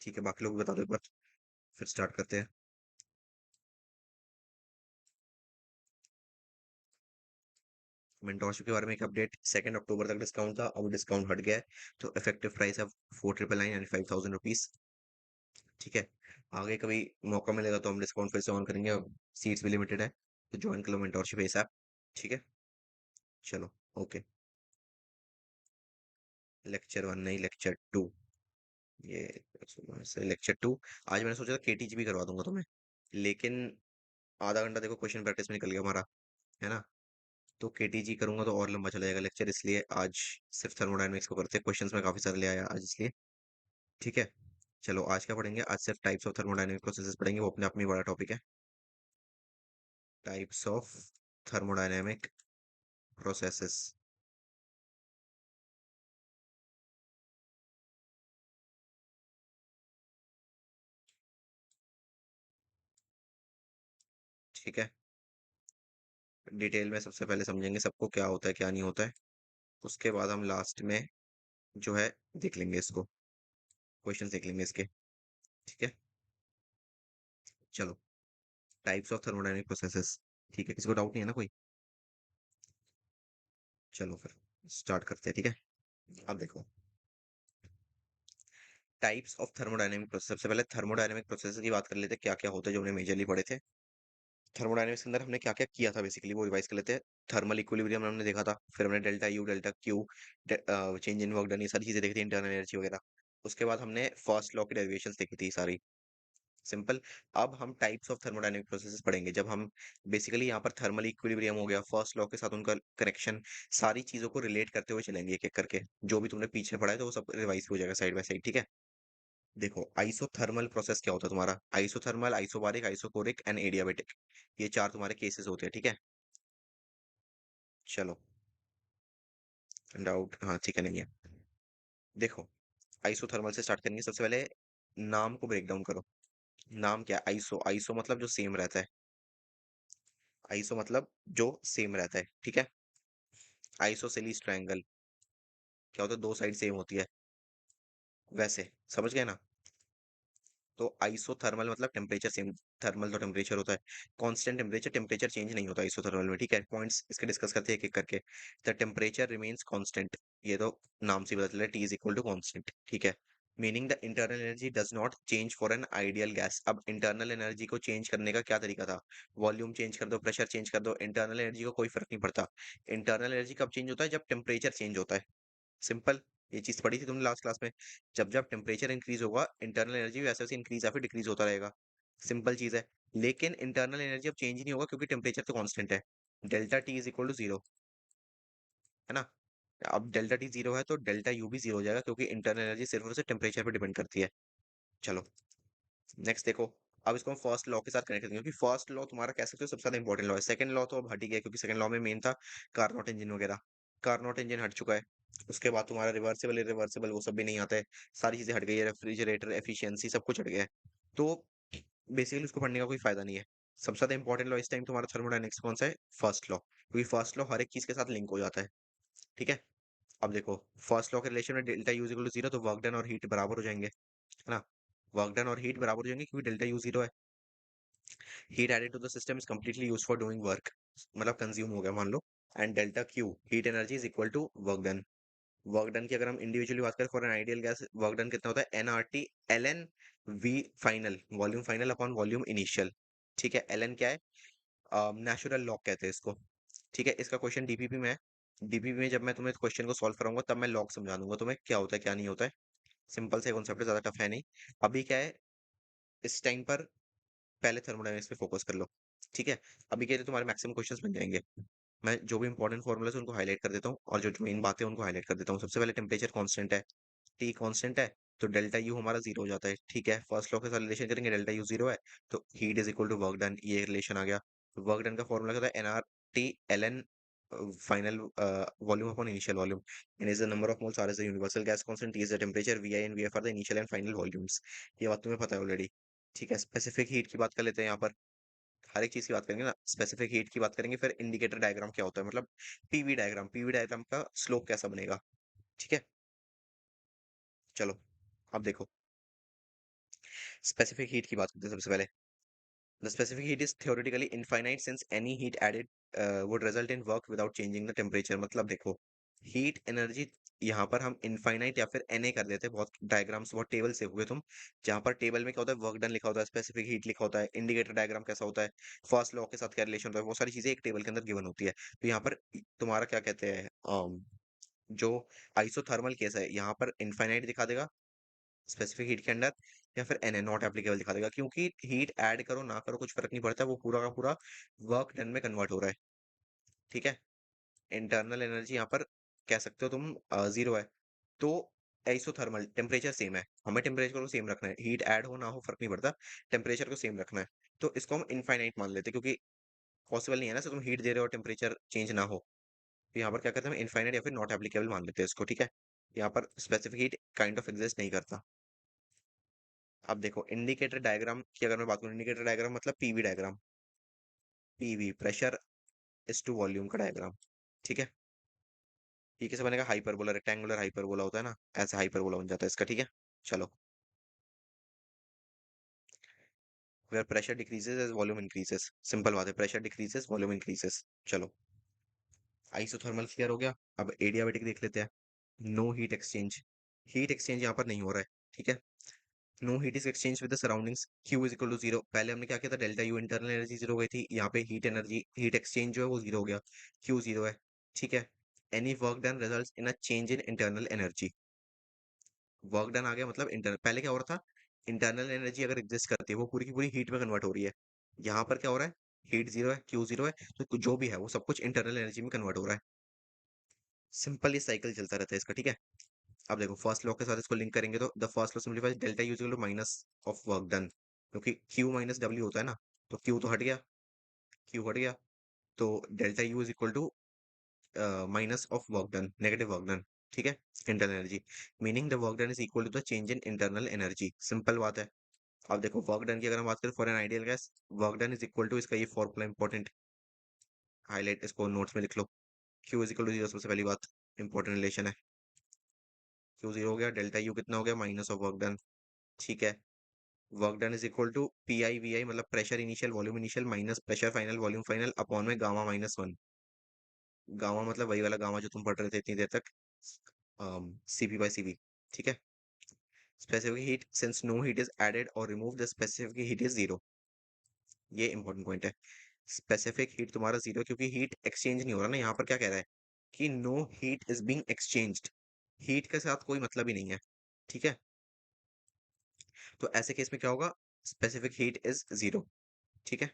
ठीक है, बाकी लोग बता दो एक बार, फिर स्टार्ट करते हैं। मेंटोरशिप के बारे में एक अपडेट, 2 अक्टूबर तक डिस्काउंट था, अब डिस्काउंट हट गया है। तो इफेक्टिव प्राइस है 4999 यानी 5000 रुपीज। ठीक है, आगे कभी मौका मिलेगा तो हम डिस्काउंट फिर से ऑन करेंगे, अब सीट्स भी लिमिटेड है, तो ज्वाइन कर लो मेंटोरशिप एस ऐप। ठीक है, चलो, ओके। लेक्चर 1 नहीं, लेक्चर 2। ये लेक्चर 2। आज मैंने सोचा था केटीजी भी करवा दूंगा तुम्हें, लेकिन आधा घंटा देखो क्वेश्चन प्रैक्टिस में निकल गया हमारा, है ना। तो केटीजी करूंगा तो और लंबा चला जाएगा लेक्चर, इसलिए आज सिर्फ थर्मोडायनेमिक्स को करते हैं। क्वेश्चंस में काफी सारे ले आया आज, इसलिए। ठीक है, चलो आज क्या पढ़ेंगे? आज सिर्फ टाइप्स ऑफ थर्मोडायनेमिक प्रोसेसेस पढ़ेंगे, वो अपने आप में ही बड़ा टॉपिक है। Types of thermodynamic processes. ठीक है, डिटेल में सबसे पहले समझेंगे सबको क्या होता है क्या नहीं होता है, उसके बाद हम लास्ट में जो है देख लेंगे इसको, क्वेश्चन देख लेंगे इसके। ठीक है, चलो। Types of thermodynamic processes. ठीक है, किसी को डाउट नहीं है ना कोई? चलो फिर स्टार्ट करते हैं। ठीक है, अब देखो, टाइप्स ऑफ थर्मोडायनेमिक प्रोसेस। सबसे पहले थर्मोडायनेमिक प्रोसेस की बात कर लेते हैं, क्या क्या होता है जो हमने मेजरली पढ़े थे। थर्मोडायनेमिक्स के अंदर हमने क्या क्या किया था, बेसिकली वो रिवाइज कर लेते हैं। थर्मल इक्विलिब्रियम हमने देखा था, फिर हमने delta U, delta Q, change in work done, ये सारी चीजें देखी थी, इंटरनल एनर्जी वगैरह। उसके बाद हमने फर्स्ट लॉ की डेरिवेशंस देखी थी सारी, सिंपल। अब हम टाइप्स ऑफ थर्मोडायनेमिक प्रोसेसेस पढ़ेंगे, जब हम बेसिकली यहाँ पर थर्मल इक्विलिब्रियम हो गया, फर्स्ट लॉ के साथ उनका कनेक्शन, सारी चीजों को रिलेट करते हुए चलेंगे एक एक करके। जो भी तुमने पीछे पढ़ा है तो वो सब रिवाइज हो जाएगा साइड बाय साइड। ठीक है, देखो आइसोथर्मल प्रोसेस क्या होता है तुम्हारा। Isothermal, isobaric, isochoric and adiabatic, ये चार तुम्हारे केसेस होते हैं। ठीक है, चलो। डाउट? हाँ ठीक है, नहीं है। देखो, आइसोथर्मल से स्टार्ट करेंगे। सबसे पहले नाम को ब्रेक डाउन करो। नाम क्या है? आइसो, आइसो मतलब जो सेम रहता है। आइसो मतलब जो सेम रहता है। ठीक है, आइसोसेलिस ट्रायंगल क्या होता है? दो साइड सेम होती है, वैसे समझ गए ना। तो आइसोथर्मल मतलब टेम्परेचर सेम। थर्मल तो टेम्परेचर होता है, कांस्टेंट टेम्परेचर, टेम्परेचर चेंज नहीं होता आइसोथर्मल में। ठीक है, पॉइंट्स इसके डिस्कस करते हैं एक एक करके। द टेम्परेचर रिमेन्स कांस्टेंट, ये तो नाम से ही पता चल रहा है, T is equal to constant. ठीक है, meaning the internal energy does not change for an ideal gas. अब इंटरनल एनर्जी को चेंज करने का क्या तरीका था? वॉल्यूम चेंज कर दो, प्रेशर चेंज कर दो, इंटरनल एनर्जी को कोई फर्क नहीं पड़ता। इंटरनल एनर्जी कब चेंज होता है? जब टेम्परेचर चेंज होता है, सिंपल। ये चीज पढ़ी थी तुमने लास्ट क्लास में। जब जब टेम्परेचर इंक्रीज होगा, इंटरनल एनर्जी वैसे वैसे इंक्रीज या फिर डिक्रीज होता रहेगा, सिंपल चीज है। लेकिन इंटरनल एनर्जी अब चेंज ही नहीं होगा, क्योंकि टेम्परेचर तो कांस्टेंट है। Delta T is equal to zero, है ना। अब डेल्टा टी जीरो है तो डेल्टा यू भी जीरो हो जाएगा, क्योंकि इंटरनल एनर्जी सिर्फ और सिर्फ टेम्परेचर पर डिपेंड करती है। चलो, नेक्स्ट देखो। अब इसको हम फर्स्ट लॉ के साथ कनेक्ट करेंगे, क्योंकि फर्स्ट लॉ तुम्हारा कह सकते हो सबसे ज्यादा इंपॉर्टेंट लॉ है। सेकंड लॉ तो अब हट ही गया, क्योंकि सेकंड लॉ में मेन था कार्नोट इंजन वगैरह। कार्नोट इंजन हट चुका है। उसके बाद तुम्हारा रिवर्सिबल, इरिवर्सिबल वो सब भी नहीं आता है, सारी चीजें हट गई है। रेफ्रिजरेटर, एफिशिएंसी, सब कुछ हट गया है। तो बेसिकली उसको पढ़ने का कोई फायदा नहीं है। सबसे ज्यादा इंपॉर्टेंट लॉ इस टाइम तुम्हारा थर्मोडायनेमिक्स कौन सा है? फर्स्ट लॉ, क्योंकि फर्स्ट लॉ हर एक चीज के साथ लिंक हो जाता है। ठीक है, अब देखो, फर्स्ट लॉ के रिलेशन में delta U equal to zero, तो वर्क डन और हीट बराबर हो जाएंगे, है ना। वर्क डन और हीट बराबर हो जाएंगे, क्योंकि डेल्टा यू जीरो है। Heat added to the system is completely used for doing work, मतलब कंज्यूम हो गया मान लो। And delta Q, heat energy, is equal to work done. Work done की अगर हम इंडिविजुअली बात करें, for an ideal gas work done कितना होता है? NRT L N V final, volume final upon volume initial. ठीक है, एल एन क्या है? नेचुरल लॉग कहते हैं इसको। ठीक है, इसका क्वेश्चन डीपीपी में है। डीपीपी में जब मैं तुम्हें क्वेश्चन को सॉल्व कराऊंगा, तब मैं लॉग समझा दूंगा तुम्हें क्या होता है क्या नहीं होता है। सिंपल से कॉन्सेप्ट है, ज्यादा टफ है नहीं। अभी क्या है, इस टाइम पर पहले थर्मोडायनेमिक्स पे फोकस कर लो। ठीक है, अभी के लिए तुम्हारे मैक्सिमम क्वेश्चंस बन जाएंगे। मैं जो भी इंपॉर्टेंट फॉर्मुलाज उनको हाईलाइट कर देता हूँ, और जो मेन बातें उनको हाईलाइट कर देता हूँ। सबसे पहले टेम्परेचर कांस्टेंट है, टी कांस्टेंट है, तो डेल्टा यू हमारा जीरो हो जाता है। ठीक है, फर्स्ट लॉ के साथ रिलेशन करेंगे, डेल्टा यू जीरो है, तो heat is equal to work done, ये रिलेशन आ गया। वर्क डन का फॉर्मूला क्या था? N R T L N final volume upon initial volume, N is the number of moles, R is the universal gas constant, T is the temperature, V I and V F are the initial and final volumes. ये बात तुम्हें पता है already. ठीक है, specific heat की बात कर लेते हैं यहाँ पर। हर एक चीज की बात करेंगे ना, स्पेसिफिक हीट की बात करेंगे, फिर इंडिकेटर डायग्राम क्या होता है, मतलब पीवी डायग्राम, पीवी डायग्राम का स्लोप कैसा बनेगा। ठीक है, चलो अब देखो, स्पेसिफिक हीट की बात करते हैं सबसे पहले। The specific heat is theoretically infinite since any heat added would result in work without changing the temperature। मतलब देखो, हीट एनर्जी यहाँ पर हम इनफाइनाइट या फिर Na कर देते हैं। बहुत डायग्राम्स, बहुत टेबल से हुए तुम, जहाँ पर टेबल में क्या होता है, वर्क डन लिखा होता है, स्पेसिफिक हीट लिखा होता है, इंडिकेटर डायग्राम कैसा होता है, फर्स्ट लॉ के साथ क्या रिलेशन होता है, वो सारी चीजें एक टेबल के अंदर गिवन होती है। तो यहाँ पर तुम्हारा क्या कहते हैं, जो आइसोथर्मल केस है, यहाँ पर इनफाइनाइट दिखा देगा स्पेसिफिक हीट के अंदर, या फिर एन नॉट एप्लीकेबल दिखा देगा, क्योंकि हीट ऐड करो ना करो कुछ फर्क नहीं पड़ता, वो पूरा का पूरा वर्क डन में कन्वर्ट हो रहा है। ठीक है, इंटरनल एनर्जी यहाँ पर कह सकते हो तुम जीरो है। तो आइसोथर्मल टेम्परेचर सेम है, हमें टेम्परेचर को सेम रखना है, हीट ऐड हो ना हो फर्क नहीं पड़ता, टेम्परेचर को सेम रखना है। तो इसको हम इनफाइनाइट मान लेते हैं, क्योंकि पॉसिबल नहीं है ना, so तुम हीट दे रहे हो टेम्परेचर चेंज ना हो। तो यहाँ पर क्या करते हैं, हम इनफाइनाइट या फिर नॉट एप्लीकेबल मान लेते हैं इसको। ठीक है, यहाँ पर specific heat kind of exist नहीं करता। अब देखो इंडिकेटर डायग्राम की अगर मैं बात करूं, इंडिकेटर डायग्राम मतलब PV diagram, PV pressure is to volume का डायग्राम। ठीक है, ये कैसे बनेगा, हाइपरबोला, रेक्टेंगुलर हाइपरबोला होता है ना, ऐसे हाइपरबोला बन जाता है इसका। ठीक है, चलो, where pressure decreases as volume increases, simple बात है, प्रेशर डिक्रीजेस वॉल्यूम इंक्रीजेस। चलो, आइसोथर्मल क्लियर हो गया। अब एडियाबेटिक देख लेते हैं। No heat exchange, heat exchange यहाँ पर नहीं हो रहा है। ठीक है, no heat is exchange with the surroundings, Q is equal to zero. पहले हमने क्या किया था, delta U internal energy zero हो गई थी, यहाँ पे हीट एनर्जी, हीट एक्सचेंज जो है वो जीरो हो गया, क्यू जीरो है। ठीक है, any work done results in a change in internal energy, work done आ गया मतलब इंटरनल, पहले क्या हो रहा था, इंटरनल एनर्जी अगर एग्जिस्ट करती है वो पूरी की पूरी हीट में कन्वर्ट हो रही है। यहाँ पर क्या हो रहा है, हीट जीरो है, क्यू जीरो है, तो जो भी है वो सब कुछ इंटरनल एनर्जी में कन्वर्ट हो रहा है। सिंपल ये साइकिल चलता रहता है इसका। ठीक है, अब देखो फर्स्ट लॉ के साथ इसको लिंक करेंगे तो the first law simplifies delta U equal to minus of work done, क्योंकि क्यू माइनस डब्ल्यू होता है ना, तो क्यू तो हट गया, क्यू हट गया, तो delta U is equal to minus of work done, negative work done. ठीक है, internal energy, meaning the work done is equal to the change in internal energy, simple बात है। अब देखो वर्क डन की अगर हम बात करें for an ideal gas, work done is equal to, इसका ये फॉर्मूला इंपॉर्टेंट, हाईलाइट इसको नोट्स में लिख लो, Q is equal to zero, सबसे पहली बात इंपॉर्टेंट रिलेशन है, क्यू जीरो हो गया, डेल्टा यू कितना हो गया, माइनस ऑफ वर्क डन। ठीक है, work done is equal to P I V I, मतलब pressure initial volume initial minus pressure final volume final upon में गामा माइनस वन। गामा मतलब वही वाला गामा जो तुम पढ़ रहे थे इतनी देर तक, सीपी बाई सीवी। ठीक है, specific heat since no heat is added और remove the specific heat is zero, ये इंपॉर्टेंट पॉइंट है। स्पेसिफिक हीट तुम्हारा जीरो, क्योंकि हीट एक्सचेंज नहीं हो रहा ना, यहाँ पर क्या कह रहा है कि no heat is being exchanged, heat के साथ कोई मतलब ही नहीं है। ठीक है, तो ऐसे केस में क्या होगा, स्पेसिफिक हीट इज जीरो। ठीक है,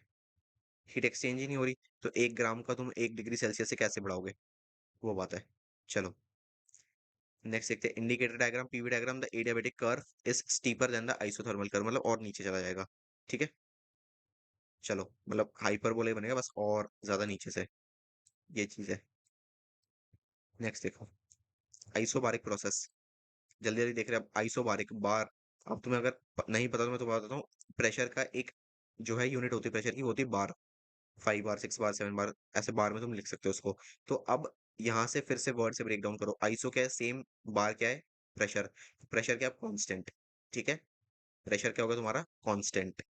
हीट एक्सचेंज ही नहीं हो रही, तो 1 ग्राम का तुम 1 डिग्री सेल्सियस से कैसे बढ़ाओगे, वो बात है। चलो नेक्स्ट देखते हैं, indicator diagram, PV diagram, the adiabatic curve is steeper than the isothermal curve, मतलब और नीचे चला जाएगा। ठीक है, चलो मतलब हाइपरबोला ही बनेगा बस, और ज्यादा नीचे से, ये चीज है। नेक्स्ट देखो, आइसोबारिक प्रोसेस, जल्दी जल्दी देख रहे हैं। अब आइसोबारिक बार, अब तुम्हें अगर नहीं पता तो मैं तुम्हें बताता हूँ, प्रेशर का एक जो है यूनिट होती है प्रेशर की, वो होती है बार, 5 बार, 6 बार, 7 बार, ऐसे बार में तुम लिख सकते हो उसको। तो अब यहाँ से फिर से वर्ड से ब्रेक डाउन करो, आइसो क्या है, सेम, बार क्या है, प्रेशर, प्रेशर क्या है, कांस्टेंट। ठीक है, प्रेशर क्या होगा तुम्हारा, कांस्टेंट,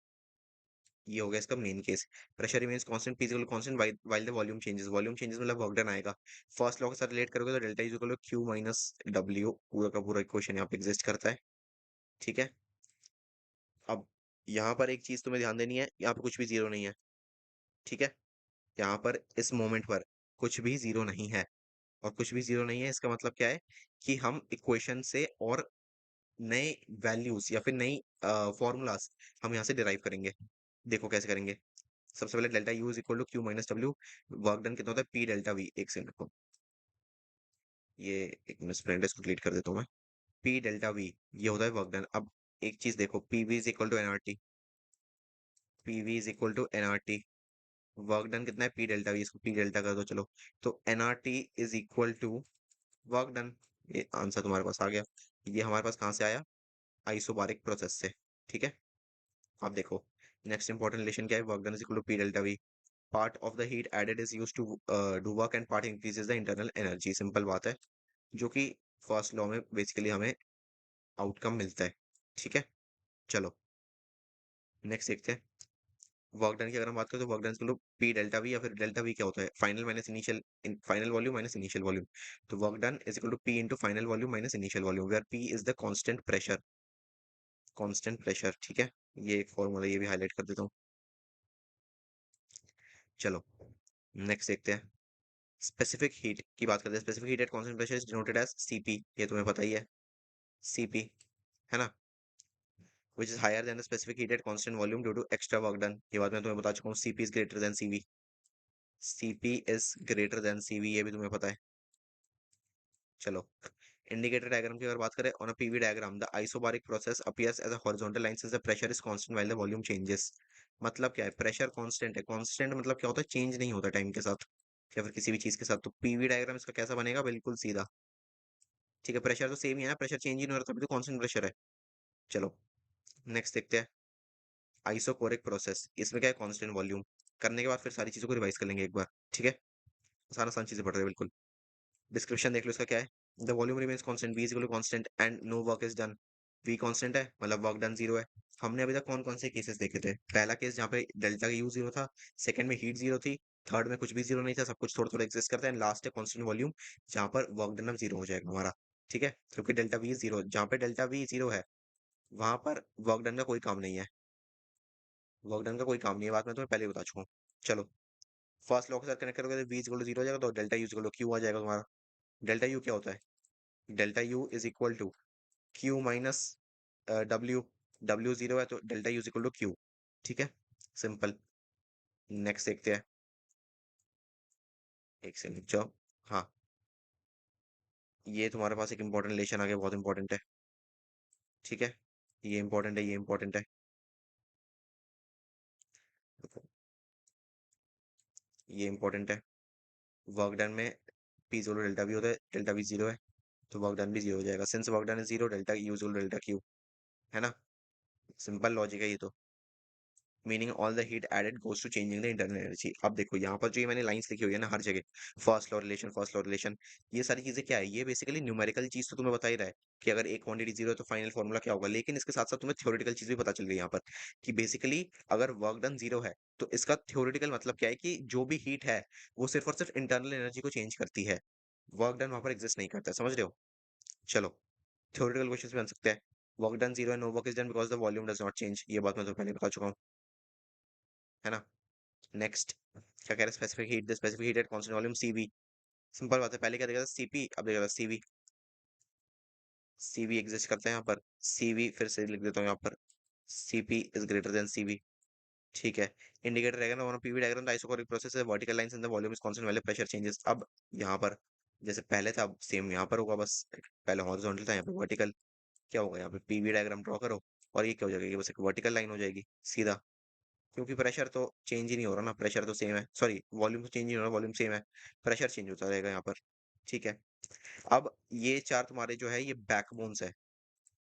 ये हो गया इसका main case. Pressure remains constant, physical constant while the volume changes, volume changes मतलब वर्क डन आएगा। फर्स्ट लॉ के साथ रिलेट करोगे तो delta is equal to Q minus W, पूरा का पूरा इक्वेशन यहाँ पे एग्जिस्ट करता है। ठीक है, अब यहाँ पर एक चीज तुम्हें ध्यान देनी है, यहाँ पे कुछ भी जीरो नहीं है। ठीक है, यहाँ पर इस मोमेंट पर कुछ भी जीरो नहीं है, और कुछ भी जीरो नहीं है इसका मतलब क्या है कि हम इक्वेशन से और नए वैल्यूज या फिर नई फॉर्मूलाज हम यहाँ से डिराइव करेंगे। देखो कैसे करेंगे, सबसे पहले delta U is equal to Q minus W, work done कितना होता है, पी डेल्टा वी, एक सेकंड को, ये एक मिनट स्प्लेंडर इसको डिलीट कर देता हूँ मैं, पी डेल्टा वी, ये होता है वर्क डन। अब एक चीज देखो, P V is equal to NRT, P V is equal to NRT, work done कितना है, पी डेल्टा वी, इसको पी डेल्टा कर दो चलो, तो NRT is equal to work done, ये आंसर तुम्हारे पास आ गया। ये हमारे पास कहाँ से आया, आइसोबारिक प्रोसेस से। ठीक है, अब देखो नेक्स्ट इंपॉर्टेंट रिलेशन क्या है, work done is equal to P delta V, part of the heat added is used to do work and part increases the internal energy, simple बात है, जो कि फर्स्ट लॉ में बेसिकली हमें outcome मिलता है। ठीक है, चलो नेक्स्ट देखते हैं वर्क डन की। अगर हम बात करें तो वर्क डन को पी डेल्टा वी, या फिर डेल्टा वी क्या होता है, final minus initial, final volume minus initial volume. तो work done is equal to P into final volume minus initial volume, where P is the constant pressure. Constant pressure, ठीक है। ये एक फॉर्मूला, ये भी हाईलाइट कर देता हूँ। चलो नेक्स्ट देखते हैं स्पेसिफिक हीट की बात करते हैं। Specific heat at constant pressure is denoted as CP, ये तुम्हें पता ही है, सीपी, है ना, which is higher than the specific heat at constant volume due to extra work done। ये बात मैं तुम्हें बता चुका हूँ, CP is greater than CV। CP is greater than CV, ये भी तुम्हें पता है। चलो इंडिकेटर डायग्राम की अगर बात करें, on a PV diagram the isobaric process appears as a horizontal line since the pressure is constant while the volume changes. मतलब क्या है, प्रेशर कांस्टेंट है। कांस्टेंट मतलब क्या होता है, चेंज नहीं होता टाइम के साथ या फिर किसी भी चीज के साथ। तो पीवी डायग्राम इसका कैसा बनेगा, बिल्कुल सीधा, ठीक है। प्रेशर तो सेम ही है, प्रेशर चेंज ही नहीं हो रहा, तभी तो कांस्टेंट प्रेशर है। चलो नेक्स्ट देखते हैं आइसोकोरिक प्रोसेस। इसमें क्या है, कांस्टेंट वॉल्यूम। करने के बाद फिर सारी चीजों को रिवाइज कर लेंगे एक बार, ठीक है। आसान आसान चीजें पढ़ रहे हैं बिल्कुल। डिस्क्रिप्शन देख लो इसका क्या है। The volume remains constant, V is equal to constant and no work is done. V constant है मतलब वर्क डन जीरो है। हमने अभी तक कौन कौन से केसेस देखे थे, पहला केस जहाँ पे डेल्टा का यू जीरो था, सेकंड में हीट जीरो थी, थर्ड में कुछ भी जीरो नहीं था, सब कुछ थोड़ा थोड़ा एग्जिस्ट करता है, लास्ट है कांस्टेंट वॉल्यूम जहाँ पर वर्क डन अब जीरो हो जाएगा हमारा, ठीक है। क्योंकि डेल्टा वी जीरो, जहाँ पे डेल्टा वी जीरो है वहां पर वर्क डन का कोई काम नहीं है। वर्क डन का कोई काम नहीं है, बात मैं तुम्हें पहले ही बता चुका हूँ। चलो फर्स्ट लॉ के साथ कनेक्ट करोगे तो वी इक्वल टू जीरो हो जाएगा, तो delta U equal to Q आ जाएगा तुम्हारा। डेल्टा यू क्या होता है, delta U is equal to Q minus W. W zero है तो delta U is equal to Q, ठीक है, सिंपल। नेक्स्ट देखते हैं, एक सेकंड जाओ। हाँ, ये तुम्हारे पास एक इंपॉर्टेंट रिलेशन आ गया, बहुत इंपॉर्टेंट है, ठीक है। ये इंपॉर्टेंट है, ये इंपॉर्टेंट है। देखो, ये इंपॉर्टेंट है। वर्क डन में पी जीरो डेल्टा वी होता है, डेल्टा वी जीरो है तो वर्क डन भी जीरो हो जाएगा। Since work done is zero, delta U is delta Q, है ना। सिंपल लॉजिक है ये तो। Meaning all the heat added goes to changing the internal energy. अब देखो यहाँ पर जो ये मैंने लाइंस लिखी हुई है ना हर जगह, first law relation, first law relation, ये सारी चीजें क्या है, ये बेसिकली न्यूमेरिकल चीज तो तुम्हें बता ही रहा है कि अगर एक क्वांटिटी जीरो है तो फाइनल फॉर्मूला क्या होगा, लेकिन इसके साथ साथ तुम्हें थ्योरेटिकल चीज भी पता चल गई यहाँ पर कि बेसिकली अगर वर्क डन जीरो है तो इसका थ्योरेटिकल मतलब क्या है कि जो भी हीट है वो सिर्फ और सिर्फ इंटरनल एनर्जी को चेंज करती है, वर्क डन वहां पर एग्जिस्ट नहीं करता है, समझ रहे हो। चलो थ्योरेटिकल क्वेश्चन भी बन सकते हैं। वर्क डन जीरो है, no work is done because the volume does not change, ये बात मैं तो पहले बता चुका हूँ, है ना। नेक्स्ट क्या कह रहे हैं, specific heat, the specific heat at constant volume CV. Simple बात है, पहले क्या देखा था सीपी, अब देखा था सीवी। सीवी एग्जिस्ट करता है यहाँ पर, सीवी फिर से लिख देता हूँ यहाँ पर, CP is greater than CV, ठीक है। इंडिकेटर रहेगा ना, one PV diagram the isochoric process है, vertical lines in the volume is constant value pressure changes. अब यहाँ पर जैसे पहले था अब सेम यहाँ पर होगा, बस पहले हॉरिजॉन्टल था यहाँ पे वर्टिकल। क्या होगा यहाँ पे, पीवी डायग्राम ड्रॉ करो और ये क्या हो जाएगा, ये बस एक वर्टिकल लाइन हो जाएगी सीधा, क्योंकि प्रेशर तो चेंज ही नहीं हो रहा ना, प्रेशर तो सेम है, सॉरी वॉल्यूम तो चेंज नहीं हो रहा, वॉल्यूम सेम है, प्रेशर चेंज होता रहेगा यहाँ पर, ठीक है। अब ये चार तुम्हारे जो है ये बैकबोन्स है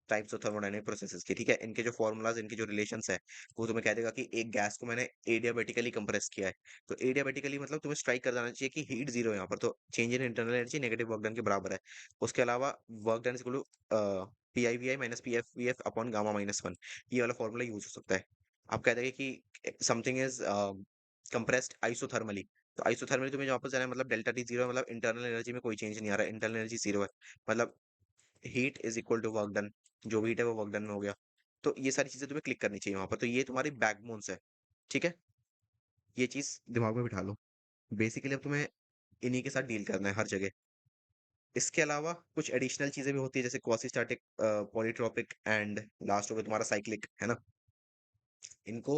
टाइप्स ऑफ थर्मोडायनेमिक प्रोसेसेस की, ठीक है। इनके जो फॉर्मूलाज, इनके जो रिलेशंस है वो तुम्हें कह देगा कि एक गैस को मैंने एडियाबेटिकली कंप्रेस किया है, तो एडियाबेटिकली मतलब तुम्हें स्ट्राइक कर देना चाहिए कि हीट जीरो है यहाँ पर, तो change in internal energy negative work done के बराबर है। उसके अलावा work done is equal to P I V I minus P F V F upon gamma minus one, ये वाला फॉर्मूला यूज हो सकता है। आप कह देंगे कि समथिंग इज कंप्रेस्ड आइसोथर्मली, तो आइसोथर्मली तुम्हें जो वापस जाना है मतलब डेल्टा टी जीरो है, मतलब इंटरनल एनर्जी में कोई चेंज नहीं आ रहा है, इंटरनल एनर्जी जीरो है, मतलब heat is equal to work done, जो भी हीट है वो वर्क डन में हो गया। तो ये सारी चीजें तुम्हें क्लिक करनी चाहिए वहां पर, तो ये तुम्हारी बैकबोन्स है, ठीक है। ये चीज दिमाग में बिठा लो, बेसिकली अब तुम्हें इन्हीं के साथ डील करना है हर जगह। इसके अलावा कुछ एडिशनल चीजें भी होती है जैसे क्वासिस्टैटिक, पॉलीट्रॉपिक एंड लास्ट हो गया तुम्हारा साइक्लिक, है ना। इनको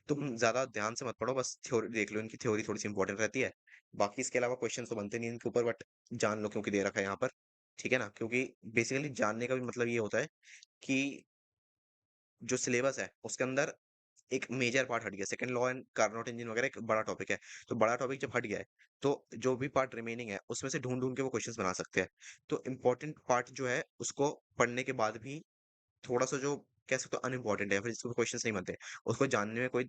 तुम ज्यादा ध्यान से मत पढ़ो, बस थ्योरी देख लो, इनकी थ्योरी थोड़ी सी इंपॉर्टेंट रहती है। बाकी इसके अलावा क्वेश्चन तो बनते नहीं इनके ऊपर, बट जान लो क्योंकि दे रखा है यहाँ पर, ठीक है ना। क्योंकि बेसिकली जानने का भी मतलब ये होता है कि जो सिलेबस है उसके अंदर एक मेजर पार्ट हट गया, second law and Carnot engine वगैरह एक बड़ा टॉपिक है, तो बड़ा टॉपिक जब हट गया है तो जो भी पार्ट रिमेनिंग है उसमें से ढूंढ ढूंढ के वो क्वेश्चंस बना सकते हैं। तो इंपॉर्टेंट पार्ट जो है उसको पढ़ने के बाद भी थोड़ा सा जो कह सकते हो अनइम्पॉर्टेंट है, फिर जिसको क्वेश्चंस नहीं बनते, उसको जानने में कोई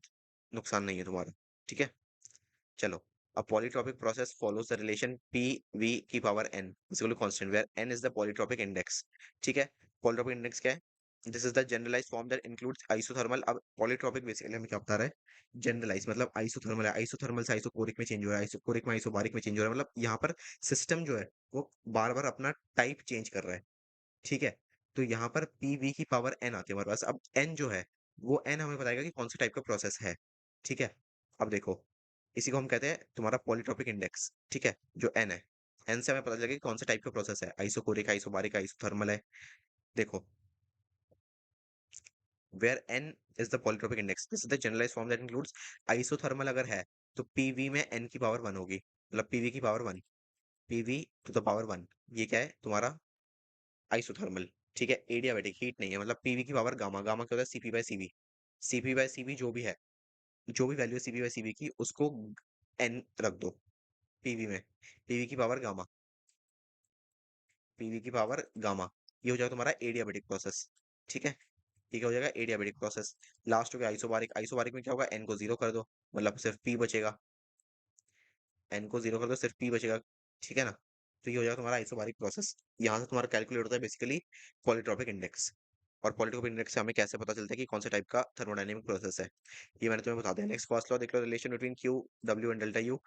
नुकसान नहीं है तुम्हारा, ठीक है। चलो a polytropic process follows the relation p v की power n is equal to constant where n is the polytropic index, ठीक है। polytropic index क्या है, this is the generalize form that includes isothermal. अब पॉलीट्रॉपिक बेसिकली हमें क्या बता रहा है, जनरलाइज मतलब आइसोथर्मल है, आइसोथर्मल से आइसोकोरिक में चेंज हो रहा है, आइसोकोरिक में आइसोबारिक में चेंज हो रहा है, मतलब यहाँ पर सिस्टम जो है वो बार बार अपना टाइप चेंज कर रहा है। ठीक है, तो यहाँ पर पीवी की पावर एन आती है हमारे पास। अब एन जो है वो एन हमें बताएगा कि कौन से टाइप का प्रोसेस है। ठीक है, अब देखो इसी को हम कहते हैं तुम्हारा पॉलीट्रॉपिक इंडेक्स। ठीक है, जो एन है, एन से हमें पता चलेगा कि कौन से टाइप का प्रोसेस है, आइसोकोरिक, आइसोबारिक, आइसोथर्मल है। देखो, where n is the polytropic index, this is the generalized form that includes isothermal अगर है तो pv में n की पावर 1 होगी, मतलब pv की power 1, pv to the power 1, ये क्या है तुम्हारा आइसोथर्मल। ठीक है, एडियाबेटिक हीट नहीं है, मतलब पीवी की पावर गामा, गामा क्या होता है CP by CV, CP by CV जो भी है, जो भी वैल्यू है सीपी बाय सीवी की उसको एन रख दो पीवी में, पीवी की पावर गामा, पीवी की पावर गामा, ये हो जाएगा तुम्हारा एडियाबेटिक प्रोसेस। ठीक है, ये क्या हो जाएगा एडियाबेटिक प्रोसेस। लास्ट हो गया आइसोबारिक, आइसोबारिक में क्या होगा, एन को जीरो कर दो, मतलब सिर्फ पी बचेगा, एन को जीरो कर दो सिर्फ पी बचेगा। ठीक है ना, तो ये हो जाएगा तुम्हारा आइसोबारिक प्रोसेस। यहाँ से तुम्हारा कैलकुलेट होता है बेसिकली पॉलीट्रॉपिक इंडेक्स। और पॉलीट्रॉपिक इंडेक्स से हमें कैसे पता चलता है कि कौन से टाइप का थर्मोडायनेमिक प्रोसेस है, ये मैंने तुम्हें बता दिया। नेक्स्ट फर्स्ट लॉ देख लो, relation between Q W and delta U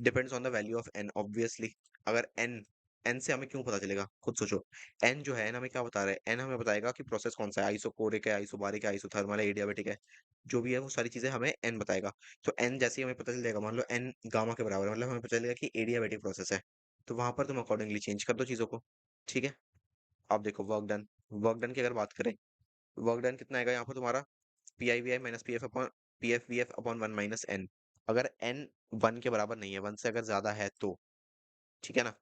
depends on the value of N obviously. अगर एन, एन से हमें क्यों पता चलेगा, खुद सोचो। एन जो है एन हमें क्या बता रहा है, एन हमें बताएगा कि प्रोसेस कौन सा है, आइसोकोरिक है, आइसोबारिक है, आइसोथर्मल है, एडियाबेटिक है, जो भी है वो सारी चीजें हमें एन बताएगा। तो एन जैसे ही हमें पता चल जाएगा, मान लो एन गामा के बराबर है, मतलब हमें पता चलेगा कि एडियाबेटिक प्रोसेस है, तो वहां पर तुम अकॉर्डिंगली चेंज कर दो चीजों को। ठीक है, अब देखो वर्क डन, वर्क डन की अगर बात करें, वर्क डन कितना आएगा यहाँ पर तुम्हारा, P I V I minus P F V F upon one minus N. अगर एन वन के बराबर नहीं है, वन से अगर ज्यादा है तो, ठीक है ना,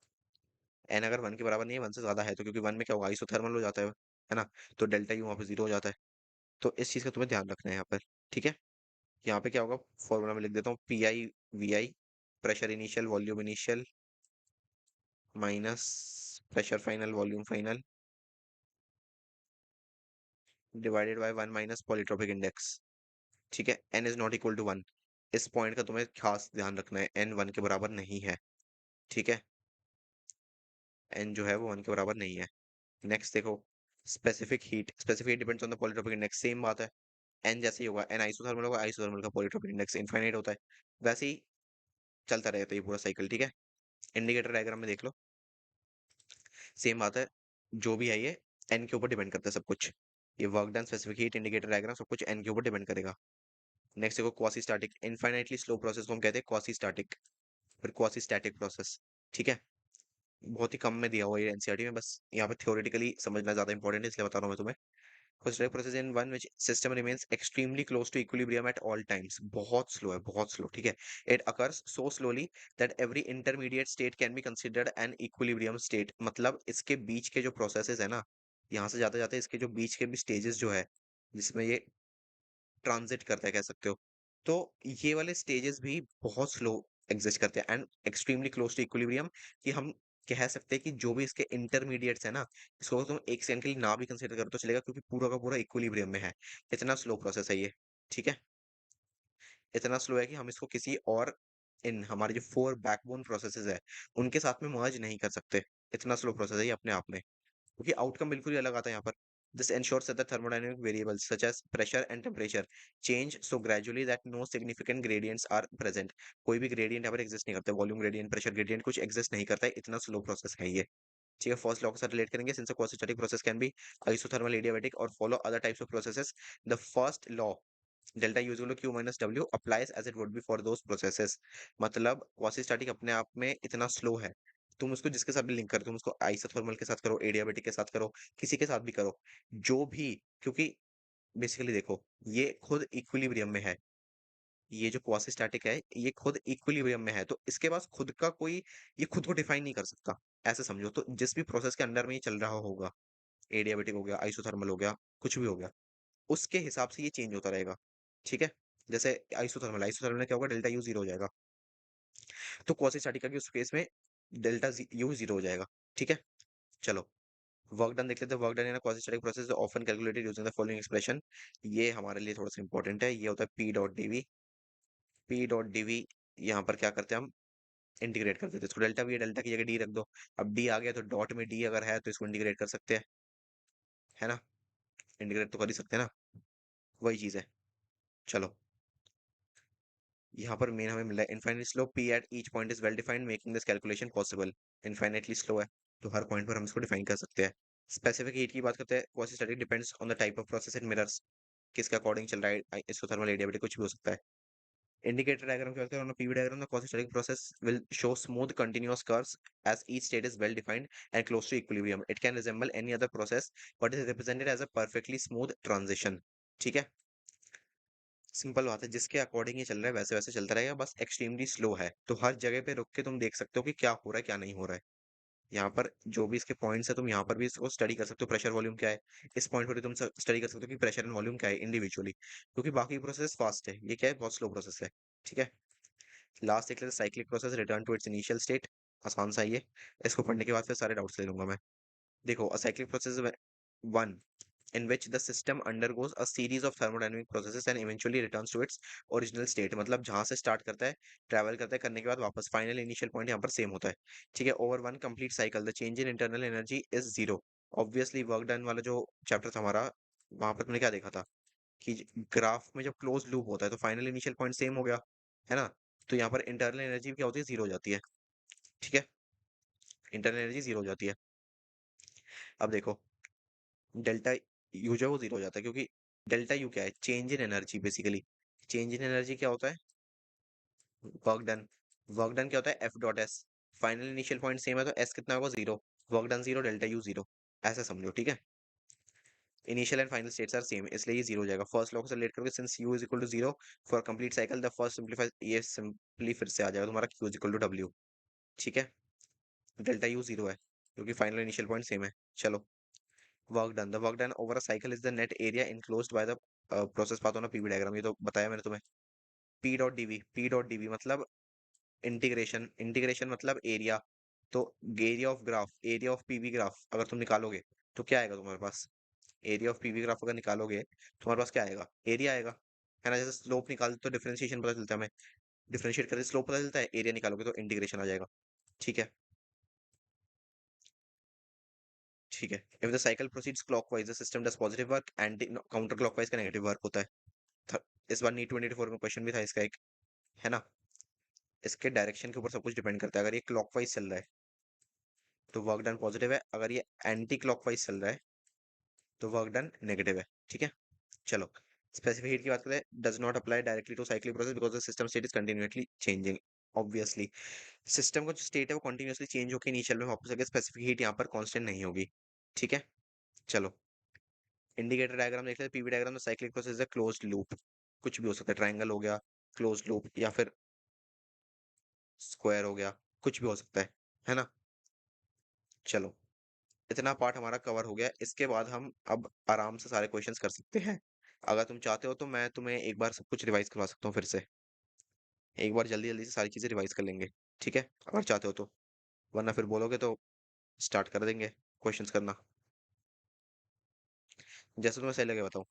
एन अगर वन के बराबर नहीं है, वन से ज्यादा है तो, क्योंकि वन में क्या होगा आइसोथर्मल हो जाता है ना, तो डेल्टा यू वहाँ पे जीरो हो जाता है। तो इस चीज का तुम्हें ध्यान रखना है यहाँ पर। ठीक है, यहाँ पे क्या होगा, फॉर्मूला में लिख देता हूँ, P I V I, pressure initial volume initial minus pressure final volume final divided by one minus polytropic index. ठीक है, N is not equal to one, इस पॉइंट का तुम्हें खास ध्यान रखना है, एन वन के बराबर नहीं है। ठीक है, एन जो है वो वन के बराबर नहीं है। नेक्स्ट देखो, specific heat, specific depends on the polytropic index, same बात है, एन जैसे ही होगा, एन आइसोथर्मल होगा, आइसोथर्मल का पॉलीट्रोपिक इंडेक्स इनफाइनाइट होता है, वैसे ही चलता रहता है ये पूरा साइकिल। ठीक है, इंडिकेटर डायग्राम में देख लो, सेम बात है, जो भी है ये एन के ऊपर डिपेंड करता है सब कुछ, ये work done, specific heat, indicator diagram, सब कुछ एन के ऊपर डिपेंड करेगा। नेक्स्ट देखो quasi static, infinitely slow process को हम कहते हैं क्वासी स्टैटिक, फिर क्वासी स्टैटिक प्रोसेस। ठीक है, बहुत ही कम में दिया हुआ है एनसीईआरटी में, बस यहाँ पे थ्योरेटिकली समझना ज्यादा इंपॉर्टेंट है इसलिए बता रहा हूँ मैं तुम्हें। Consider process in one which system remains extremely close to equilibrium at all times, बहुत स्लो है, बहुत स्लो। ठीक है, it occurs so slowly that every intermediate state can be considered an equilibrium state, मतलब इसके बीच के जो प्रोसेसेस है ना, यहाँ से जाते जाते इसके जो बीच के भी स्टेजेस जो है जिसमें ये ट्रांजिट करता है कह सकते हो, तो ये वाले स्टेजेस भी बहुत स्लो एग्जिस्ट करते हैं and extremely close to equilibrium, कि हम कह सकते हैं कि जो भी इसके इंटरमीडिएट्स है ना, इसको तुम एक सेकंड के लिए ना भी कंसीडर करो तो चलेगा, क्योंकि पूरा का पूरा इक्विलिब्रियम में है। इतना स्लो प्रोसेस है ये। ठीक है, इतना स्लो है कि हम इसको किसी और, इन हमारे जो फोर बैकबोन प्रोसेसेस है उनके साथ में मर्ज नहीं कर सकते, इतना स्लो प्रोसेस है ये अपने आप में, क्योंकि आउटकम बिल्कुल ही अलग आता है यहाँ पर। This ensures that the thermodynamic variables such as pressure and temperature change so gradually that no significant gradients are present. कोई भी gradient यहाँ पर exist नहीं करता, वॉल्यूम gradient, pressure gradient कुछ exist नहीं करता है, इतना स्लो प्रोसेस है ये। ठीक है, फर्स्ट लॉ के साथ रिलेट करेंगे, since a quasi-static process can be isothermal, adiabatic or follow other types of processes, the first law delta U equal Q minus W applies as it would be for those processes. मतलब quasi static अपने आप में इतना slow है, तुम उसको जिसके साथ भी लिंक करो, तुम उसको आइसोथर्मल के साथ करो, एडियाबेटिक के साथ करो, किसी के साथ भी करो, जो भी, क्योंकि बेसिकली देखो ये खुद इक्विलिब्रियम में है, ये जो क्वासी स्टैटिक है ये खुद इक्विलिब्रियम में है, तो इसके पास खुद का कोई, ये खुद को डिफाइन नहीं कर सकता, ऐसे समझो। तो जिस भी प्रोसेस के अंडर में ये चल रहा होगा, एडियाबेटिक हो गया, आइसोथर्मल हो गया, कुछ भी हो गया, उसके हिसाब से ये चेंज होता रहेगा। ठीक है, जैसे आइसोथर्मल, आइसोथर्मल में क्या होगा, डेल्टा यू जीरो हो जाएगा, तो क्वासी स्टैटिका के उस केस में डेल्टा यू जीरो हो जाएगा। ठीक है, चलो वर्क डन देख लेते हैं। Work done in quasi static process often calculated using the following expression, ये हमारे लिए थोड़ा सा इंपॉर्टेंट है, ये होता है P dot DV, P dot DV, यहाँ पर क्या करते हैं हम, इंटीग्रेट कर देते हैं इसको, डेल्टा वी डेल्टा की जगह डी रख दो, अब डी आ गया तो डॉट में डी अगर है तो इसको इंटीग्रेट कर सकते हैं, है ना, इंटीग्रेट तो कर ही सकते हैं ना, वही चीज है। चलो, यहाँ पर मेन हमें मिला है infinite slow P at each point is well defined making this calculation possible. Infinitely slow है तो हर पॉइंट पर हम इसको डिफाइन कर सकते हैं। स्पेसिफिक हीट की बात करते हैं, quasi static depends on the type of process it mirrors, किसके अकॉर्डिंग चल रहा है, इसोथर्मल एडियाबेटिक कुछ भी हो सकता है। इंडिकेटर डायग्राम की बात करें, PV diagram the quasi static process will show smooth continuous curves as each state is well defined and close to equilibrium. It can resemble any other process but is represented as a perfectly smooth transition. ठीक है, simple बात है, जिसके according ये चल रहा है वैसे वैसे चलता रहेगा, बस एक्सट्रीमली स्लो है तो हर जगह पे रुक के तुम देख सकते हो कि क्या हो रहा है क्या नहीं हो रहा है। यहाँ पर जो भी इसके पॉइंट्स है तुम यहाँ पर भी इसको स्टडी कर सकते हो, प्रेशर वॉल्यूम क्या है, इस पॉइंट पर भी तुम स्टडी कर सकते हो कि प्रेशर एंड वॉल्यूम क्या है इंडिविजुअली, क्योंकि बाकी प्रोसेस फास्ट है, ये क्या है बहुत स्लो प्रोसेस है। ठीक है, लास्ट देख लेते हैं, cyclic process return to its initial state. आसान सा ही है, इसको पढ़ने के बाद फिर सारे डाउट्स ले लूंगा मैं। देखो, a cyclic process one in which the system undergoes a series of thermodynamic processes and eventually returns to its original state। मतलब जहां से स्टार्ट करता है, ट्रैवल करता है, करने के बाद वापस फाइनल इनिशियल पॉइंट यहाँ पर सेम होता है। ठीक है, over one complete cycle the change in internal energy is zero. Obviously work done वाला जो चैप्टर था हमारा, वहां पर तुमने क्या देखा था कि ग्राफ में जब क्लोज लूप होता है तो फाइनल इनिशियल पॉइंट सेम हो गया, है ना। तो यहाँ पर इंटरनल एनर्जी क्या होती है, जीरो हो जाती है। ठीक है, इंटरनल एनर्जी जीरो हो जाती है। अब देखो, डेल्टा यू जो है वो जीरो हो जाता है, क्योंकि डेल्टा यू क्या है, change in energy basically. Change in energy क्या होता है, वर्क डन। वर्क डन क्या होता है, F dot S. Final initial point same है तो एस कितना होगा, zero. Work done zero, delta U zero, ऐसा समझो। ठीक है, initial and final states are same, इसलिए ये जीरो हो जाएगा। फर्स्ट लॉ को रिलेट करके, since U is equal to zero for complete cycle the first simplify, ये सिंपली फिर से आ जाएगा तुम्हारा Q is equal to W. ठीक है, डेल्टा यू जीरो है क्योंकि फाइनल इनिशियल पॉइंट सेम है। चलो, work done, the work done over a cycle is the net area enclosed by the process path on a PV diagram, ये तो बताया मैंने तुम्हें। P dot DV, P dot DV मतलब integration, integration मतलब area. तो area of graph, area of PV graph अगर तुम निकालोगे तो क्या आएगा तुम्हारे पास, एरिया ऑफ पीवी ग्राफ अगर निकालोगे तुम्हारे पास क्या आएगा, एरिया आएगा, है ना। जैसे स्लोप निकालते तो डिफरेंशिएशन पता चलता है हमें, डिफरेंशिएट करके स्लोप पता चलता है, एरिया निकालोगे तो इंटीग्रेशन आ जाएगा। ठीक है, ठीक है। If the cycle proceeds clockwise the system does positive work, anti counter clockwise का नेगेटिव वर्क होता है। इस बार नीट 2024 में क्वेश्चन भी था इसका एक, है ना। इसके डायरेक्शन के ऊपर सब कुछ डिपेंड करता है, अगर ये क्लॉकवाइज चल रहा है तो वर्क डन पॉजिटिव है, अगर ये एंटी क्लॉकवाइज चल रहा है तो वर्क डन नेगेटिव है। ठीक है, चलो, स्पेसिफिक हीट की बात करें, does not apply directly to cyclic process because the system state is continuously changing. Obviously system का जो स्टेट है वो कंटिन्यूअसली चेंज होकर इनिशियल में वापस आके स्पेसिफिक हीट यहाँ पर कांस्टेंट नहीं होगी। ठीक है, चलो, इंडिकेटर डायग्राम देख लेते हैं, पीवी डायग्राम में साइक्लिक प्रोसेस है क्लोज्ड लूप, कुछ भी हो सकता है, ट्रायंगल हो गया क्लोज्ड लूप, या फिर स्क्वायर हो गया, कुछ भी हो सकता है ना। चलो, इतना पार्ट हमारा कवर हो गया, इसके बाद हम अब आराम से सारे क्वेश्चंस कर सकते हैं। अगर तुम चाहते हो तो मैं तुम्हें एक बार सब कुछ रिवाइज करवा सकता हूँ फिर से, एक बार जल्दी जल्दी से सारी चीजें रिवाइज कर लेंगे। ठीक है, अगर चाहते हो तो, वरना फिर बोलोगे तो स्टार्ट कर देंगे क्वेश्चंस करना, जैसे तुम्हें सही लगे बताओ।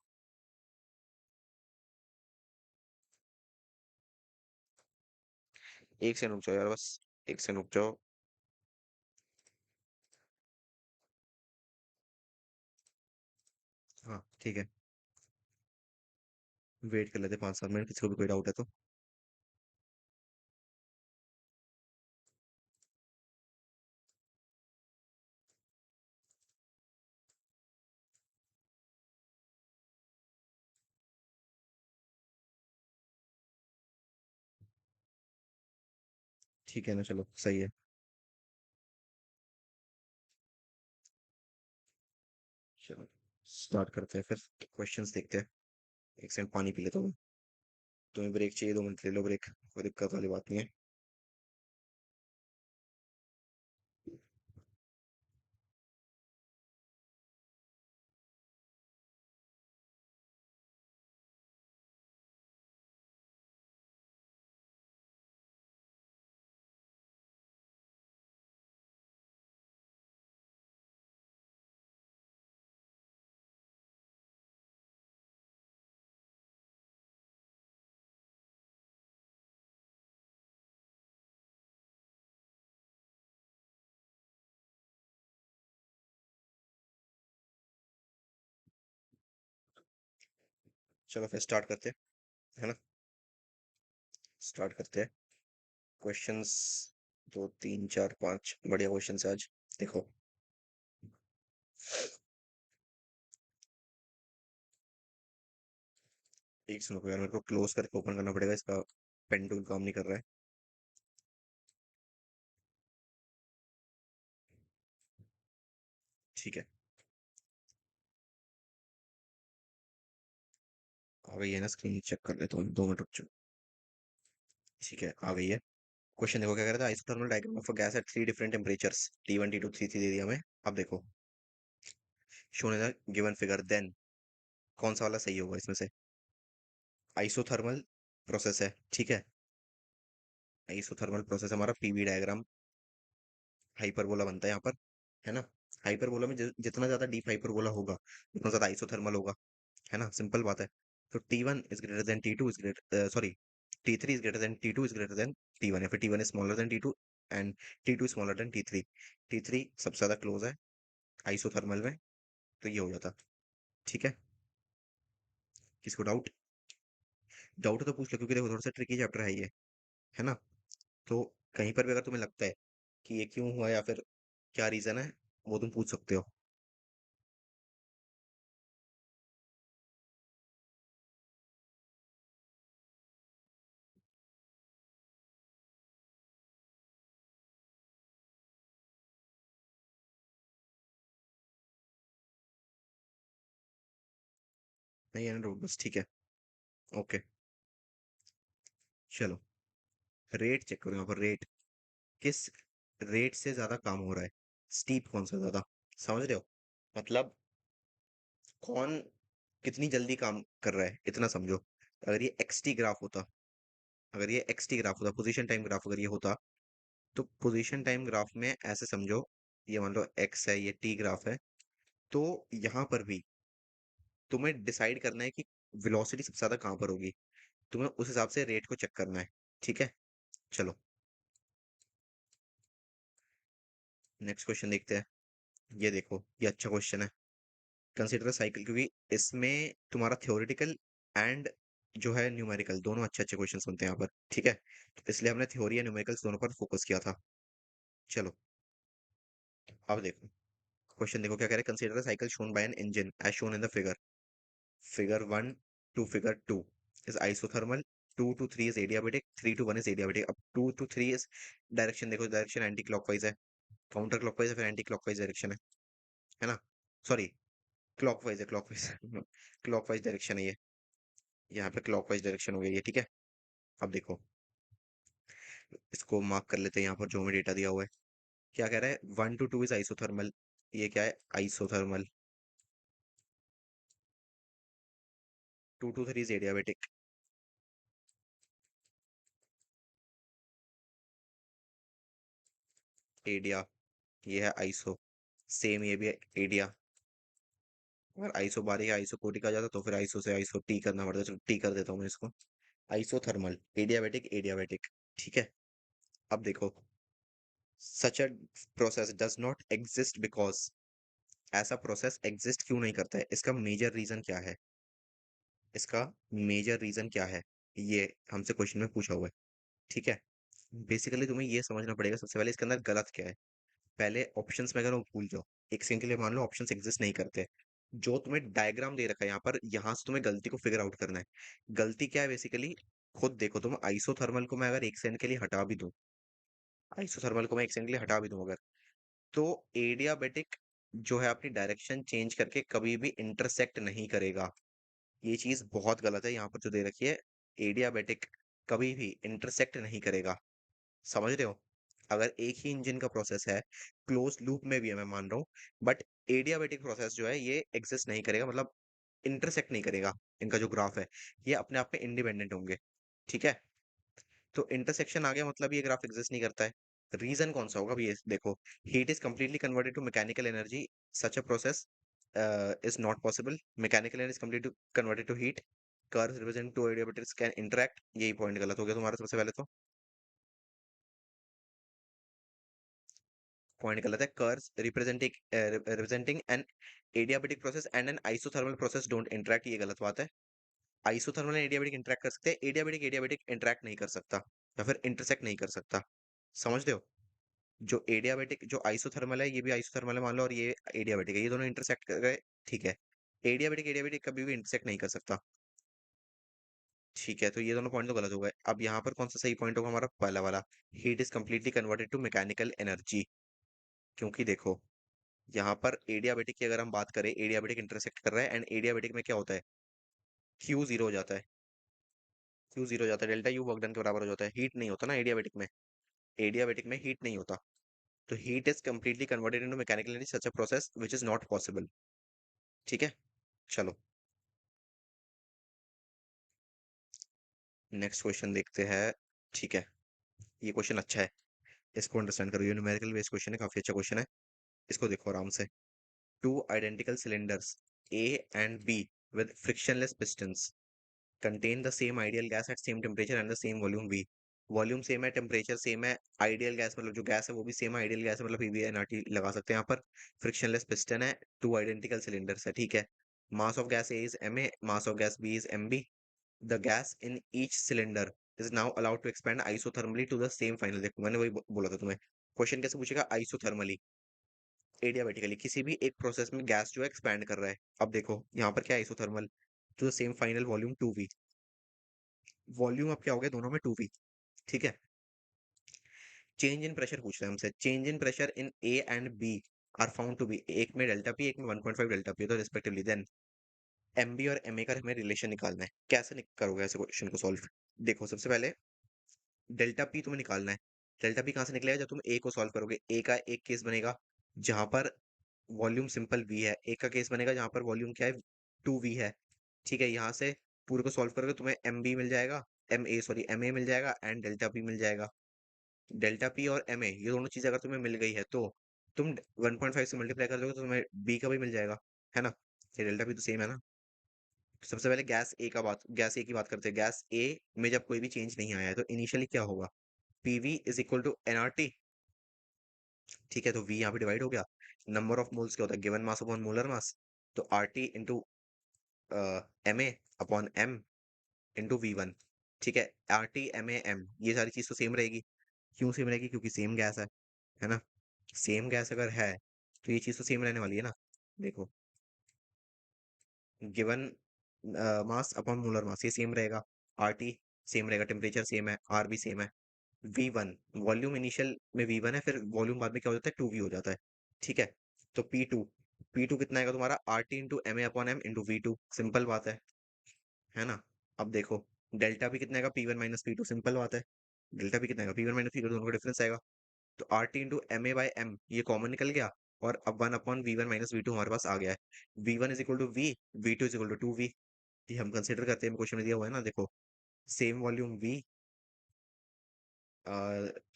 एक से रुक जाओ यार, बस एक से रुक जाओ। हाँ ठीक है, वेट कर लेते 5-7 मिनट, किसी को भी कोई डाउट है तो। ठीक है ना, चलो सही है। चलो, स्टार्ट करते हैं फिर, क्वेश्चंस देखते हैं। एक सेकंड पानी पी लेता हूँ। तुम्हें ब्रेक चाहिए, 2 मिनट ले लो ब्रेक, कोई दिक्कत वाली बात नहीं है। चलो फिर स्टार्ट करते हैं, है ना। स्टार्ट करते हैं। क्वेश्चंस दो तीन चार पांच बढ़िया क्वेश्चन है आज। देखो, एक सुनो यार, मेरे को क्लोज करके ओपन करना पड़ेगा, इसका पेन टूल काम नहीं कर रहा है। ठीक है, आ गई है ना, स्क्रीन चेक कर लेता हूँ, 2 मिनट रुक जाओ। ठीक है, आ गई है। क्वेश्चन देखो क्या कह रहा था, isothermal diagram of a gas at 3 different temperatures T1 T2 T3 दे दिया हमें। अब देखो, shown in the given figure, then कौन सा वाला सही होगा इसमें से। आइसोथर्मल प्रोसेस है, ठीक है। आइसोथर्मल प्रोसेस हमारा पीवी डायग्राम हाइपरबोला बनता है यहाँ पर, है ना। हाइपरबोला में जितना ज्यादा डीप हाइपरबोला होगा उतना ज्यादा आइसोथर्मल होगा, है ना, सिंपल बात है। तो T1 is greater then T2 is greater, sorry, T3 is greater then T2 is greater then T1, या फिर T1 is smaller than T2 and T2 smaller than T3। T3 सबसे ज्यादा क्लोज है आइसोथर्मल में, तो ये हो जाता। ठीक है, किसको डाउट, डाउट तो पूछ लो, क्योंकि देखो थोड़ा सा ट्रिकी चैप्टर है ये, है ना। तो कहीं पर भी अगर तुम्हें लगता है कि ये क्यों हुआ या फिर क्या रीजन है, वो तुम पूछ सकते हो। नहीं है ना डाउट, बस ठीक है। ओके, चलो रेट चेक करो यहाँ पर, रेट किस रेट से ज्यादा काम हो रहा है, स्टीप कौन सा ज्यादा, समझ रहे हो। मतलब कौन कितनी जल्दी काम कर रहा है, इतना समझो। अगर ये एक्सटी ग्राफ होता, अगर ये एक्सटी ग्राफ होता, पोजीशन टाइम ग्राफ अगर ये होता, तो पोजीशन टाइम ग्राफ में ऐसे समझो, ये मान लो एक्स है, ये टी ग्राफ है, तो यहाँ पर भी तुम्हें डिसाइड करना है कि वेलोसिटी सबसे ज्यादा कहाँ पर होगी, तुम्हें उस हिसाब से रेट को चेक करना है। ठीक है, चलो नेक्स्ट क्वेश्चन देखते हैं। ये देखो, ये अच्छा क्वेश्चन है। कंसिडर साइकिल, क्योंकि इसमें तुम्हारा थ्योरेटिकल एंड जो है न्यूमेरिकल दोनों अच्छे अच्छे क्वेश्चन बनते हैं यहाँ पर, ठीक है। तो इसलिए हमने थ्योरी या न्यूमेरिकल्स दोनों पर फोकस किया था। चलो अब देखो, क्वेश्चन देखो क्या कह रहे हैं, consider the cycle shown by an engine as shown in the figure, figure 1 to figure 2 is isothermal, 2 to 3 is adiabatic, 3 to 1 is adiabatic. अब 2 to 3 इज डायरेक्शन, देखो डायरेक्शन एंटी क्लॉकवाइज है, काउंटर क्लॉकवाइज है, फिर anti clockwise direction है ना। Sorry, clockwise है, clockwise clockwise direction है ये, यहाँ पे क्लॉकवाइज डायरेक्शन हो गई है, ठीक है। अब देखो, इसको मार्क कर लेते हैं यहाँ पर जो हमें डेटा दिया हुआ है। क्या कह रहा है, 1 to 2 इज आइसोथर्मल, ये क्या है आइसोथर्मल, 2 to 3 इज एडियाबेटिक, एडिया, ये है आइसो, सेम ये भी है एडिया। अगर आइसो बारी है आइसो कोटिक आ जाता तो फिर आइसो से आइसो टी करना पड़ता, चलो टी कर देता हूँ मैं इसको। आइसोथर्मल, एडियाबेटिक, एडियाबेटिक, ठीक है। अब देखो, such a process does not exist because, ऐसा प्रोसेस एग्जिस्ट क्यों नहीं करता है, इसका मेजर रीजन क्या है, इसका मेजर रीजन क्या है, ये हमसे क्वेश्चन में पूछा हुआ है, ठीक है। बेसिकली तुम्हें ये समझना पड़ेगा सबसे पहले इसके अंदर गलत क्या है। पहले ऑप्शंस में अगर वो भूल जाओ, एक सेकंड के लिए मान लो ऑप्शंस एग्जिस्ट नहीं करते, जो तुम्हें डायग्राम दे रखा है यहाँ पर, यहाँ से तुम्हें गलती को फिगर आउट करना है। गलती क्या है बेसिकली, खुद देखो तुम, आइसोथर्मल को मैं अगर एक सेकंड के लिए हटा भी दूं, आइसोथर्मल को मैं एक सेकंड के लिए हटा भी दूं अगर, तो एडियाबेटिक जो है अपनी डायरेक्शन चेंज करके कभी भी इंटरसेक्ट नहीं करेगा। ये चीज बहुत गलत है यहाँ पर जो दे रखी है, एडियाबेटिक कभी भी इंटरसेक्ट नहीं करेगा, समझ रहे हो। अगर एक ही इंजन का प्रोसेस है, क्लोज लूप में भी है मैं मान रहा हूँ, बट एडियाबेटिक प्रोसेस जो है ये एग्जिस्ट नहीं करेगा, मतलब इंटरसेक्ट नहीं करेगा। इनका जो ग्राफ है ये अपने आप में इंडिपेंडेंट होंगे, ठीक है। तो इंटरसेक्शन आ गया मतलब ये ग्राफ एग्जिस्ट नहीं करता है। रीजन कौन सा होगा, अब ये देखो, heat is completely converted to mechanical energy, such a process is not possible, mechanical energy is completely converted to heat, curves represent two adiabatics can interact, यही पॉइंट गलत हो गया तुम्हारा सबसे पहले तो। पॉइंट गलत है, curves representing N adiabatic process and N isothermal process don't interact, ये गलत बात है। आइसोथर्मल एंड एडियाबैटिक इंटरेक्ट कर सकते हैं, एडियाबैटिक एडियाबैटिक इंटरेक्ट नहीं कर सकता या फिर इंटरसेक्ट नहीं कर सकता। समझ रहे हो? जो एडियाबैटिक जो आइसोथर्मल है ये भी आइसोथर्मल है मान लो, और ये एडियाबैटिक है, ये दोनों इंटरसेक्ट कर गए, ठीक है। एडियाबैटिक एडियाबैटिक कभी भी इंटरसेक्ट नहीं कर सकता, ठीक है। तो ये दोनों पॉइंट तो गलत हो गए। अब यहाँ पर कौन सा सही पॉइंट होगा हमारा? पहला वाला, heat is completely converted to mechanical energy. क्योंकि देखो यहाँ पर एडियाबैटिक की अगर हम बात करें, एडियाबैटिक इंटरसेक्ट कर रहा है, एंड एडियाबैटिक में क्या होता है, क्यू जीरो हो जाता है, क्यू जीरो हो जाता है, डेल्टा यू वर्क डन के बराबर हो जाता है, हीट नहीं होता ना एडियाबैटिक में, एडियाबैटिक में हीट नहीं होता। तो heat is completely converted into mechanical energy, such a process which is not possible. ठीक है, चलो नेक्स्ट क्वेश्चन देखते हैं। ठीक है, ये क्वेश्चन अच्छा है, इसको अंडरस्टैंड करो, ये न्यूमेरिकल बेस्ड क्वेश्चन है, काफी अच्छा क्वेश्चन है। इसको देखो आराम से। Two identical cylinders A and B with frictionless pistons contain the same ideal gas at same temperature and the same volume V। Volume same है, टेम्परेचर सेम है, आइडियल गैस मतलब जो गैस है वो भी सेम है, आइडियल गैस है मतलब पीवी एनआरटी लगा सकते हैं यहाँ पर। फ्रिक्शनलेस पिस्टन है, टू आइडेंटिकल सिलेंडर्स है, ठीक है। Mass of gas A is M A, mass of gas B is M B. The gas in each cylinder is now allowed to expand isothermally to the same final. देखो मैंने वही बोला था तुम्हें, question कैसे पूछेगा, आइसोथर्मली एडियाबेटिकली किसी भी एक प्रोसेस में गैस जो है एक्सपैंड कर रहा है। अब देखो यहाँ पर क्या है, isothermal to the same final volume 2V। Volume अब क्या हो गया दोनों में 2V, ठीक है। चेंज इन प्रेशर पूछ रहे हैं हमसे, change in pressure in A and B are found to be, एक में डेल्टा पी एक में 1.5 डेल्टा पी, तो रिस्पेक्टिवली देन एम बी और एम ए का हमें रिलेशन निकालना है। कैसे करोगे ऐसे क्वेश्चन को सॉल्व? देखो सबसे पहले डेल्टा पी तुम्हें निकालना है। डेल्टा पी कहाँ से निकलेगा? जब तुम ए को सॉल्व करोगे, ए का एक केस बनेगा जहां पर वॉल्यूम सिंपल वी है, एक का केस बनेगा जहां पर वॉल्यूम क्या है, 2V है, ठीक है। यहाँ से पूरे को सॉल्व करोगे तुम्हें एम बी मिल जाएगा, M A sorry M A मिल जाएगा एंड डेल्टा पी मिल जाएगा। डेल्टा पी और एम ए ये दोनों चीजें अगर तुम्हें मिल गई है तो तुम 1.5 से मल्टीप्लाई कर दोगे तो तुम्हें बी का भी मिल जाएगा, है ना। ये डेल्टा पी तो सेम है ना। तो सबसे पहले गैस ए की बात करते हैं। गैस ए में जब कोई भी चेंज नहीं आया है तो इनिशियली क्या होगा, PV is equal to NRT, ठीक है। तो वी यहाँ पे डिवाइड हो गया, नंबर ऑफ मोल्स क्या होता है, given mass upon molar mass, तो R T into M A upon M into V one, ठीक है। R T M A M ये सारी चीज तो सेम रहेगी। क्यों सेम रहेगी? क्योंकि सेम गैस है ना। सेम गैस अगर है तो ये चीज तो सेम रहने वाली है ना। देखो गिवन मास अपॉन मोलर मास ये सेम रहेगा, आर टी सेम रहेगा, टेम्परेचर सेम है, आर भी सेम है। वी वन वॉल्यूम इनिशियल में वी वन है, फिर वॉल्यूम बाद में क्या हो जाता है 2V हो जाता है, ठीक है। तो पी टू कितना आएगा तुम्हारा, R T into M A upon M into V two, सिंपल बात है ना। अब देखो डेल्टा भी कितना आएगा, P one minus P two, सिंपल बात है। डेल्टा भी कितना आएगा, P one minus P two, दोनों का डिफरेंस आएगा। तो R T into M A by M ये कॉमन निकल गया, और अब one upon V one minus V two हमारे पास आ गया है। V one is equal to V two is equal to 2V। ये हम कंसिडर करते हैं, क्वेश्चन में दिया हुआ है ना, देखो same volume V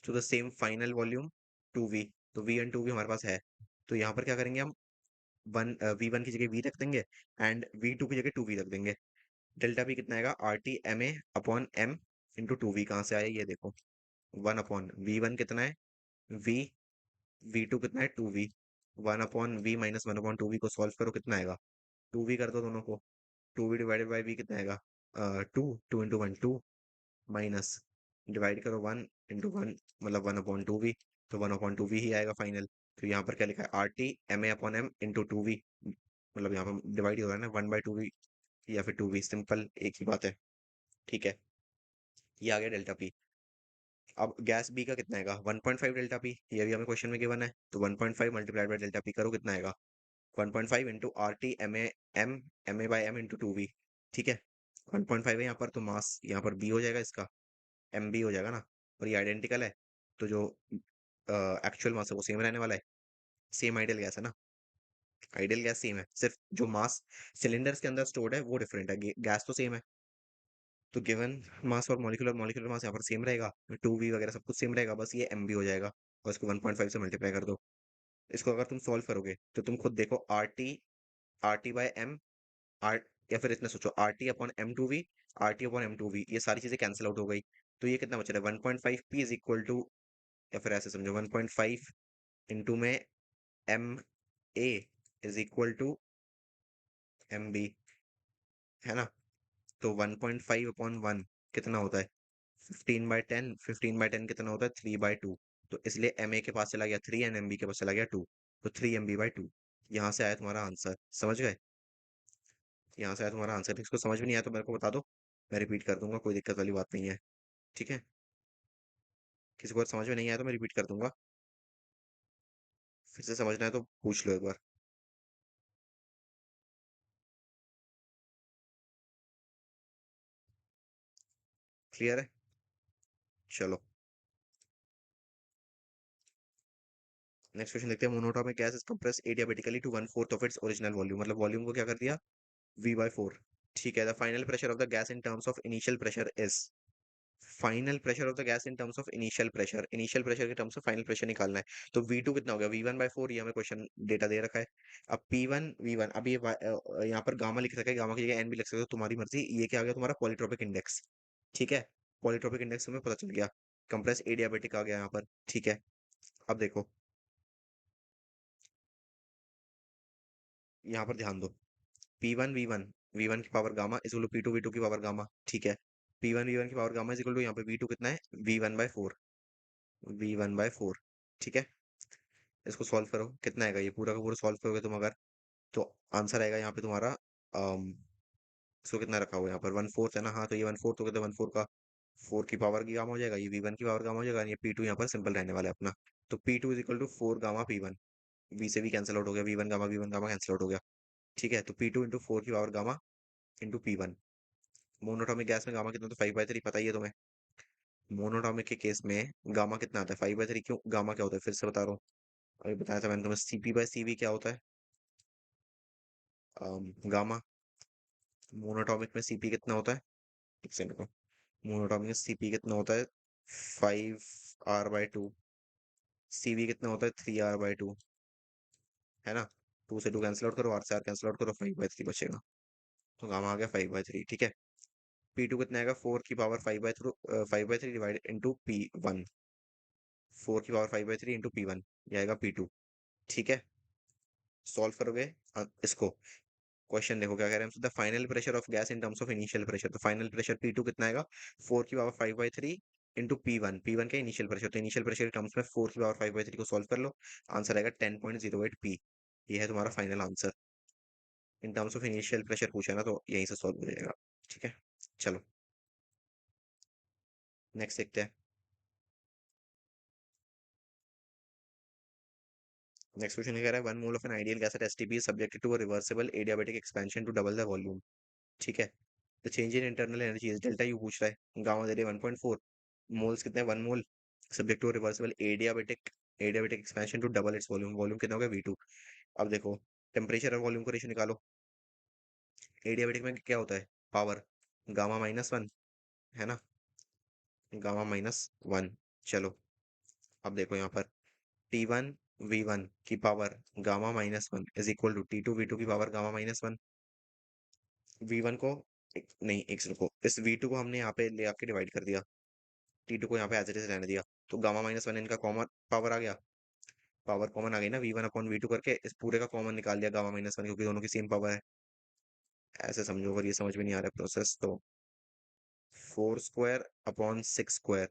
two the same final volume 2V। तो वी एंड 2V हमारे पास है, तो यहाँ पर क्या करेंगे हम, वी वन की जगह वी रख देंगे एंड वी टू की जगह 2V रख देंगे। डेल्टा पी कितना आएगा, R T M A upon M into 2V, कहाँ से आया ये देखो, वन अपॉन वी वन कितना है वी, वी टू कितना है 2V, one upon V minus one upon 2V को सॉल्व करो कितना आएगा, 2V कर दो दोनों को, 2V डिवाइडेड बाई वी कितना आएगा, two, two into one two, minus divide करो वन इंटू वन मतलब वन अपॉन 2V, तो वन अपॉन 2V ही आएगा फाइनल। तो यहाँ पर क्या लिखा है, R T M A upon M into 2V, मतलब यहाँ पर डिवाइड हो रहा है ना, 1/2V या फिर 2V, सिंपल एक ही बात है, ठीक है। ये आ गया डेल्टा पी। अब गैस बी का कितना आएगा, 1.5 डेल्टा पी, ये भी हमें क्वेश्चन में गिवन है, तो 1.5 मल्टीप्लाइड बाई डेल्टा पी करो कितना आएगा, 1.5 into R T M A by M into 2V, ठीक है। 1.5 है यहाँ पर, तो मास यहाँ पर बी हो जाएगा इसका, एम बी हो जाएगा ना, और ये आइडेंटिकल है, तो जो एक्चुअल मास है वो सेम रहने वाला है। सेम आइडियल गैस है ना, आइडियल गैस सेम है, सिर्फ जो मास सिलेंडर्स के अंदर स्टोर्ड है वो डिफरेंट है, गैस तो सेम है। तो गिवन मास और मॉलिक्यूलर मॉलिक्यूलर मास यहाँ पर सेम रहेगा, 2V वगैरह सब कुछ सेम रहेगा, बस ये एम बी हो जाएगा, और इसको 1.5 से मल्टीप्लाई कर दो। इसको अगर तुम सॉल्व करोगे तो तुम खुद देखो, R T by M, R, या फिर इतना सोचो, R T upon M two V, R T upon M two V, ये सारी चीजें कैंसिल आउट हो गई, तो ये कितना बच रहा है, 1.5 पी इज इक्वल टू, या फिर ऐसे समझो 1.5 इंटू में M A is equal to M B, है ना। तो 1.5/1 कितना होता है? 15/10, 15/10 कितना होता है? 3/2। तो इसलिए एम ए के पास चला गया 3 एंड एम बी के पास चला गया 2। तो 3 MB/2। यहाँ से आया तुम्हारा आंसर, समझ गए? यहाँ से आया तुम्हारा आंसर। इसको समझ में नहीं आया तो मेरे को बता दो, मैं रिपीट कर दूंगा, कोई दिक्कत वाली बात नहीं है। ठीक है, किसी को समझ में नहीं आया तो मैं रिपीट कर दूंगा, फिर से समझना है तो पूछ लो एक बार। क्लियर है? चलो नेक्स्ट क्वेश्चन देखते हैं। Monatomic gas is compress adiabatically to 1/4 of its original volume, मतलब वॉल्यूम को क्या कर दिया? V/4। ठीक है, the final pressure of the gas in terms of initial pressure is. Final pressure of the gas in terms of initial pressure के terms में final pressure निकालना है। तो V2 कितना हो गया? V1/4, ये हमें क्वेश्चन डेटा दे रखा है। अब P1 V1, अब ये यहाँ पर गामा लिख रखा है, गामा की जगह N भी लिख सकते हो, तुम्हारी मर्जी। ये क्या आ गया तुम्हारा? Polytropic index. ठीक है, पॉलीट्रोपिक इंडेक्स हमें पता चल गया। कंप्रेस एडियाबेटिक आ गया यहाँ पर। ठीक है, अब देखो यहाँ पर ध्यान दो। P1 V1, V1 की power gamma is equal to P2 V2 की पावर गामा। ठीक है, P1 V1 की power gamma is equal to यहाँ पे V2 कितना है? V1/4, V1/4। ठीक है, इसको सॉल्व करो, कितना आएगा? ये पूरा का पूरा सॉल्व करोगे तुम अगर, तो आंसर आएगा यहाँ पे तुम्हारा इसको कितना रखा हुआ है यहाँ पर? 1/4 है ना? हाँ, तो ये 1/4 हो गया, तो 1/4 का 4 की पावर की गामा हो जाएगा, ये V1 की पावर गामा हो जाएगा, और ये P2 यहाँ पर सिंपल रहने वाला है अपना। तो P2 इज इक्वल टू 4 गामा P1। V से भी कैंसिल आउट हो गया, V1 गामा कैंसिल आउट हो गया। ठीक है, तो P2 इंटू 4 की power gamma into P1। Monoatomic gas में गामा कितना? तो 5/3 पता ही है तुम्हें। मोनोटॉमिक के केस में गामा कितना आता है? 5/3। क्यों? गामा क्या होता है? फिर से बता रहा हूँ, अभी बताया था मैंने तुम्हें। CP/CV क्या होता है? गामा। मोनोटॉमिक में CP कितना होता है? एक सेकंड को। मोनोटॉमिक में CP कितना होता है? 5R/2। CV कितना होता है? 3R/2। है ना? 2 से 2 कैंसिल आउट करो, R से R कैंसिल आउट करो, 5/3 बचेगा। तो गामा आ गया 5/3। ठीक है, P2 कितना आएगा? 4 की पावर 5/3 डिवाइड इंटू P1। 4 की पावर 5/3 इंटू P1, ये आएगा P2। ठीक है, सॉल्व करोगे इसको। क्वेश्चन देखो क्या कह रहे हैं। The final pressure of gas in terms of initial pressure, तो फाइनल प्रेशर P2 कितना आएगा? 4 की पावर 5/3 इंटू P1। P1 का इनिशियल प्रेशर, तो इनिशियल प्रेशर के टर्म्स में 4 की पावर 5/3 को सॉल्व कर लो, आंसर आएगा 10.08 P। ये है तुम्हारा final answer. In terms of initial pressure पूछा है ना, तो यहीं से सॉल्व हो जाएगा। ठीक है, चलो नेक्स्ट देखते हैं। नेक्स्ट क्वेश्चन कह रहा है, 1 mole of an ideal gas at STP is subjected to a reversible adiabatic expansion to double the volume. ठीक है, the change in internal energy is delta U पूछ रहा है, गामा दे रहे 1.4, मोल्स कितने? 1 mole, subject to reversible adiabatic expansion to double its volume. Volume कितना होगा? V2। अब देखो, टेम्परेचर और वॉल्यूम का रेशियो निकालो। एडियाबेटिक में क्या होता है? पावर गामा-1, है ना? गामा-1। चलो अब देखो यहाँ पर, T1 V1 की power gamma is equal to T2 V2 की पावर गामा-1। V1 को नहीं, एक सेकंड को, इस V2 को हमने यहाँ पे ले आके डिवाइड कर दिया, T2 को यहाँ पे एज इट इज रहने दिया, तो गामा-1 इनका कॉमन पावर आ गया। पावर कॉमन आ गई ना, V1/V2 करके इस पूरे का कॉमन निकाल दिया गामा-1, क्योंकि दोनों की सेम पावर है। ऐसे समझो, अगर ये समझ में नहीं आ रहा प्रोसेस तो 4² अपॉन 6²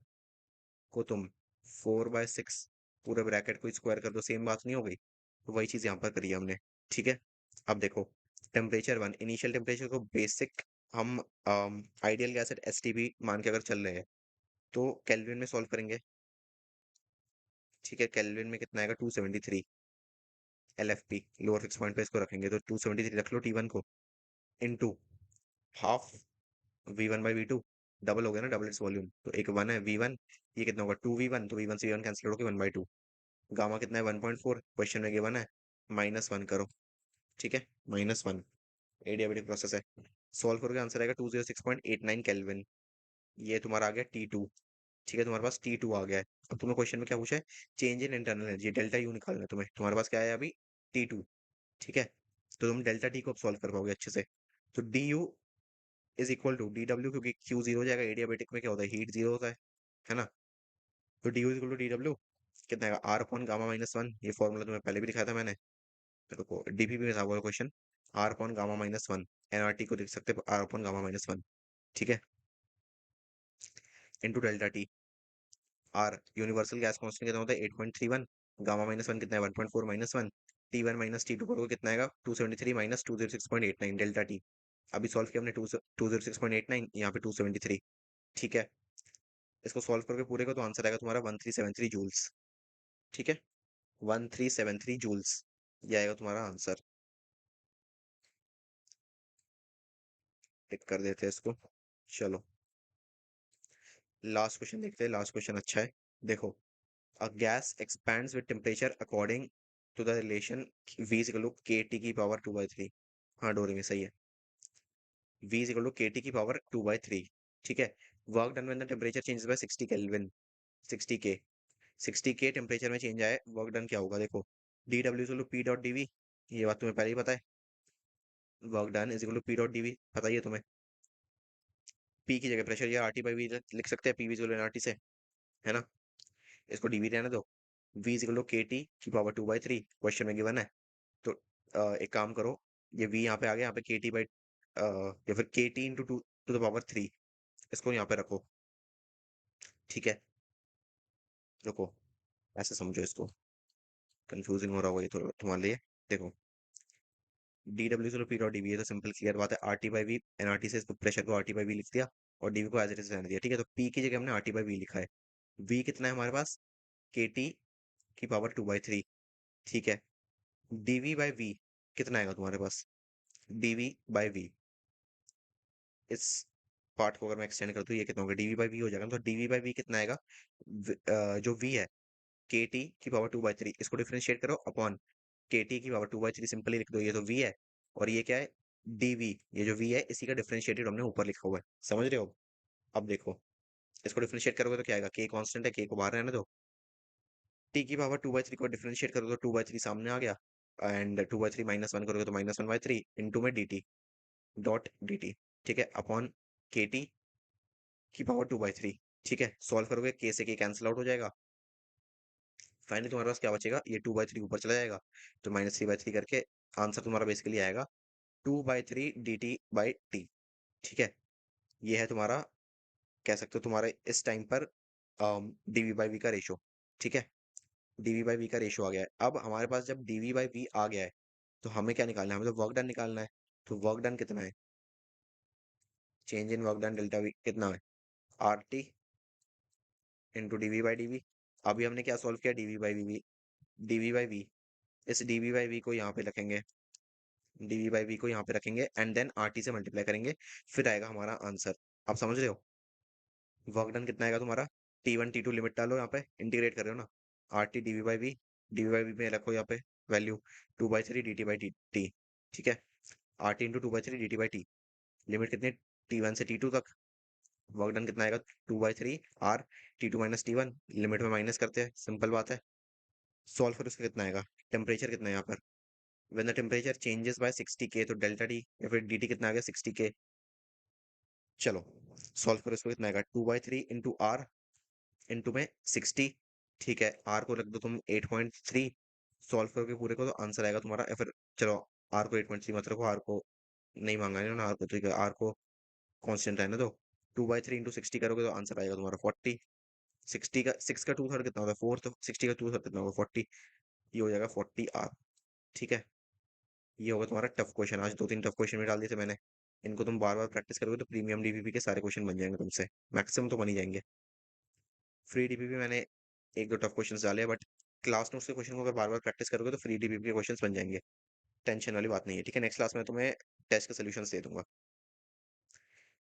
को तुम 4/6 पूरे ब्रैकेट को स्क्वायर कर दो, सेम बात नहीं हो गई? तो वही चीज यहाँ पर करी है हमने। ठीक है, अब देखो, टेम्परेचर 1, इनिशियल टेम्परेचर को बेसिक हम आइडियल गैस एट एसटीपी मान के अगर चल रहे हैं, तो केल्विन में सॉल्व करेंगे। ठीक है, केल्विन में कितना आएगा? 273 LFP, लोअर फिक्स पॉइंट पे इसको रखेंगे, तो 273 रख लो T1 को, इनटू हाफ V1/V2, डबल हो गया ना, डबल इट्स वॉल्यूम, तो एक 1 है V1, ये कितना होगा? 2V1, तो V1 से V1 कैंसिल होकर 1/2। गामा कितना है? 1.4, क्वेश्चन में गिवन है, -1 करो। ठीक है, -1, एडियाबेटिक प्रोसेस है। सॉल्व करोगे आंसर आएगा 206.89 केल्विन। ये तुम्हारा आ गया T2। ठीक है, तुम्हारे पास T2 आ गया है। अब तुम्हें क्वेश्चन में क्या पूछा है? Change in internal energy, delta U निकालना है तुम्हें। तुम्हारे पास क्या है अभी? T2। ठीक है, तो तुम डेल्टा टी को अब सॉल्व कर पाओगे अच्छे से। तो D U is equal to D W, क्योंकि क्यू जीरो हो जाएगा, एडियाबेटिक में क्या होता है? हीट जीरो होता है ना? तो D U is equal to D W कितना आएगा? R/गामा-1, ये फॉर्मूला तुम्हें पहले भी दिखाया था मैंने, देखो डीपीपी में था वो क्वेश्चन। R/गामा-1, एनआरटी को देख सकते हैं, R/गामा-1। ठीक है, into delta T. R universal gas constant कितना होता है 8.31, गामा माइनस वन कितना है 1.4 minus one, T one minus T two करोगे कितना आएगा 273 माइनस 206.89 डेल्टा टी। अभी सॉल्व किया हमने 206.89, यहाँ पे 273। ठीक है, इसको सॉल्व करके पूरे को तो आंसर आएगा तुम्हारा 1373 जूल्स। ठीक है, 1373 जूल्स, ये आएगा तुम्हारा आंसर। टिक कर देते हैं इसको। चलो लास्ट क्वेश्चन देखते हैं, लास्ट क्वेश्चन अच्छा है। देखो, a gas expands with temperature according to the relation v is equal to kT की पावर 2/3। हाँ डोरे में सही है, v is equal to kT की पावर 2/3। ठीक है, work done when the temperature changes by 60 kelvin, 60 के, 60 के टेम्परेचर में चेंज आए, वर्क डन क्या होगा देखो, D W is equal to P dot DV, ये बात तुम्हें पहले ही पता है। Work done is equal to P dot DV पता ही है तुम्हें। पी की जगह प्रेशर या आरटी बाई वी लिख सकते हैं, P V is equal to RT से, है ना। इसको डीवी रहने दो, v is equal to K T की पावर 2/3 क्वेश्चन में गिवन है। तो एक काम करो, ये v यहाँ पे आ गया, यहाँ पे के टी बाई या फिर K T into two to the power 3, इसको यहाँ पे रखो। ठीक है, रुको, ऐसे समझो इसको, कंफ्यूजिंग हो रहा होगा ये थोड़ा तुम्हारे लिए। देखो, डी डब्ल्यू चलो पी डॉट डीवी, ये तो सिंपल क्लियर बात है, R T by V, NRT से इसको प्रेशर को आर टी बाई वी लिख दिया, और डीवी को एज इट इज रहने दिया। ठीक है, तो पी की जगह हमने आर टी बाई वी लिखा है, वी कितना है हमारे पास, के टी की पावर 2/3। ठीक है, डीवी बाई वी कितना आएगा तुम्हारे पास, डीवी बाई वी, इस पार्ट को अगर मैं एक्सटेंड कर दूं, ये कितना होगा, डीवी बाई वी हो जाएगा। तो डीवी बाई वी कितना आएगा, जो वी है के टी की पावर 2/3, इसको डिफरेंशिएट करो अपॉन के टी की पावर 2/3, सिंपली लिख दो, ये तो वी है, और ये क्या है, डीवी, ये जो वी है इसी का डिफरेंशिएटेड हमने ऊपर लिखा हुआ है, समझ रहे हो। अब देखो, इसको डिफरेंशिएट करोगे तो क्या आएगा, के कांस्टेंट है, के को बाहर रहने दो, टी की पावर 2/3 को डिफरेंशिएट करोगे तो 2/3 सामने आ गया, एंड 2/3 माइनस वन करोगे तो -1/3 इंटू में D T dot D T. ठीक है, अपॉन के टी की पावर 2/3। ठीक है, सॉल्व करोगे, के से के कैंसिल आउट हो जाएगा, फाइनली तुम्हारे पास क्या बचेगा, ये 2/3 ऊपर चला जाएगा, तो -3/3 करके आंसर तुम्हारा बेसिकली आएगा 2/3 डी टी बाई टी। ठीक है, ये है तुम्हारा, कह सकते हो तुम्हारे इस टाइम पर डीवी बाई वी का रेशो। ठीक है, डीवी बाई वी का रेशो आ गया है। अब हमारे पास जब डीवी बाई वी आ गया है, तो हमें क्या निकालना है, हमें तो वर्क डन निकालना है। तो वर्क डन कितना है, change in work done delta V कितना है, R T into DV by DV. अभी हमने क्या सॉल्व किया, DV by V, DV by V, इस डीवी बाई वी को यहाँ पे रखेंगे, डीवी बाई वी को यहाँ पे रखेंगे, एंड देन आर टी से मल्टीप्लाई करेंगे, फिर आएगा हमारा आंसर। आप समझ रहे हो, वर्क डन कितना आएगा तुम्हारा, T1 T2 लिमिट डालो, यहाँ पे इंटीग्रेट कर रहे हो ना, R T DV by V में रखो यहाँ पे value 2/3 D T by T. ठीक है, R T into 2/3 D T by T, limit कितनी, T1 से T2 तक, वर्क डन कितना आएगा 2/3 R T2 minus T1, limit में माइनस करते हैं, सिंपल बात है। सॉल्व करो, उसका कितना आएगा, टेम्परेचर कितना है यहाँ पर, when the temperature changes by 60 के, तो डेल्टा टी या फिर डी टी कितना आ गया 60 के। चलो सॉल्व करो, इसको कितना आएगा 2/3 इंटू आर इंटू में 60। ठीक है, आर को रख दो तुम 8.3, सॉल्व करोगे पूरे को तो आंसर आएगा तुम्हारा, या फिर चलो आर को 8.3 मत रखो, आर को नहीं मांगा है ना आर को, ठीक है, आर को कांस्टेंट रहने दो, 2/3 इंटू 60 करोगे तो आंसर आएगा तुम्हारा 40। 60 का 6 का 2/3 कितना होता है 4, तो 60 का 2/3 कितना होगा 40, ये हो जाएगा 40 आर। ठीक है, ये होगा तुम्हारा टफ क्वेश्चन, आज 2-3 टफ क्वेश्चन में डाल दिए थे मैंने, इनको तुम बार बार प्रैक्टिस करोगे तो प्रीमियम डीपीपी के सारे क्वेश्चन बन जाएंगे तुमसे, मैक्सिमम तो बन ही जाएंगे। फ्री डीपीपी मैंने 1-2 टफ क्वेश्चन डाले, बट क्लास नोट्स के क्वेश्चन को अगर बार बार प्रैक्टिस करोगे तो फ्री डीपीपी के क्वेश्चन बन जाएंगे, टेंशन वाली बात नहीं है। ठीक है, नेक्स्ट क्लास में तुम्हें टेस्ट के सोल्यूशन दे दूंगा।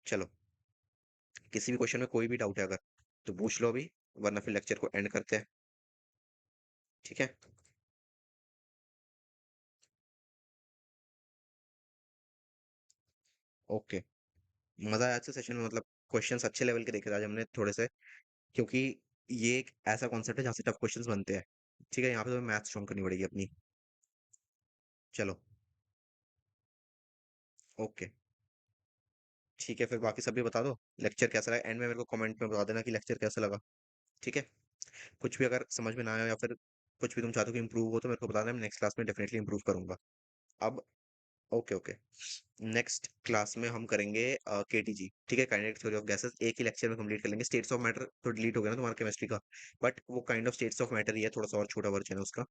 चलो, किसी भी क्वेश्चन में कोई भी डाउट है अगर, तो पूछ लो अभी, वरना फिर लेक्चर को एंड करते हैं। ठीक है, ओके, मजा आया आज के सेशन में, मतलब क्वेश्चंस अच्छे लेवल के देखे थे आज हमने थोड़े से, क्योंकि ये एक ऐसा कॉन्सेप्ट है जहाँ से टफ क्वेश्चंस बनते हैं। ठीक है, यहाँ पे तो मैथ स्ट्रॉन्ग करनी पड़ेगी अपनी। चलो, ओके, ठीक है, फिर बाकी सब भी बता दो, लेक्चर कैसा लगा, एंड में मेरे को कमेंट में बता देना कि लेक्चर कैसा लगा। ठीक है, कुछ भी अगर समझ में ना आया या फिर कुछ भी तुम चाहते हो कि इंप्रूव हो, तो मेरे को बता देना, मैं नेक्स्ट क्लास में डेफिनेटली इंप्रूव करूंगा। अब ओके ओके। नेक्स्ट क्लास में हम करेंगे केटीजी, ठीक है, काइनेटिक थ्योरी ऑफ गैसेस, एक ही लेक्चर में कंप्लीट कर लेंगे। स्टेट्स ऑफ मैटर तो डिलीट हो गया ना तुम्हारा केमिस्ट्री का, बट वो kind of states of matter ही है, थोड़ा सा और छोटा वर्जन है उसका,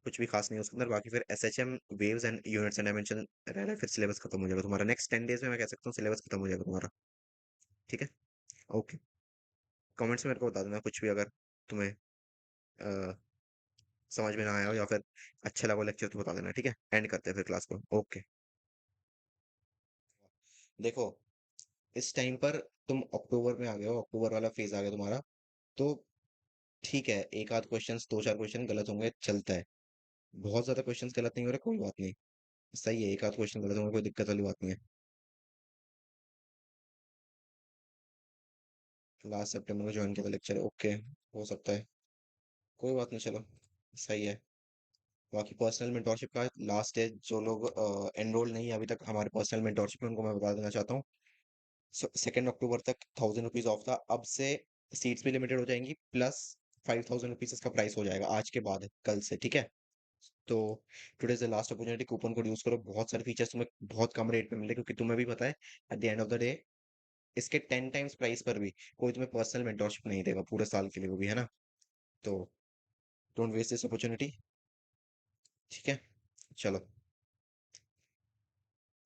कुछ भी खास नहीं है उसके अंदर। बाकी फिर SHM, waves and units and dimension रह रहा है, फिर सिलेबस खत्म हो जाएगा तुम्हारा नेक्स्ट 10 डेज में, मैं कह सकता हूँ सिलेबस खत्म हो जाएगा तुम्हारा। ठीक है, ओके। कमेंट्स में मेरे को बता देना कुछ भी अगर तुम्हें अ, समझ में ना आया हो या फिर अच्छा लगा लेक्चर तो बता देना, ठीक है। एंड करते हैं फिर क्लास को, ओके। देखो, इस टाइम पर तुम अक्टूबर में आ गए हो, अक्टूबर वाला फेज आ गया तुम्हारा, तो ठीक है, एक आध क्वेश्चन, दो चार क्वेश्चन गलत होंगे, चलता है। बहुत ज्यादा क्वेश्चन गलत नहीं हो रहे, कोई बात नहीं, सही है, एक आध क्वेश्चन गलत होंगे, कोई दिक्कत वाली बात नहीं है। लास्ट सितंबर में ज्वाइन किया था लेक्चर, ओके, हो सकता है, कोई बात नहीं, चलो सही है। बाकी पर्सनल मेंटोरशिप का लास्ट है, जो लोग एनरोल नहीं है अभी तक हमारे पर्सनल मेंटोरशिप में, उनको मैं बता देना चाहता हूँ, 2 अक्टूबर तक 1000 रुपीज ऑफ था, अब से सीट्स भी लिमिटेड हो जाएंगी, प्लस 5000 रुपीज इसका प्राइस हो जाएगा आज के बाद, कल से, ठीक है। तो today is the last opportunity, coupon code use करो, बहुत सारे फीचर्स तुम्हें बहुत कम रेट पे मिले, क्योंकि तुम्हें भी पता है at the end of the day इसके 10 टाइम्स प्राइस पर भी कोई तुम्हें पर्सनल मेंटोरशिप नहीं देगा पूरे साल के लिए, वो भी है ना। तो डोंट वेस्ट दिस अपॉर्चुनिटी, ठीक है। चलो,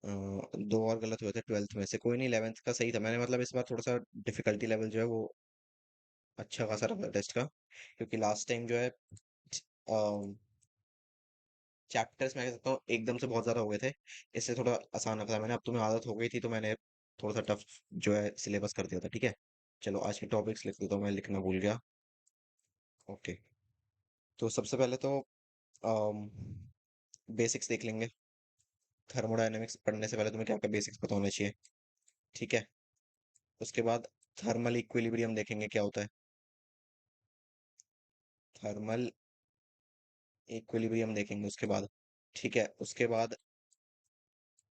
दो और गलत हुए थे ट्वेल्थ में से, कोई नहीं, 11th का सही था मैंने, मतलब इस बार थोड़ा सा डिफिकल्टी लेवल जो है वो अच्छा खासा रहा टेस्ट का, क्योंकि लास्ट टाइम जो है चैप्टर्स मैं कह सकता हूँ एकदम से बहुत ज्यादा हो गए थे, इससे थोड़ा आसान रखा था मैंने, अब तुम्हें आदत हो गई थी तो मैंने थोड़ा सा टफ जो है सिलेबस कर दिया था, ठीक है। चलो आज के टॉपिक्स लिख देता हूँ, मैं लिखना भूल गया, ओके। तो सबसे पहले तो बेसिक्स देख लेंगे, थर्मोडायनेमिक्स पढ़ने से पहले तुम्हें क्या क्या बेसिक्स पता होने चाहिए, ठीक है। उसके बाद थर्मल इक्विलिब्रियम देखेंगे क्या होता है, थर्मल इक्विलिब्रियम देखेंगे उसके बाद, ठीक है। उसके बाद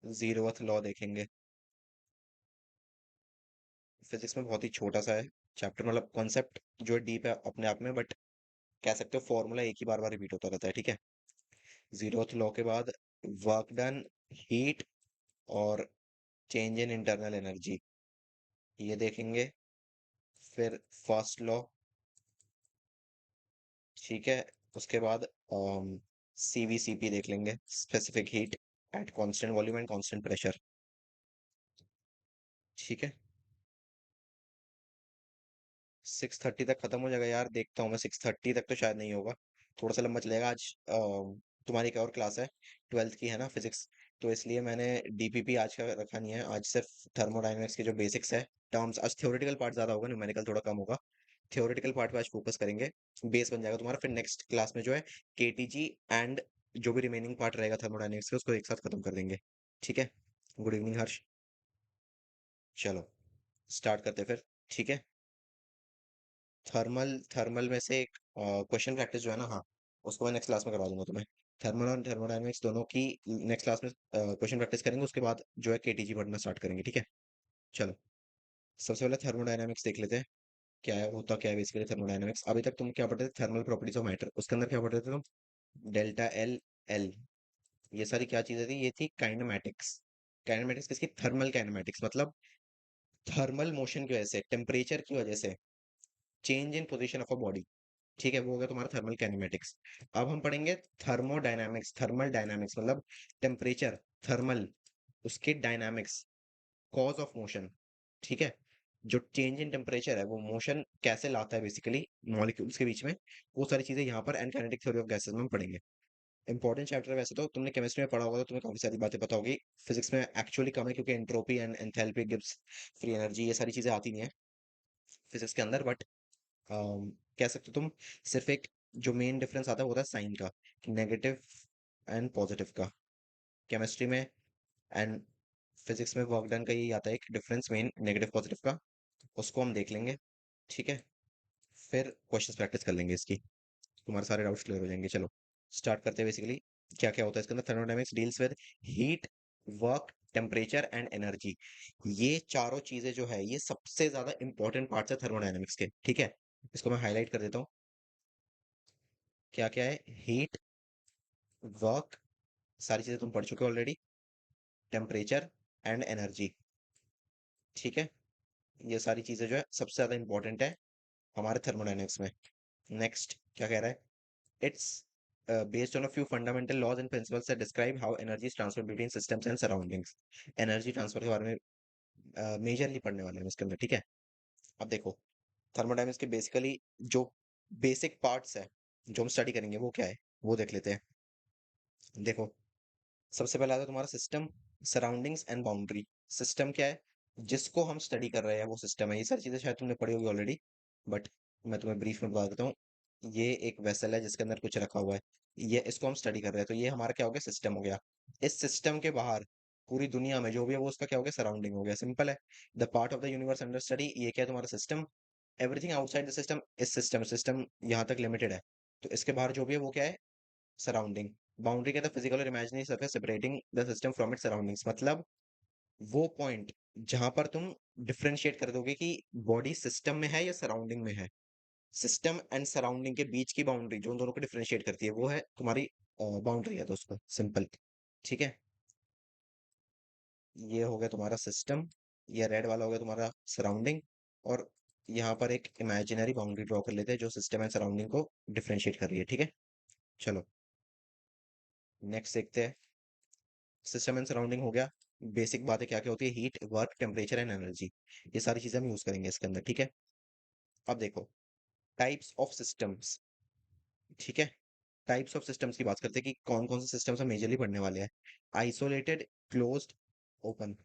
जीरोथ लॉ देखेंगे, फिजिक्स में बहुत ही छोटा सा है चैप्टर, मतलब कॉन्सेप्ट जो है डीप है अपने आप में, बट कह सकते हो फॉर्मूला एक ही बार बार रिपीट होता रहता है, ठीक है। जीरोथ लॉ के बाद वर्क डन, हीट और चेंज इन इंटरनल एनर्जी, ये देखेंगे। फिर फर्स्ट लॉ, ठीक है। उसके बाद सीवीसीपी देख लेंगे, specific heat at constant volume and constant pressure, ठीक है। 6:30 तक खत्म हो जाएगा यार, देखता हूँ मैं, 6:30 तक तो शायद नहीं होगा, थोड़ा सा लंबा चलेगा आज। तुम्हारी एक और क्लास है, ट्वेल्थ की है ना, फिजिक्स, तो इसलिए मैंने डीपीपी आज का रखा नहीं है, आज सिर्फ थर्मोडायनेमिक्स के जो बेसिक्स है, टर्म्स, आज थ्योरेटिकल पार्ट ज्यादा होगा, न्यूमेरिकल थोड़ा कम होगा, थ्योरेटिकल पार्ट पे आज फोकस करेंगे, बेस बन जाएगा तुम्हारा, फिर नेक्स्ट क्लास में जो है केटीजी एंड जो भी रिमेनिंग पार्ट रहेगा थर्मोडायनेमिक्स का, उसको एक साथ खत्म कर देंगे, ठीक है। गुड इवनिंग हर्ष, चलो स्टार्ट करते हैं फिर, ठीक है। थर्मल थर्मल में से एक क्वेश्चन प्रैक्टिस जो है ना, हाँ, उसको मैं नेक्स्ट क्लास में करवा दूंगा तुम्हें, थर्मल और थर्मोडायनेमिक्स दोनों की नेक्स्ट क्लास में क्वेश्चन प्रैक्टिस करेंगे, उसके बाद जो है केटीजी पढ़ना स्टार्ट करेंगे, ठीक है। चलो, सबसे पहले थर्मोडायनेमिक्स देख लेते हैं, क्या है, होता क्या है बेसिकली थर्मोडायनेमिक्स। अभी तक तुम क्या पढ़ते थे, थर्मल प्रॉपर्टीज ऑफ मैटर, उसके अंदर क्या पढ़ते थे तुम, डेल्टा एल, एल, ये सारी क्या चीजें थी, ये थी काइनेमैटिक्स। काइनेमैटिक्स किसकी, थर्मल काइनेमैटिक्स, मतलब थर्मल मोशन की वजह से, टेम्परेचर की वजह से change in position of a body, ठीक है, वो हो गया तुम्हारा थर्मल काइनेमेटिक्स। अब हम पढ़ेंगे थर्मोडायनामिक्स, थर्मल डायनामिक्स मतलब टेम्परेचर, थर्मल, उसके डायनामिक्स, कॉज ऑफ मोशन, ठीक है। जो चेंज इन टेम्परेचर है वो मोशन कैसे लाता है बेसिकली मॉलिक्यूल्स के बीच में, वो सारी चीजें यहाँ पर and kinetic theory of gases में हम पढ़ेंगे। इंपॉर्टेंट चैप्टर है वैसे तो, तुमने केमिस्ट्री में पढ़ा होगा तो तुम्हें काफी सारी बातें पता होगी, फिजिक्स में एक्चुअली कम है, क्योंकि entropy and enthalpy gives free energy, ये सारी चीजें आती नहीं है फिजिक्स के अंदर, बट कह सकते हो तुम, सिर्फ एक जो मेन डिफरेंस आता है वो होता है साइन का, नेगेटिव एंड पॉजिटिव का, केमिस्ट्री में एंड फिजिक्स में वर्क डन का यही आता है एक डिफरेंस, मेन नेगेटिव पॉजिटिव का, उसको हम देख लेंगे, ठीक है। फिर क्वेश्चंस प्रैक्टिस कर लेंगे इसकी, तुम्हारे सारे डाउट्स क्लियर हो जाएंगे। चलो स्टार्ट करते हैं, बेसिकली क्या क्या होता है इसके अंदर। Thermodynamics deals with heat, work, temperature and energy, ये चारों चीजें जो है ये सबसे ज्यादा इंपॉर्टेंट पार्ट्स है थर्मोडायनेमिक्स के, ठीक है। इसको मैं हाईलाइट कर देता हूँ, क्या क्या है, हीट, वर्क, सारी चीजें तुम पढ़ चुके हो ऑलरेडी, टेम्परेचर एंड एनर्जी। ठीक है, ये सारी चीजें जो है सबसे ज्यादा इंपॉर्टेंट है हमारे थर्मोडायनेमिक्स में। नेक्स्ट क्या कह रहा है, it's based on a few fundamental laws and principles that describe how energy is transferred between systems and surroundings। Energy transfer के बारे में मेजरली पढ़ने वाले हैं इसके अंदर। ठीक है, अब देखो थर्मोडायनेमिक्स के बेसिकली जो बेसिक पार्ट्स है जो हम स्टडी करेंगे वो क्या है, वो देख लेते हैं। देखो सबसे पहले आता है तुम्हारा system, surroundings and boundary. System क्या है, जिसको हम स्टडी कर रहे हैं वो सिस्टम है। ये सारी चीजें शायद तुमने पढ़ी होगी ऑलरेडी, बट मैं तुम्हें ब्रीफ में बता देता हूँ। ये एक वेसल है जिसके अंदर कुछ रखा हुआ है, ये इसको हम स्टडी कर रहे हैं, तो ये हमारा क्या हो गया, सिस्टम हो गया। इस सिस्टम के बाहर पूरी दुनिया में जो भी है वो उसका क्या हो गया, सराउंडिंग हो गया। सिंपल है, the part of the universe under study, ये क्या है तुम्हारा system. Everything outside the system is system, system यहाँ तक लिमिटेड है, तो इसके बाहर जो भी है वो क्या है, सराउंडिंग। बाउंड्री कहता है फिजिकल और imaginary surface separating the system from its surroundings, मतलब वो पॉइंट जहां पर तुम डिफरेंशिएट कर दोगे कि बॉडी सिस्टम में है या सराउंडिंग में है। सिस्टम एंड सराउंडिंग के बीच की बाउंड्री जो उन दोनों को डिफरेंशिएट करती है वो है तुम्हारी बाउंड्री है दोस्तों, सिंपल। ठीक है, ये हो गया तुम्हारा सिस्टम, ये रेड वाला हो गया तुम्हारा सराउंडिंग, और यहाँ पर एक इमेजिनरी बाउंड्री ड्रॉ कर लेते हैं जो सिस्टम एंड सराउंडिंग को डिफरेंशिएट कर रही है। ठीक है, चलो नेक्स्ट देखते हैं। सिस्टम एंड सराउंडिंग हो गया, बेसिक बातें क्या क्या होती है, heat, work, temperature and energy, ये सारी चीजें हम यूज करेंगे इसके अंदर। ठीक है, अब देखो टाइप्स ऑफ सिस्टम्स। ठीक है, टाइप्स ऑफ सिस्टम्स की बात करते हैं कि कौन कौन से सिस्टम्स हम मेजरली पढ़ने वाले हैं। Isolated, closed, open.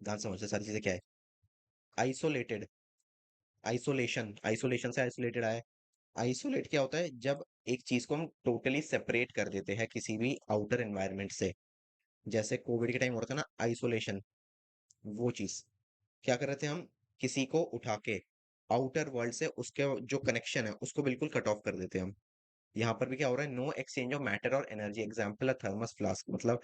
ध्यान से समझते सारी चीजें क्या है। आइसोलेटेड, आइसोलेशन, आइसोलेशन से आइसोलेटेड आया है। आइसोलेट क्या होता है, जब एक चीज को हम टोटली सेपरेट कर देते हैं किसी भी आउटर एनवायरनमेंट से। जैसे कोविड के टाइम हो रहा था ना आइसोलेशन, वो चीज क्या कर रहे थे हम, किसी को उठा के आउटर वर्ल्ड से उसके जो कनेक्शन है उसको बिल्कुल कट ऑफ कर देते हैं हम। यहाँ पर भी क्या हो रहा है, नो एक्सचेंज ऑफ मैटर और एनर्जी। एग्जाम्पल है थर्मस फ्लास्क, मतलब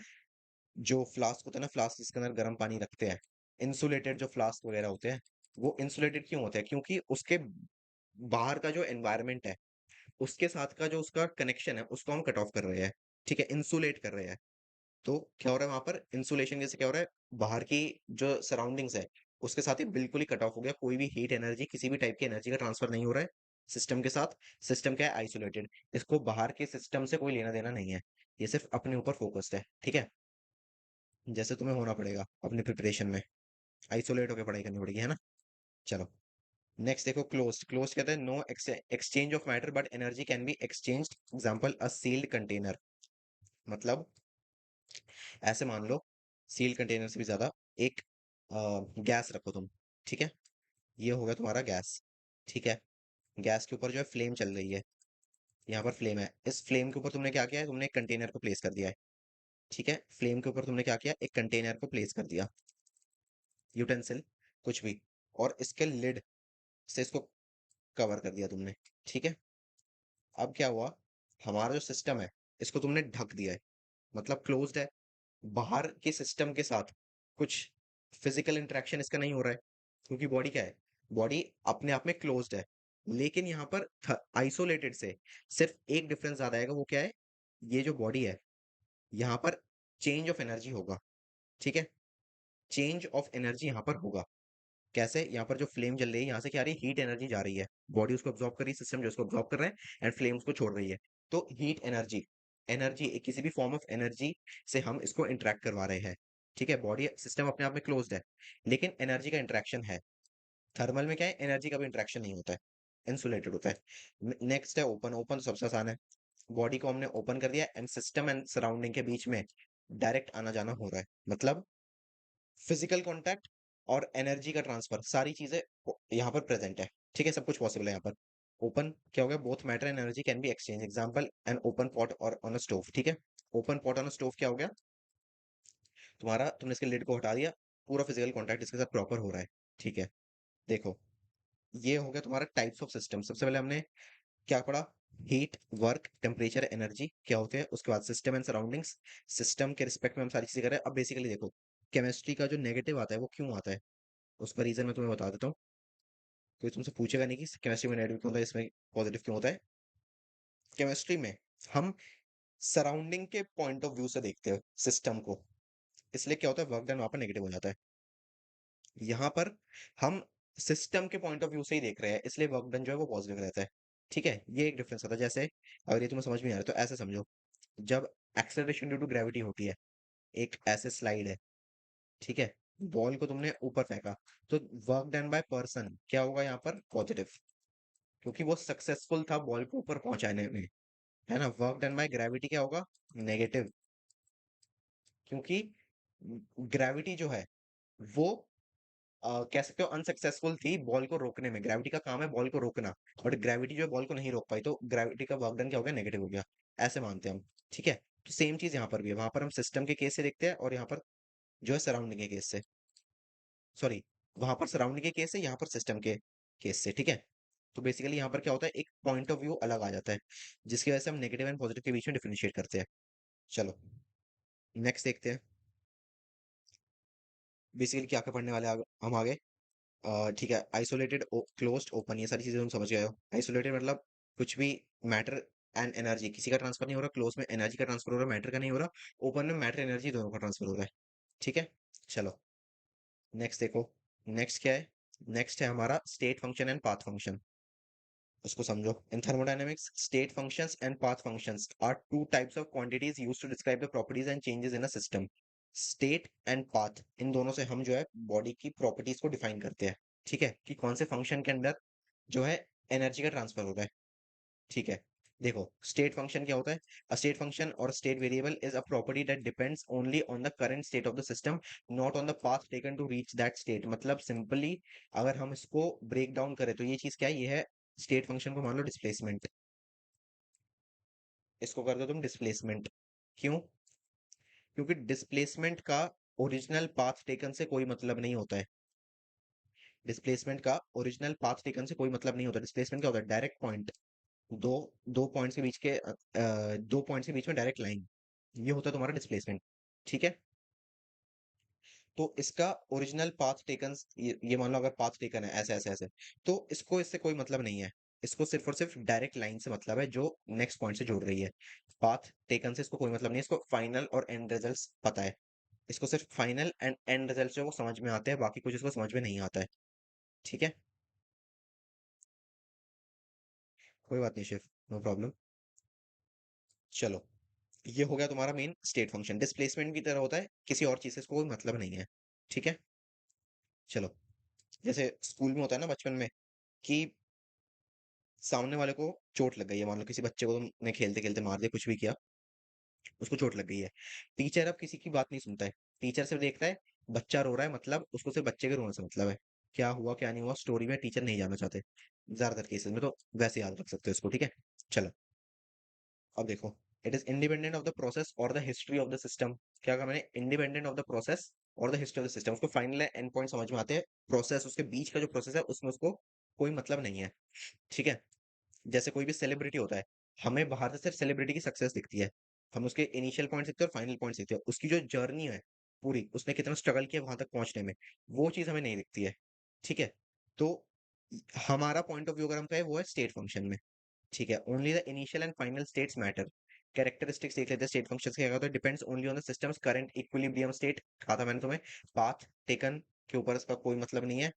जो फ्लास्क होता है ना, फ्लास्क जिसके अंदर गर्म पानी रखते हैं, इंसुलेटेड जो फ्लास्क वगैरह होते हैं, वो इंसुलेटेड क्यों होते हैं, क्योंकि उसके बाहर का जो एनवायरनमेंट है उसके साथ का जो उसका कनेक्शन है उसको हम कट ऑफ कर रहे हैं। ठीक है, इंसुलेट कर रहे हैं। तो क्या हो रहा है वहां पर, इंसुलेशन जैसे क्या हो रहा है, बाहर की जो सराउंडिंग्स है उसके साथ ही बिल्कुल ही कट ऑफ हो गया, कोई भी हीट एनर्जी किसी भी टाइप की एनर्जी का ट्रांसफर नहीं हो रहा है सिस्टम के साथ। सिस्टम क्या है, आइसोलेटेड, इसको बाहर के सिस्टम से कोई लेना देना नहीं है, ये सिर्फ अपने ऊपर फोकस्ड है। ठीक है, जैसे तुम्हें होना पड़ेगा अपनी प्रिपरेशन में, आइसोलेट होकर पढ़ाई करनी पड़ेगी, है ना। चलो नेक्स्ट देखो, क्लोज्ड। क्लोज्ड कहते हैं no exchange of matter but energy can be exchanged. Example a sealed container, मतलब ऐसे मान लो सील कंटेनर से भी ज्यादा एक गैस रखो तुम। ठीक है, ये हो गया तुम्हारा गैस। ठीक है, गैस के ऊपर जो है फ्लेम चल रही है, यहाँ पर फ्लेम है, इस फ्लेम के ऊपर तुमने क्या किया है, तुमने एक कंटेनर को प्लेस कर दिया है। ठीक है, फ्लेम के ऊपर तुमने क्या किया, एक कंटेनर को प्लेस कर दिया, यूटेंसिल कुछ भी, और इसके लिड से इसको कवर कर दिया तुमने। ठीक है, अब क्या हुआ, हमारा जो सिस्टम है इसको तुमने ढक दिया है, मतलब क्लोज्ड है। बाहर के सिस्टम के साथ कुछ फिजिकल इंटरेक्शन इसका नहीं हो रहा है, क्योंकि बॉडी क्या है, बॉडी अपने आप में क्लोज्ड है। लेकिन यहाँ पर आइसोलेटेड से सिर्फ एक डिफरेंस ज्यादा आएगा, वो क्या है, ये जो बॉडी है यहाँ पर चेंज ऑफ एनर्जी होगा। ठीक है, चेंज ऑफ एनर्जी यहाँ पर होगा। कैसे, यहाँ पर जो फ्लेम जल रही है यहाँ से क्या आ रही है, हीट एनर्जी जा रही है, बॉडी उसको ऑब्जॉर्व कर रही है, सिस्टम जो उसको ऑब्जॉर्व कर रहा है, एंड फ्लेम उसको छोड़ रही है। तो हीट एनर्जी, एनर्जी किसी भी फॉर्म ऑफ एनर्जी से हम इसको इंटरेक्ट करवा रहे हैं। ठीक है, बॉडी सिस्टम अपने आप में क्लोज्ड है लेकिन एनर्जी का इंटरेक्शन है। थर्मल में क्या है, एनर्जी का भी इंटरेक्शन नहीं होता है, इंसुलेटेड होता है। नेक्स्ट है ओपन। ओपन तो सबसे आसान है, बॉडी को हमने ओपन कर दिया एंड सिस्टम एंड सराउंडिंग के बीच में डायरेक्ट आना जाना हो रहा है, मतलब फिजिकल कांटेक्ट और एनर्जी का ट्रांसफर, सारी चीजें यहाँ पर प्रेजेंट है। ठीक है, सब कुछ पॉसिबल है यहाँ पर। ओपन क्या हो गया, both matter and energy can be exchange. Example an open pot और ऑन अ स्टोव। ठीक है, open pot on a stove क्या हो गया, तुम्हारा तुमने इसके लिड को हटा दिया, पूरा फिजिकल कांटेक्ट इसके साथ प्रॉपर हो रहा है। ठीक है, देखो ये हो गया तुम्हारा टाइप्स ऑफ सिस्टम। सबसे पहले हमने क्या पढ़ा, हीट, वर्क, टेम्परेचर, एनर्जी क्या होते हैं, उसके बाद सिस्टम एंड सराउंडिंग्स। सिस्टम के रिस्पेक्ट में हम सारी चीजें कर रहे हैं। अब बेसिकली देखो केमिस्ट्री का जो नेगेटिव आता है वो क्यों आता है, उसका रीजन मैं तुम्हें बता देता हूँ। कोई तुमसे पूछेगा नहीं कि केमिस्ट्री में नेगेटिव क्यों होता है, इसमें पॉजिटिव क्यों होता है। केमिस्ट्री में हम सराउंडिंग के पॉइंट ऑफ व्यू से देखते हैं सिस्टम को। इसलिए क्या होता है, वर्क डन वहां पर नेगेटिव हो जाता है। यहाँ पर हम सिस्टम के पॉइंट ऑफ व्यू से ही देख रहे हैं, इसलिए वर्क डन जो है वो पॉजिटिव रहता है। ठीक है, ये एक डिफरेंस होता है। जैसे अगर ये तुम्हें समझ में नहीं आ रहा तो ऐसे समझो, जब एक्सेलरेशन ड्यू टू ग्रेविटी होती है, एक ऐसे स्लाइड है, ठीक है, बॉल को तुमने ऊपर फेंका, तो वर्क डन बाय पर्सन क्या होगा यहाँ पर, पॉजिटिव, क्योंकि वो सक्सेसफुल था बॉल को ऊपर पहुंचाने में, है ना। वर्क डन बाय ग्रेविटी क्या होगा, नेगेटिव, क्योंकि ग्रेविटी जो है वो कह सकते हो अनसक्सेसफुल थी बॉल को रोकने में। ग्रेविटी का काम है बॉल को रोकना, बट ग्रेविटी जो है बॉल को नहीं रोक पाई, तो ग्रेविटी का वर्क डन क्या हो गया, नेगेटिव हो गया। ऐसे मानते हैं हम। ठीक है, तो सेम चीज यहाँ पर भी है, वहां पर हम सिस्टम के केस से देखते हैं और यहाँ पर जो है सराउंडिंग के केस से, सॉरी, वहां पर सराउंडिंग के केस से, यहाँ पर सिस्टम के केस से। ठीक है, तो बेसिकली यहाँ पर क्या होता है, एक पॉइंट ऑफ व्यू अलग आ जाता है, जिसकी वजह से हम नेगेटिव एंड पॉजिटिव के बीच में डिफरेंशिएट करते हैं। चलो नेक्स्ट देखते हैं, बेसिकली क्या क्या पढ़ने वाले हम आगे। ठीक है, आइसोलेटेड, क्लोज्ड, ओपन, ये सारी चीजें तुम समझ गए हो। आइसोलेटेड मतलब कुछ भी मैटर एंड एनर्जी किसी का ट्रांसफर नहीं हो रहा, क्लोज में एनर्जी का ट्रांसफर हो रहा है, मैटर का नहीं हो रहा, ओपन में मैटर एनर्जी दोनों का ट्रांसफर हो रहा है। ठीक है, चलो नेक्स्ट देखो। नेक्स्ट क्या है, नेक्स्ट है हमारा state function and path function. उसको समझो। In thermodynamics, state functions and path functions are two types of quantities used to describe the properties and changes in a system. State and path, इन दोनों से हम जो है बॉडी की properties को डिफाइन करते हैं। ठीक है, कि कौन से फंक्शन के अंदर जो है एनर्जी का ट्रांसफर हो रहा है। ठीक है, देखो स्टेट फंक्शन क्या होता है, अ स्टेट फंक्शन और state variable is a property that depends only on the current state of the system, not on the path taken to reach that state. मतलब सिंपली अगर हम इसको ब्रेक डाउन करें तो ये चीज क्या है, ये है स्टेट फंक्शन को मान लो डिस्प्लेसमेंट, इसको कर दो तुम डिस्प्लेसमेंट। क्यों, क्योंकि डिस्प्लेसमेंट का ओरिजिनल पाथ टेकन से कोई मतलब नहीं होता है। डिस्प्लेसमेंट का ओरिजिनल पाथ टेकन से कोई मतलब नहीं होता। डिस्प्लेसमेंट क्या होता है, डायरेक्ट पॉइंट, दो दो पॉइंट्स के बीच के दो पॉइंट्स के बीच में डायरेक्ट लाइन, ये होता है तुम्हारा डिस्प्लेसमेंट। ठीक है, तो इसका ओरिजिनल पाथ टेकन, ये मान लो अगर पाथ टेकन है ऐसे ऐसे ऐसे, तो इसको इससे कोई मतलब नहीं है। इसको सिर्फ और सिर्फ डायरेक्ट लाइन से मतलब है जो नेक्स्ट पॉइंट से जोड़ रही है। पाथ टेकन से इसको कोई मतलब नहीं है, इसको फाइनल और एंड रिजल्ट्स पता है। इसको सिर्फ फाइनल एंड एंड रिजल्ट्स जो वो समझ में आते हैं, बाकी कुछ इसको समझ में नहीं आता है। ठीक है, कोई बात नहीं शिव, नो प्रॉब्लम। चलो, ये हो गया तुम्हारा मेन स्टेट फंक्शन। डिस्प्लेसमेंट की तरह होता है, किसी और चीज से इसको कोई मतलब नहीं है। ठीक है, चलो, जैसे स्कूल में होता है ना बचपन में, कि सामने वाले को चोट लग गई है, मान लो किसी बच्चे को तुमने खेलते खेलते मार दिया, कुछ भी किया, उसको चोट लग गई है। टीचर अब किसी की बात नहीं सुनता है, टीचर सिर्फ देखता है बच्चा रो रहा है, मतलब उसको सिर्फ बच्चे के रोने से मतलब है। क्या हुआ क्या नहीं हुआ स्टोरी में टीचर नहीं जानना चाहते ज्यादातर केसेस में, तो वैसे याद रख सकते हो इसको। ठीक है, चलो अब देखो, it is independent of the process और the history of the system. क्या कहा मैंने, इंडिपेंडेंट ऑफ द प्रोसेस और the history of the system. उसको फाइनल एंड पॉइंट समझ में आते हैं, प्रोसेस उसके बीच का जो प्रोसेस है उसमें उसको कोई मतलब नहीं है। ठीक है, जैसे कोई भी सेलिब्रिटी होता है, हमें बाहर से सिर्फ सेलिब्रिटी की सक्सेस दिखती है, हम उसके इनिशियल पॉइंट दिखते हैं और फाइनल पॉइंट दिखते हैं, उसकी जो जर्नी है पूरी, उसने कितना स्ट्रगल किया वहां तक पहुंचने में, वो चीज हमें नहीं दिखती है। ठीक है, तो हमारा पॉइंट ऑफ व्यू अगर हम कहें वो है स्टेट फंक्शन में। ठीक है, only the initial and final states matter. Characteristics देख लेते हैं स्टेट फंक्शंस के, क्या होता है, depends only on the systems current equilibrium state. कहा था मैंने तुम्हें, पाथ टेकन के ऊपर इसका कोई मतलब नहीं है,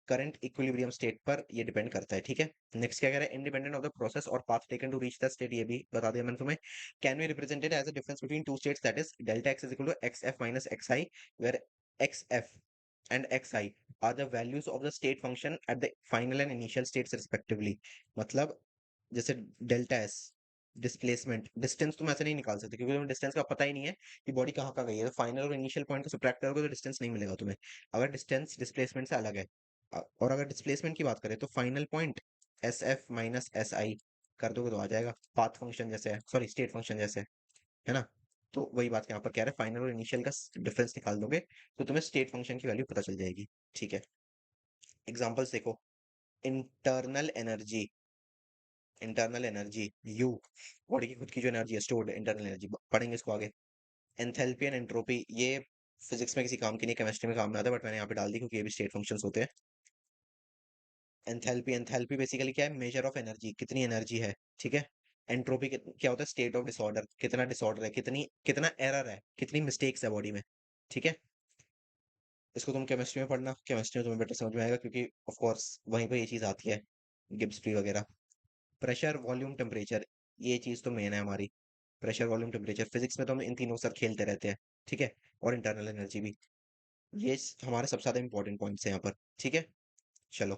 करंट इक्विलिब्रियम स्टेट पर ये डिपेंड करता है। ठीक है, नेक्स्ट क्या कह रहा है, इंडिपेंडेंट ऑफ द प्रोसेस और path taken to reach the state, ये भी बता दिया मैंने तुम्हें। Can be represented as a difference between two states, that is delta X is equal to X F minus X I, where X F and X I are the values of the state function at the final and initial states respectively. मतलब जैसे delta S, displacement, distance तुम ऐसे नहीं निकाल सकते, क्योंकि तुम्हें distance का पता ही नहीं है कि बॉडी कहाँ कहाँ गई है, तो फाइनल और इनिशियल पॉइंट को सब्ट्रैक्ट करोगे तो डिस्टेंस नहीं मिलेगा तुम्हें, अगर डिस्टेंस डिस्प्लेसमेंट से अलग है। और अगर डिस्प्लेसमेंट की बात करें तो final point S F minus S I कर दोगे तो आ जाएगा, पाथ फंक्शन जैसे है, सॉरी स्टेट फंक्शन जैसे है ना। तो वही बात यहाँ पर कह रहे हैं, फाइनल और इनिशियल का डिफरेंस निकाल दोगे तो तुम्हें स्टेट फंक्शन की वैल्यू पता चल जाएगी। ठीक है, एग्जांपल्स देखो। Internal energy, internal energy you, body की खुद की जो एनर्जी है, स्टोर्ड इंटरनल एनर्जी, पढ़ेंगे इसको आगे। एंथैल्पी एंड एंट्रोपी, ये फिजिक्स में किसी काम की नहीं, केमिस्ट्री में काम में आता है, बट मैंने यहाँ पे डाल दी क्योंकि ये भी स्टेट फंक्शंस होते हैं। एंथैल्पी, एंथैल्पी बेसिकली क्या है, मेजर ऑफ एनर्जी, कितनी एनर्जी है। ठीक है, एंट्रोपी क्या होता है, स्टेट ऑफ डिसऑर्डर, कितना डिसऑर्डर है, कितनी कितना एरर है, कितनी मिस्टेक्स है बॉडी में। ठीक है। इसको तुम केमिस्ट्री में पढ़ना, केमिस्ट्री में तुम्हें बेटर समझ में आएगा, क्योंकि ऑफ कोर्स वहीं पे ये चीज आती है, गिब्स फ्री वगैरह। प्रेशर, वॉल्यूम, टेम्परेचर, ये चीज तो मेन है हमारी। प्रेशर, वॉल्यूम, टेम्परेचर, फिजिक्स में तो हम इन तीनों के साथ खेलते रहते हैं। ठीक है। और इंटरनल एनर्जी भी, ये हमारे सबसे ज्यादा इंपॉर्टेंट पॉइंट्स हैं यहाँ पर। ठीक है। चलो,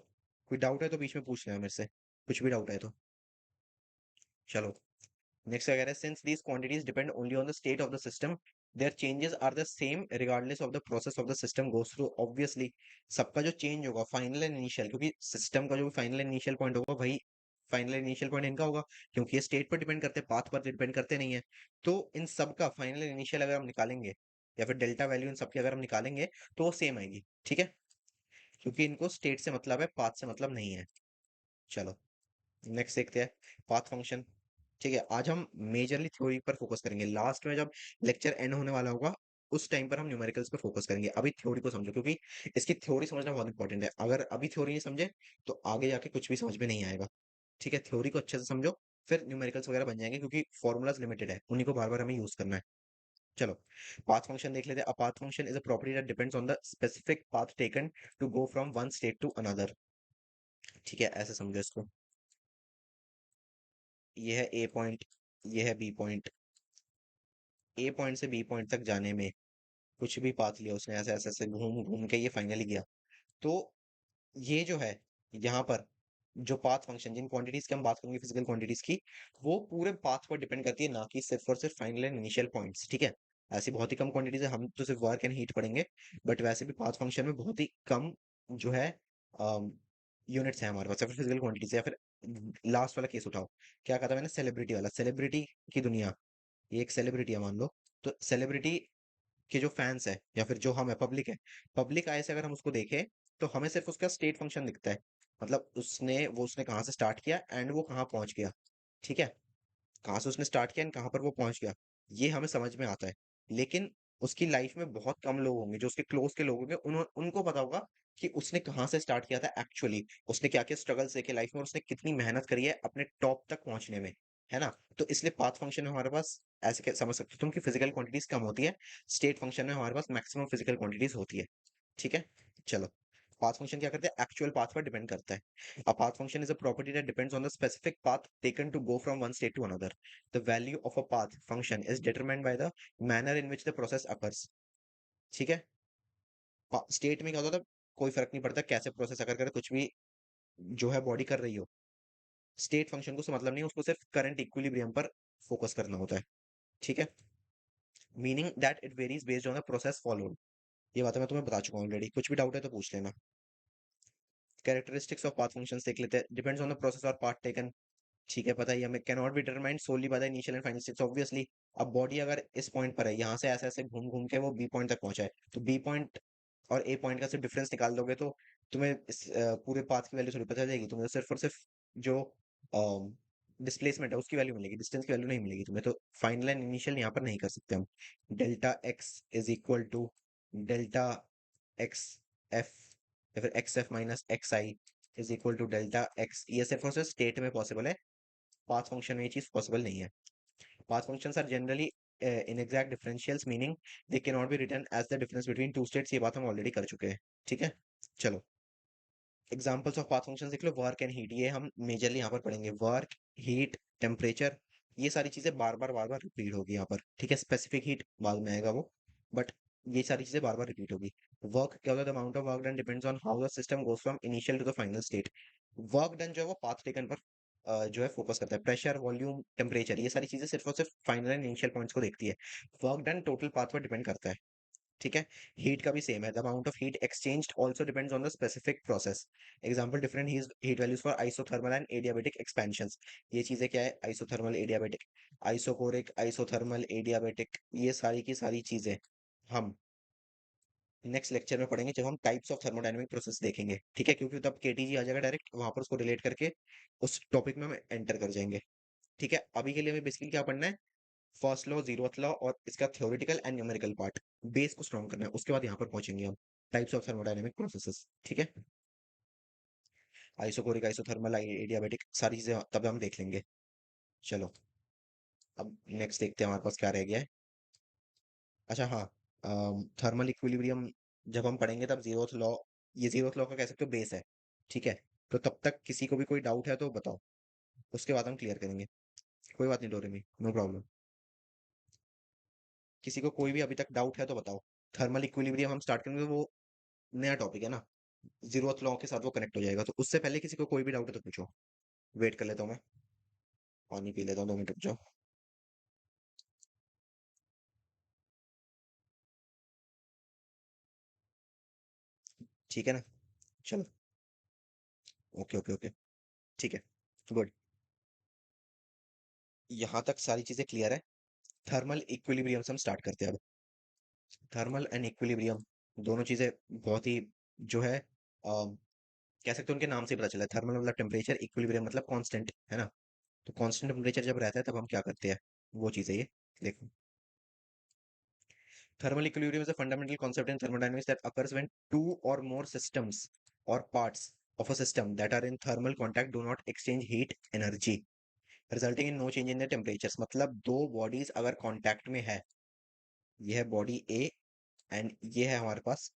कोई डाउट है तो बीच में पूछ लेना मेरे से, कुछ भी डाउट है तो। चलो, नेक्स्ट क्या कह रहा है, since these quantities depend only on the state of the system, their changes are the same regardless of the process of the system goes through. Obviously सबका जो चेंज होगा फाइनल एंड इनिशियल, क्योंकि system का जो final and initial point होगा वही final and initial point इनका होगा, क्योंकि ये स्टेट पर डिपेंड करते हैं, पाथ पर डिपेंड करते नहीं है। तो इन सब का फाइनल एंड इनिशियल अगर हम निकालेंगे, या फिर डेल्टा वैल्यू इन सब की अगर हम निकालेंगे, तो वो सेम आएगी। ठीक है, क्योंकि इनको स्टेट से मतलब है, पाथ से मतलब नहीं है। चलो, नेक्स्ट देखते हैं, पाथ फंक्शन। ठीक है, आज हम मेजरली थ्योरी पर फोकस करेंगे, लास्ट में जब लेक्चर एंड होने वाला होगा उस टाइम पर हम न्यूमेरिकल्स पे फोकस करेंगे। अभी थ्योरी को समझो, क्योंकि इसकी थ्योरी समझना बहुत इंपॉर्टेंट है। अगर अभी थ्योरी नहीं समझे तो आगे जाके कुछ भी समझ में नहीं आएगा। ठीक है, थ्योरी को अच्छे से समझो, फिर न्यूमेरिकल्स वगैरह बन जाएंगे, क्योंकि फॉर्मूलाज लिमिटेड है, उन्हीं को बार बार हमें यूज करना है। चलो, पाथ फंक्शन देख लेते हैं। A path function is a property that depends on the specific path taken to go from one state to another. ठीक है, ऐसे समझो इसको। ये है ए पॉइंट, ये है बी पॉइंट। ए पॉइंट से बी पॉइंट तक जाने में कुछ भी पाथ लिया उसने, ऐसे ऐसे ऐसे घूम घूम के ये फाइनली गया। तो ये जो है, यहाँ पर जो पाथ फंक्शन, जिन क्वांटिटीज की हम बात करेंगे फिजिकल क्वांटिटीज की, वो पूरे पाथ पर डिपेंड करती है, ना कि सिर्फ और सिर्फ फाइनल एंड इनिशियल पॉइंट्स। ठीक है, ऐसी बहुत ही कम क्वांटिटीज है, हम तो सिर्फ वर्क एंड हीट पढ़ेंगे, बट वैसे भी पाथ फंक्शन में बहुत ही कम जो है यूनिट्स है हमारे पास, या फिर फिजिकल क्वांटिटीज, या फिर लास्ट वाला केस उठाओ, क्या कहा था मैंने, सेलिब्रिटी वाला। सेलिब्रिटी की दुनिया, ये एक सेलिब्रिटी है मान लो, तो सेलिब्रिटी के जो फैंस है, या फिर जो हम है, पब्लिक है, पब्लिक आय से अगर हम उसको देखें, तो हमें सिर्फ उसका स्टेट फंक्शन दिखता है, मतलब उसने कहाँ से स्टार्ट किया एंड वो कहाँ पहुंच गया। ठीक है, कहाँ से उसने स्टार्ट किया एंड कहाँ पर वो पहुंच गया, ये हमें समझ में आता है। लेकिन उसकी लाइफ में बहुत कम लोग होंगे जो उसके क्लोज के लोग होंगे, उनको पता होगा कि उसने कहाँ से स्टार्ट किया था एक्चुअली, उसने क्या क्या स्ट्रगल्स देखे लाइफ में, और उसने कितनी मेहनत करी है अपने टॉप तक पहुंचने में, है ना। तो इसलिए पाथ फंक्शन में हमारे पास, ऐसे समझ सकते हो तुम कि फिजिकल क्वांटिटीज कम होती है, स्टेट फंक्शन में हमारे पास मैक्सिमम फिजिकल क्वांटिटीज होती है। ठीक है। चलो, पाथ फंक्शन क्या करते हैं, एक्चुअल पाथ पर डिपेंड करता है। A path function is a property that depends on the specific path taken to go from one state to another. The value of a path function is determined by the manner in which the process occurs. ठीक है, state में क्या होता था, कोई फर्क नहीं पड़ता कैसे प्रोसेस अगर करे, कुछ भी जो है बॉडी कर रही हो, स्टेट फंक्शन को उससे मतलब नहीं है, उसको सिर्फ करंट इक्विलिब्रियम पर फोकस करना होता है। ठीक है, meaning that it varies based on the process followed. ये बात मैं तुम्हें बता चुका हूँ ऑलरेडी, कुछ भी डाउट है तो पूछ लेना। कैरेक्टरिस्टिक्स ऑफ पाथ फंक्शंस देख लेते हैं। डिपेंड्स ऑन द प्रोसेस और पाथ टेकन, ठीक है, पता ही हमें, can not be determined solely by the initial and final states, obviously. अब बॉडी अगर इस पॉइंट पर है, यहाँ से ऐसे ऐसे घूम घूम के वो बी पॉइंट तक पहुंचा है, तो बी पॉइंट और ए पॉइंट का सिर्फ डिफरेंस निकाल दोगे तो तुम्हें इस पूरे पाथ की वैल्यू थोड़ी पता चलेगी, तुम्हें तो सिर्फ और सिर्फ जो डिस्प्लेसमेंट है उसकी वैल्यू मिलेगी, डिस्टेंस की वैल्यू नहीं मिलेगी तुम्हें। तो फाइनल एंड इनिशियल यहाँ पर नहीं कर सकते हम। Delta X is equal to delta X F, या फिर X F minus X I is equal to delta X, ये सिर्फ और सिर्फ स्टेट में पॉसिबल है, पाथ फंक्शन में ये चीज पॉसिबल नहीं है। Path functions are generally inexact differentials, meaning they cannot be written as the difference between two states, ये बात हम ऑलरेडी कर चुके हैं। ठीक है। चलो, एग्जांपल्स ऑफ पाथ फंक्शंस देख लो। वर्क एंड हीट, ये हम मेजरली यहाँ पर पढ़ेंगे, वर्क, हीट, टेम्परेचर, ये सारी चीजें बार बार रिपीट होगी यहाँ पर। ठीक है, स्पेसिफिक हीट बाद में आएगा वो, बट ये सारी चीजें बार बार रिपीट होगी। वर्क क्या होता है, the amount of work done depends on how the system goes from initial to the final state. Work done जो है वो पाथ टेकन पर जो है फोकस करता है। प्रेशर, वॉल्यूम, टेम्परेचर, ये सारी चीजें सिर्फ और सिर्फ फाइनल एंड इनिशियल पॉइंट्स को देखती है। वर्क डन टोटल पाथ पर डिपेंड करता है। ठीक है, हीट का भी सेम है, the amount of heat exchanged also depends on the specific process. Example, different heat values for isothermal and adiabatic expansions. ये चीजें क्या है, isothermal, adiabatic, isochoric, isothermal, adiabatic, ये सारी की सारी चीजें हम नेक्स्ट लेक्चर में पढ़ेंगे, जब हम टाइप्स ऑफ थर्मोडायनेमिक प्रोसेस देखेंगे। ठीक है, क्योंकि तब केटीजी आ जाएगा डायरेक्ट, वहां पर उसको रिलेट करके उस टॉपिक में हम एंटर कर जाएंगे। ठीक है, अभी के लिए हमें बेसिकली क्या पढ़ना है, फर्स्ट लॉ, जीरोथ लॉ और इसका theoretical and numerical part, base को स्ट्रॉन्ग करना है, उसके बाद यहाँ पर पहुंचेंगे हम टाइप्स ऑफ थर्मोडायनेमिक प्रोसेसेस। ठीक है, आइसोकोरिक, आइसोथर्मल, एडियाबेटिक, सारी चीजें तब हम देख लेंगे। चलो, अब नेक्स्ट देखते हैं हमारे पास क्या रह गया है। अच्छा हाँ, थर्मल इक्विलिब्रियम जब हम पढ़ेंगे तब जीरोथ लॉ, ये जीरोथ लॉ का कह सकते हो बेस है। ठीक है, तो तब तक किसी को भी कोई डाउट है तो बताओ, उसके बाद हम क्लियर करेंगे। कोई बात नहीं डोरेमी, नो प्रॉब्लम। किसी को कोई भी अभी तक डाउट है तो बताओ। थर्मल इक्विलिब्रियम हम स्टार्ट करेंगे, वो नया टॉपिक है ना, जीरोथ लॉ के साथ वो कनेक्ट हो जाएगा, तो उससे पहले किसी को कोई भी डाउट है तो पूछो। वेट कर लेता हूँ मैं, पानी पी लेता हूँ, 2 मिनट रुक जाओ। ठीक है ना, चलो। ओके ओके ओके, ठीक है, गुड। यहाँ तक सारी चीजें क्लियर है। थर्मल इक्विलिब्रियम से हम स्टार्ट करते हैं अब। थर्मल एंड इक्विलिब्रियम दोनों चीजें बहुत ही जो है कह सकते हैं उनके नाम से ही पता चला है। थर्मल मतलब टेम्परेचर, इक्विलिब्रियम मतलब कांस्टेंट, है ना। तो कांस्टेंट टेम्परेचर जब रहता है तब हम क्या करते हैं, वो चीज है ये। देखो, thermal equilibrium is a fundamental concept in thermodynamics that occurs when two or more systems or parts of a system that are in thermal contact do not exchange heat energy, resulting in no change in their temperatures। मतलब दो bodies अगर contact में है, ये है body A and ये है हमारे पास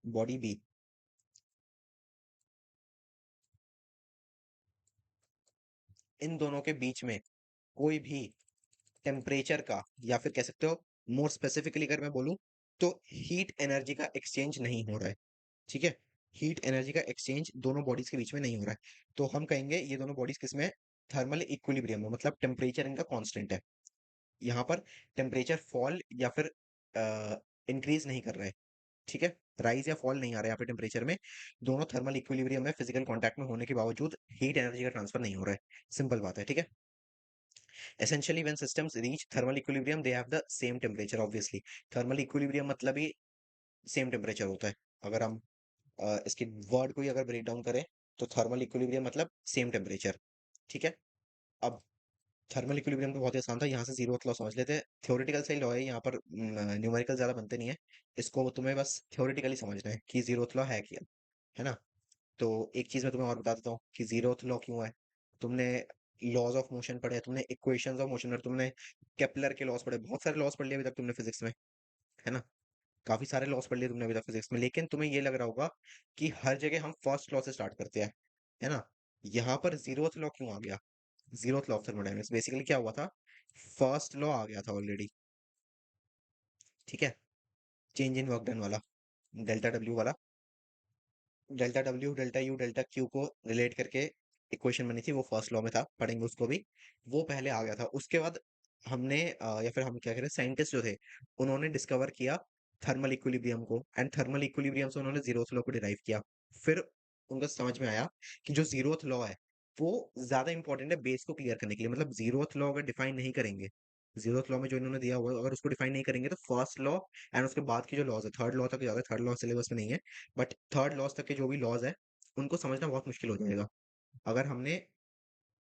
बॉडी बी, इन दोनों के बीच में कोई भी टेम्परेचर का, या फिर कह सकते हो मोर स्पेसिफिकली अगर मैं बोलूं, तो हीट एनर्जी का एक्सचेंज नहीं हो रहा है। ठीक है, हीट एनर्जी का एक्सचेंज दोनों बॉडीज के बीच में नहीं हो रहा है, तो हम कहेंगे ये दोनों बॉडीज किसमें, थर्मल इक्विलिब्रियम में, मतलब टेम्परेचर इनका कांस्टेंट है। यहाँ पर टेम्परेचर फॉल या फिर इंक्रीज नहीं कर रहा है। ठीक है, राइज या फॉल नहीं आ रहा है यहाँ पे टेम्परेचर में। दोनों थर्मल इक्विलिब्रियम में फिजिकल कांटेक्ट में होने के बावजूद हीट एनर्जी का ट्रांसफर नहीं हो रहा है। सिंपल बात है, ठीक है। Essentially, when systems reach thermal equilibrium, they have the same temperature, obviously। thermal equilibrium मतलब ही सेम टेम्परेचर होता है। अगर हम इसके वर्ड को ही अगर ब्रेक डाउन करें, तो थर्मल इक्विलिब्रियम मतलब सेम टेम्परेचर। ठीक है, अब थर्मल इक्विलिब्रियम तो बहुत ही आसान था, यहाँ से जीरो लॉ समझ लेते हैं। थ्योरेटिकल सही लॉ है, यहाँ पर न्यूमेरिकल ज्यादा बनते नहीं है। इसको तुम्हें बस थ्योरेटिकली समझना है कि जीरो लॉ है क्या, है ना। तो एक चीज मैं तुम्हें और बता देता हूँ कि जीरो लॉ क्यों है। तुमने लॉज ऑफ मोशन पढ़े, तुमने इक्वेशंस ऑफ मोशन पढ़े, तुमने केपलर के लॉस पढ़े, बहुत सारे लॉस पढ़ लिए अभी तक तुमने फिजिक्स में, है ना। काफी सारे लॉस पढ़ लिए तुमने अभी तक फिजिक्स में, लेकिन तुम्हें ये लग रहा होगा कि हर जगह हम फर्स्ट लॉ से स्टार्ट करते हैं, है ना। यहाँ पर जीरोथ लॉ क्यों आ गया, zeroth law of thermodynamics basically क्या हुआ था, फर्स्ट लॉ आ गया था ऑलरेडी। ठीक है, चेंज इन वर्क डन वाला, डेल्टा डब्ल्यू वाला, delta W delta you delta Q को रिलेट करके इक्वेशन बनी थी, वो फर्स्ट लॉ में था, पढ़ेंगे उसको भी। वो पहले आ गया था, उसके बाद हमने या फिर हम क्या करें, साइंटिस्ट जो थे उन्होंने डिस्कवर किया थर्मल इक्विलिब्रियम को, एंड थर्मल इक्विलिब्रियम से उन्होंने जीरोथ लॉ को डिराइव किया। फिर उनको समझ में आया कि जो जीरोथ लॉ है वो ज्यादा इंपॉर्टेंट है बेस को क्लियर करने के लिए। मतलब जीरोथ लॉ अगर डिफाइन नहीं करेंगे, जीरोथ लॉ में जो इन्होंने दिया हुआ है, अगर उसको डिफाइन नहीं करेंगे, तो फर्स्ट लॉ एंड उसके बाद की जो लॉज है, थर्ड लॉ तक ज्यादा, थर्ड लॉ सिलेबस में नहीं है, बट थर्ड लॉज तक के जो भी लॉज है उनको समझना बहुत मुश्किल हो जाएगा अगर हमने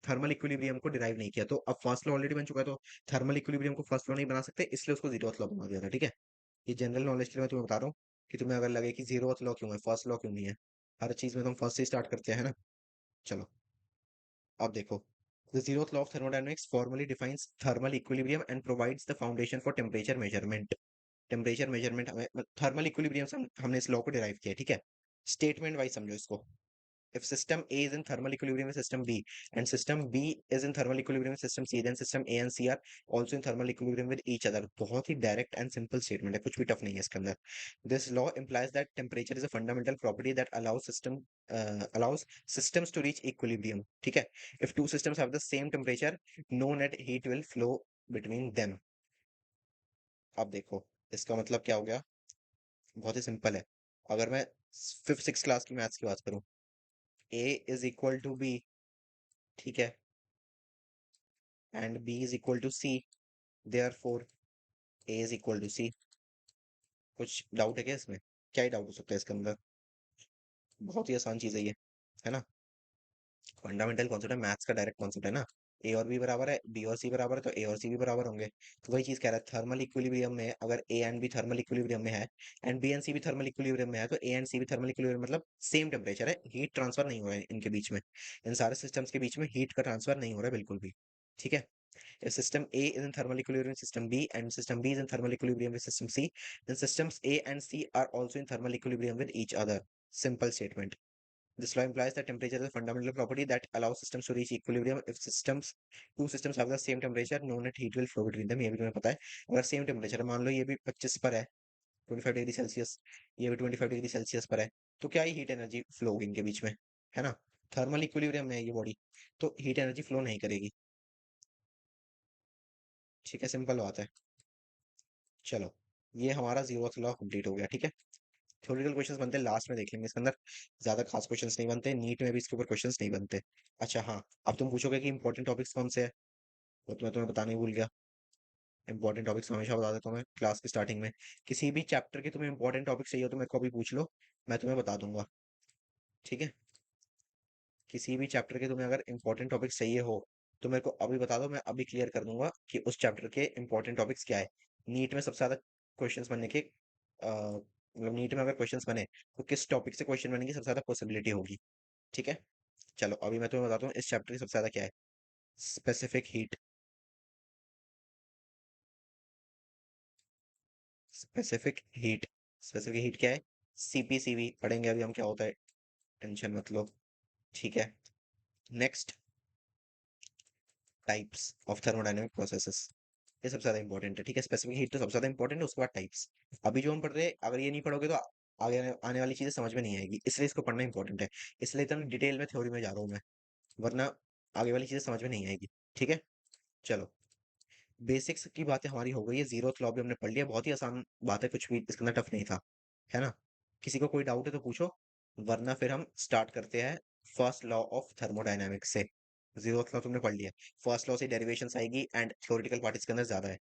थर्मल इक्विलिब्रियम को डिराइव नहीं किया। तो अब फर्स्ट लॉ ऑलरेडी बन चुका है, तो थर्मल इक्विलिब्रियम को फर्स्ट लॉ नहीं बना सकते, इसलिए उसको जीरोथ लॉ बना दिया था। ठीक है, ये जनरल नॉलेज के लिए मैं तुम्हें बता रहा हूँ कि तुम्हें अगर लगे कि जीरोथ लॉ क्यों है, फर्स्ट लॉ क्यों नहीं है, हर चीज में तुम फर्स्ट से स्टार्ट करते हैं, है ना। चलो, अब देखो, the zeroth law of thermodynamics formally defines thermal equilibrium and provides the foundation for temperature measurement। Temperature measurement हमें थर्मल इक्विलिब्रियम से हमने इस लॉ को डिराइव किया है, ठीक है। स्टेटमेंट वाइज समझो इसको। if system A is in thermal equilibrium with system B and system B is in thermal equilibrium with system C, then system A and C are also in thermal equilibrium with each other। बहुत ही direct and simple statement है, कुछ भी tough नहीं है इसके अंदर। This law implies that temperature is a fundamental property that allows systems to reach equilibrium। ठीक है, if two systems have the same temperature, no net heat will flow between them। अब देखो, इसका मतलब क्या हो गया, बहुत ही सिंपल है। अगर मैं फिफ्थ सिक्स क्लास की मैथ्स की बात करूं, A is equal to B, ठीक है, and B is equal to C, therefore A is equal to C. कुछ डाउट है क्या इसमें, क्या ही डाउट हो सकता है इसके अंदर, बहुत ही आसान चीज है ये, है ना। फंडामेंटल कॉन्सेप्ट है मैथ्स का, डायरेक्ट कॉन्सेप्ट है ना। ए और बी बराबर है, बी और सी बराबर है, तो ए और सी भी बराबर होंगे। तो वही चीज कह रहा है, थर्मल इक्विलिब्रियम में अगर A and B thermal equilibrium में है एंड बी एंड सी भी थर्मल इक्विलिब्रियम में है, तो ए एंड सी भी थर्मल इक्विलिब्रियम मतलब सेम टेम्परेचर है, हीट ट्रांसफर नहीं हो रहा है इनके बीच में। इन सारे सिस्टम्स के बीच में हीट का ट्रांसफर नहीं हो रहा है बिल्कुल भी। ठीक है, If system A is in thermal equilibrium with system B and system B is in thermal equilibrium with system C, then systems A and C are also in thermal equilibrium with each other. Simple statement. This law implies that temperature is a fundamental property that allows systems to reach equilibrium. If two systems have the same temperature, no net heat will flow between them. ये भी तुम्हें पता है. अगर same temperature मान लो ये भी 25 पर है, 25 डिग्री सेल्सियस, ये भी 25 डिग्री सेल्सियस पर है, तो क्या ही हीट एनर्जी फ्लो होगी इनके बीच में, है ना. थर्मल इक्विलिब्रियम में है ये बॉडी, तो हीट एनर्जी फ्लो नहीं करेगी. ठीक है, सिंपल बात है. चलो, ये हमारा जीरो लॉ कंप्लीट हो गया. ठीक है, थ्योरेटिकल क्वेश्चंस बनते हैं लास्ट में, देख लेंगे इसके अंदर. ज्यादा खास क्वेश्चंस नहीं बनते, नीट में भी इसके ऊपर क्वेश्चंस नहीं बनते. अच्छा हाँ, अब तुम पूछोगे कि इंपॉर्टेंट टॉपिक्स कौन से है, वो तो मैं तुम्हें बताना ही भूल गया. इंपॉर्टेंट टॉपिक्स हमेशा बता देता हूँ मैं क्लास की स्टार्टिंग में. किसी भी चैप्टर के तुम्हें इंपॉर्टेंट टॉपिक चाहिए हो तो मेरे को अभी पूछ लो, मैं तुम्हें बता दूंगा. ठीक है, किसी भी चैप्टर के तुम्हें अगर इंपॉर्टेंट टॉपिक चाहिए हो तो मेरे को अभी बता दो, मैं अभी क्लियर कर दूंगा कि उस चैप्टर के इंपॉर्टेंट टॉपिक्स क्या है. नीट में सबसे ज्यादा क्वेश्चंस बनने के मतलब नीट में अगर क्वेश्चंस बने तो किस टॉपिक से क्वेश्चन बनने की सबसे ज्यादा पॉसिबिलिटी होगी. ठीक है, चलो अभी मैं तुम्हें बताता हूँ इस चैप्टर की सबसे ज्यादा क्या है. Specific heat. Specific heat. Specific heat क्या है? सीपीसीवी पढ़ेंगे अभी हम क्या होता है, टेंशन मत लो. ठीक है, next, types of thermodynamic processes. ये सबसे ज्यादा इंपॉर्टेंट है. ठीक है, स्पेसिफिक हीट तो सबसे ज्यादा इंपॉर्टेंट है, उसके बाद टाइप्स. अभी जो हम पढ़ रहे हैं अगर ये नहीं पढ़ोगे तो आगे आने वाली चीजें समझ में नहीं आएगी, इसलिए इसको पढ़ना इंपॉर्टेंट है. इसलिए इतना डिटेल में थ्योरी में जा रहा हूँ मैं, वरना आगे वाली चीजें समझ में नहीं आएगी. ठीक है, चलो, बेसिक्स की बातें हमारी हो गई है. जीरो लॉ भी हमने पढ़ लिया, बहुत ही आसान बात है, कुछ भी इसके अंदर टफ नहीं था, है ना. किसी को कोई डाउट है तो पूछो, वरना फिर हम स्टार्ट करते हैं फर्स्ट लॉ ऑफ थर्मोडायनामिक्स से. जीरो लॉ तुमने पढ़ लिया, फर्स्ट लॉ से डेरिवेशंस आएगी एंड थ्योरेटिकल पार्ट इसके अंदर ज्यादा है.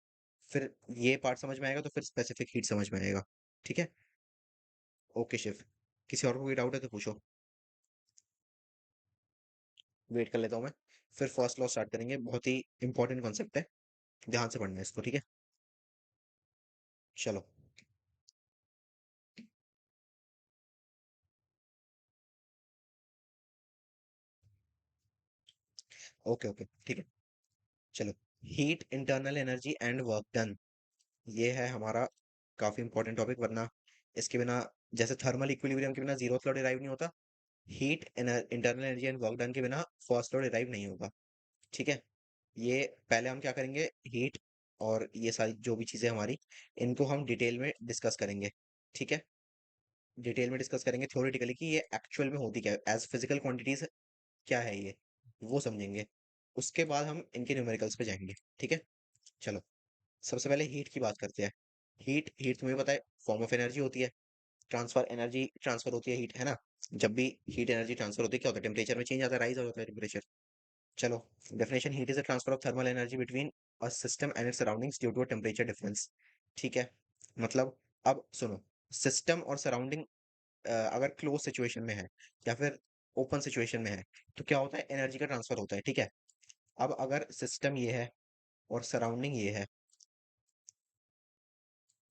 फिर ये पार्ट समझ में आएगा तो फिर स्पेसिफिक हीट समझ में आएगा. ठीक है, ओके शिव, किसी और को कोई डाउट है तो पूछो, वेट कर लेता हूँ मैं. फिर फर्स्ट लॉ स्टार्ट करेंगे, बहुत ही इंपॉर्टेंट कॉन्सेप्ट है, ध्यान से पढ़ना है इसको. ठीक है, चलो. ओके ओके ठीक है, चलो. Heat, internal energy and work done, ये है हमारा काफी इंपॉर्टेंट टॉपिक. वरना इसके बिना, जैसे थर्मल इक्विलिब्रियम के बिना जीरो लॉ डिराइव नहीं होता, heat, internal energy and work done के बिना फर्स्ट लॉ डिराइव नहीं होगा. ठीक है, ये पहले हम क्या करेंगे, हीट और ये सारी जो भी चीजें हमारी, इनको हम डिटेल में डिस्कस करेंगे. ठीक है, डिटेल में डिस्कस करेंगे थ्योरेटिकली कि ये एक्चुअल में होती क्या है, एज फिजिकल क्वांटिटीज क्या है ये, वो समझेंगे. उसके बाद हम इनके न्यूमेरिकल्स पे जाएंगे. ठीक है, चलो, सबसे पहले हीट की बात करते हैं. हीट, हीट तुम्हें पता है फॉर्म ऑफ एनर्जी होती है, ट्रांसफर एनर्जी ट्रांसफर होती है हीट, है ना. जब भी हीट एनर्जी ट्रांसफर होती है क्या होता है, टेम्परेचर में चेंज आता है, राइज हो जाता है टेम्परेचर. चलो, definition, heat is a transfer of thermal energy between a system and its surroundings due to a temperature difference. ठीक है, मतलब, अब सुनो, सिस्टम और सराउंडिंग अगर क्लोज सिचुएशन में है या फिर ओपन सिचुएशन में है तो क्या होता है, एनर्जी का ट्रांसफर होता है. ठीक है, अब अगर सिस्टम ये है और सराउंडिंग ये है,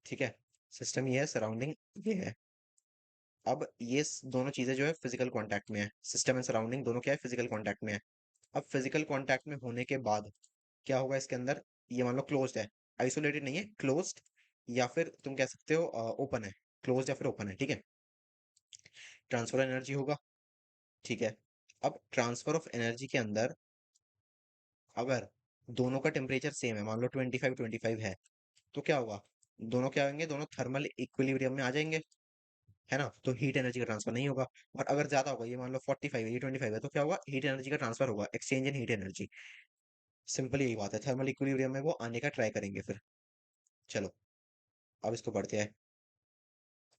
ठीक है, सिस्टम ये है, सराउंडिंग ये है. अब ये दोनों चीजें जो है फिजिकल कांटेक्ट में है, सिस्टम एंड सराउंडिंग दोनों क्या है, फिजिकल कांटेक्ट में है. अब फिजिकल कांटेक्ट में होने के बाद क्या होगा इसके अंदर, ये मान लो क्लोज्ड है, आइसोलेटेड नहीं है, क्लोज्ड, या फिर तुम कह सकते हो ओपन है, क्लोज्ड या फिर ओपन है. ठीक है, ट्रांसफर एनर्जी होगा. ठीक है, अब ट्रांसफर ऑफ एनर्जी के अंदर अगर दोनों का टेम्परेचर सेम है, मान लो 25-25 है, तो क्या होगा, दोनों क्या होंगे, दोनों थर्मल इक्विलिब्रियम में आ जाएंगे, है ना. तो हीट एनर्जी का ट्रांसफर नहीं होगा. और अगर ज्यादा होगा, ये मान लो 45 है, ये 25 है, तो क्या होगा, हीट एनर्जी का ट्रांसफर होगा, एक्सचेंज इन हीट एनर्जी. सिंपल यही बात है, थर्मल इक्विलिब्रियम में वो आने का ट्राई करेंगे फिर. चलो, अब इसको पढ़ते हैं.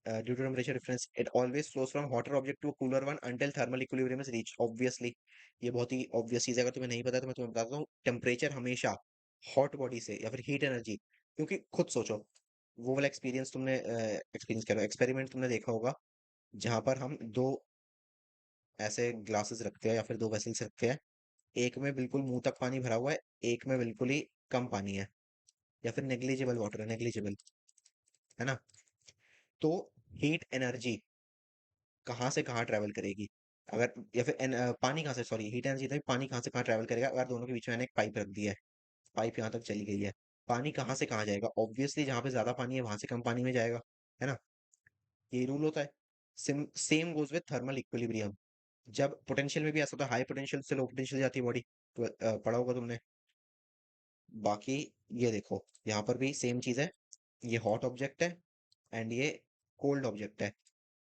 Due to temperature difference, it always flows from hotter object to a cooler one until thermal equilibrium is reached. Obviously, ये बहुत ही ऑब्वियस चीज है, अगर तुम्हें नहीं पता तो मैं तुम्हें बताता हूँ. टेम्परेचर हमेशा हॉट बॉडी से या फिर हीट एनर्जी, क्योंकि खुद सोचो, वो वाला एक्सपीरियंस तुमने, एक्सपीरियंस करो, एक्सपेरिमेंट तुमने देखा होगा, जहां पर हम दो ऐसे ग्लासेस रखते हैं या फिर दो वेसल्स रखते हैं, एक में बिल्कुल मुंह तक पानी भरा हुआ है, एक में बिल्कुल ही कम पानी है, या फिर नेग्लिजिबल वाटर है, नेग्लिजिबल, है ना. तो हीट एनर्जी कहाँ से कहाँ ट्रेवल करेगी, अगर, या फिर पानी कहाँ से, सॉरी, हीट एनर्जी था, पानी कहाँ से कहाँ ट्रेवल करेगा अगर दोनों के बीच में मैंने एक पाइप रख दिया है. पाइप यहाँ तक चली गई है। पानी कहाँ से कहाँ जाएगा? ऑब्वियसली जहाँ पे ज्यादा पानी है वहां से कम पानी में जाएगा, है ना? ये रूल होता है। Same goes with thermal equilibrium. जब पोटेंशियल में भी ऐसा होता है, हाई पोटेंशियल से लो पोटेंशियल जाती है बॉडी, तो पढ़ा होगा तुमने। बाकी ये देखो, यहाँ पर भी सेम चीज है। ये हॉट ऑब्जेक्ट है एंड ये कोल्ड ऑब्जेक्ट है।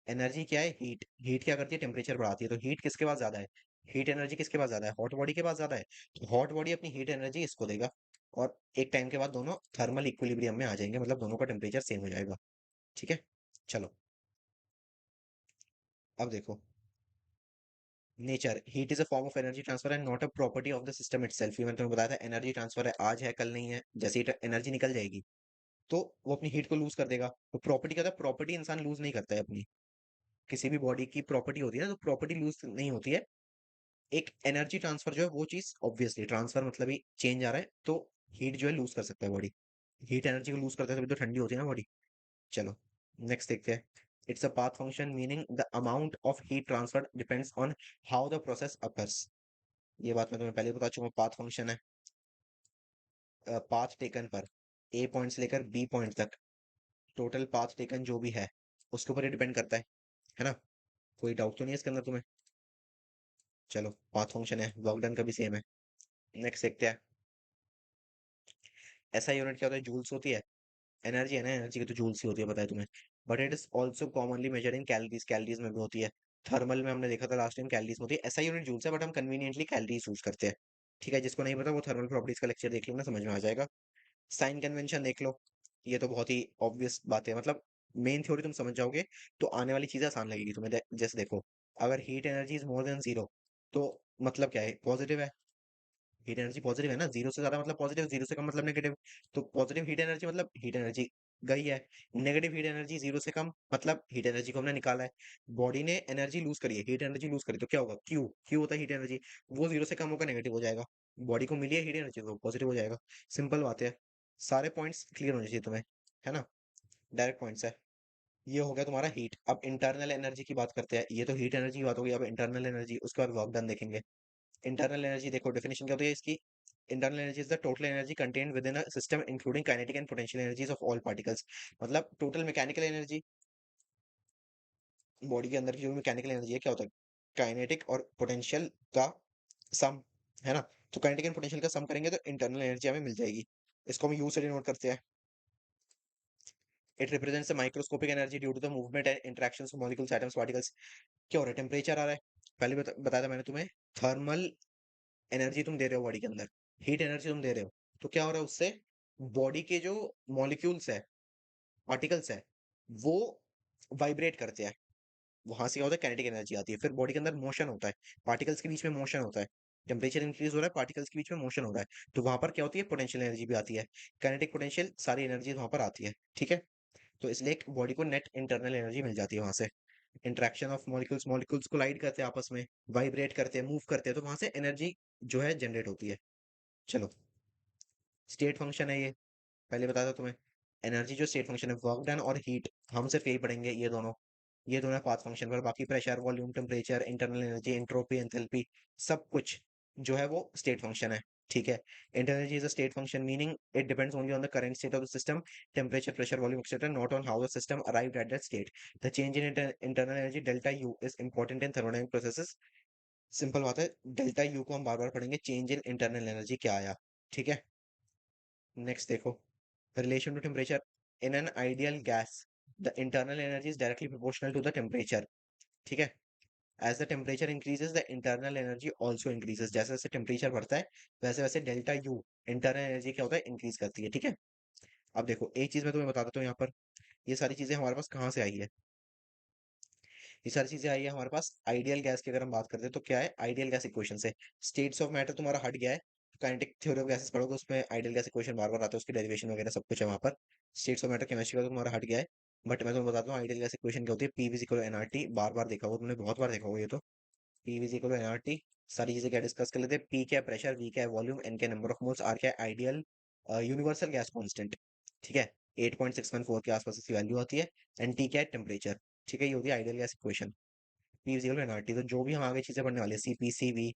एनर्जी क्या है? हीट। हीट क्या करती है? टेम्परेचर बढ़ाती है। तो हीट किसके पास ज्यादा है? हीट एनर्जी किसके पास ज्यादा है? हॉट बॉडी के पास ज्यादा है। तो हॉट बॉडी अपनी हीट एनर्जी इसको देगा, और एक टाइम के बाद दोनों थर्मल इक्विलिब्रियम में आ जाएंगे, मतलब दोनों का टेम्परेचर सेम हो जाएगा। ठीक है, चलो अब देखो। Nature, heat is a form of energy transfer and not a property of the system itself. ये मैंने तुम्हें बताया था, एनर्जी ट्रांसफर है, आज है कल नहीं है। जैसे ही एनर्जी निकल जाएगी तो वो अपनी हीट को लूज कर देगा। तो प्रॉपर्टी क्या था? प्रॉपर्टी इंसान लूज नहीं करता है अपनी। किसी भी बॉडी की प्रॉपर्टी होती है ना, तो प्रॉपर्टी लूज नहीं होती है। एक एनर्जी ट्रांसफर जो है वो चीज, ऑब्वियसली ट्रांसफर मतलब ही चेंज आ रहा है, तो हीट जो है लूज कर सकता है बॉडी। हीट एनर्जी को लूज करता है तभी तो ठंडी होती है ना बॉडी। चलो नेक्स्ट देखते हैं। It's a path function meaning the amount of heat transfer depends on how the process occurs. ये बात मैं तुम्हें पहले बता चुका हूँ। पाथ फंक्शन है पाथ टेकन पर, ए पॉइंट से लेकर बी पॉइंट तक टोटल पाथ टेकन जो भी है उसके ऊपर ही डिपेंड करता है ना? कोई डाउट तो नहीं है इसके अंदर तुम्हें? चलो, पाथ फंक्शन है, वर्क डन का भी सेम है। नेक्स्ट देखते हैं। ऐसा यूनिट क्या होता है? जूल्स होती है। एनर्जी है ना, एनर्जी की तो जूल्स ही होती है, पता है तुम्हें। But it is also commonly measure in calories, calories में भी होती है। थर्मल में हमने देखा था लास्ट टाइम, कैलोरीज होती है। ऐसा यूनिट जूल्स है, बट हम कन्वीनियंटली कैलोरीज यूज करते हैं। ठीक है, जिसको नहीं पता वो थर्मल प्रॉपर्टीज का लेक्चर देख लो ना, समझ में आ जाएगा। साइन कन्वेंशन देख लो। ये तो बहुत ही ऑब्वियस बात है, मतलब मेन थ्योरी तुम समझ जाओगे तो आने वाली चीजें आसान लगेगी तुम्हें। जैसे देखो, अगर heat energy is more than zero, तो मतलब क्या है? पॉजिटिव है। हीट एनर्जी पॉजिटिव है ना, जीरो से ज्यादा मतलब पॉजिटिव, जीरो से कम मतलब नेगेटिव। तो पॉजिटिव हीट एनर्जी मतलब हीट एनर्जी गई है। नेगेटिव हीट एनर्जी जीरो से कम मतलब हीट एनर्जी को हमने निकाला है। बॉडी ने एनर्जी लूज करी है, हीट एनर्जी लूज करी, तो क्या होगा? क्यू, क्यू होता है हीट एनर्जी। वो जीरो से कम होकर नेगेटिव हो जाएगा। बॉडी को मिली है हीट एनर्जी तो पॉजिटिव हो जाएगा। सिंपल बात है। सारे पॉइंट्स क्लियर होने चाहिए तुम्हें, है ना? डायरेक्ट पॉइंट्स है। ये हो गया तुम्हारा हीट। अब इंटरनल एनर्जी की बात करते हैं। ये तो हीट एनर्जी की बात होगी, अब इंटरनल एनर्जी, उसके बाद वर्क डन देखेंगे। इंटरनल एनर्जी देखो, डेफिनेशन क्या होती है इसकी? Internal energy is the total energy contained with in a system including kinetic and potential energies of all particles. मतलब टोटल मैकेनिकल एनर्जी, बॉडी के अंदर की जो मैकेनिकल एनर्जी है क्या होता है? काइनेटिक और पोटेंशियल का सम, है ना? तो काइनेटिक एंड पोटेंशियल का सम करेंगे तो इंटरनल एनर्जी हमें मिल जाएगी। इसको हम यू से डिनोट करते हैं। It represents the microscopic energy due to the movement and interactions of molecules, atoms, particles. क्या हो रहा है? टेम्परेचर आ रहा है। पहले बताया था मैंने तुम्हें, थर्मल एनर्जी तुम दे रहे हो बॉडी के अंदर, हीट एनर्जी तुम दे रहे हो, तो क्या हो रहा है उससे? बॉडी के जो मॉलिक्यूल्स है, पार्टिकल्स है, वो वाइब्रेट करते हैं। वहां से क्या होता है? काइनेटिक एनर्जी आती है। फिर बॉडी के अंदर मोशन होता है, पार्टिकल्स के बीच में मोशन होता है। टेम्परेचर इंक्रीज हो रहा है, पार्टिकल्स के बीच में मोशन हो रहा है, तो वहां पर क्या होती है? पोटेंशियल एनर्जी भी आती है। काइनेटिक, पोटेंशियल, सारी एनर्जी वहां पर आती है। ठीक है, तो इसलिए एक बॉडी को नेट इंटरनल एनर्जी मिल जाती है वहां से। Interaction of molecules, molecules collide करते हैं आपस में, वाइब्रेट करते हैं, मूव करते हैं, तो वहां से एनर्जी जो है जनरेट होती है। चलो, स्टेट फंक्शन है ये, पहले बताया था तुम्हें। एनर्जी जो स्टेट फंक्शन है, वर्क डन और हीट, हम सिर्फ यही पढ़ेंगे, ये दोनों पाथ फंक्शन पर। बाकी pressure, volume, temperature, internal energy, entropy, enthalpy, सब कुछ जो है वो स्टेट फंक्शन है। ठीक है, internal energy is a state function meaning it depends only on the current state of the system, temperature, pressure, volume etcetera, not on how the system arrived at that state. The change in internal energy delta U is important in thermodynamic processes. Simple बात है, delta you को हम बार बार पढ़ेंगे, change in internal energy क्या आया। ठीक है, next देखो। Relation to temperature, in an ideal gas the internal energy is directly proportional to the temperature. ठीक है, as the temperature increases the internal energy also increases. जैसे जैसे टेम्परेचर बढ़ता है वैसे वैसे डेल्टा यू, इंटरनल एनर्जी क्या होता है? इंक्रीज करती है। ठीक है, अब देखो एक चीज मैं तुम्हें बता देता हूँ यहाँ पर। ये सारी चीजें हमारे पास कहाँ से आई है? ये सारी चीजें आई है हमारे पास आइडियल गैस की। अगर हम बात करते हैं तो क्या है? आइडियल गैस इक्वेशन से। स्टेट्स ऑफ मैटर तुम्हारा हट गया है। काइनेटिक थ्योरी ऑफ गैसेस पढ़ोगे, उसमें आइडियल गैस इक्वेशन बार बार आता है, उसकी डेरिवेशन वगैरह सब कुछ है वहाँ पर। स्टेट्स ऑफ मैटर केमिस्ट्री का तो तुम्हारा हट गया है। बट मैं तुम्हें बताता हूँ आइडियल गैस इक्वेशन क्या होती है। पी इक्वल एनआरटी, बार बार देखा होगा तुमने, बहुत बार देखा होगा ये तो। P equal NRT. सारी चीजें क्या डिस्कस कर लेते हैं। पी क्या है? प्रेशर, वी क्या है? वॉल्यूम, एन क्या नंबर ऑफ मोल्स, आर क्या है? Ideal universal gas constant. ठीक है, 8.614 के आसपास इसकी वैल्यू आती है। एन टी क्या है? टेम्परेचर। ठीक है, ये होती है ideal gas equation. P equal NRT. तो जो भी हम आगे चीजें पढ़ने वाले हैं, CP, CV,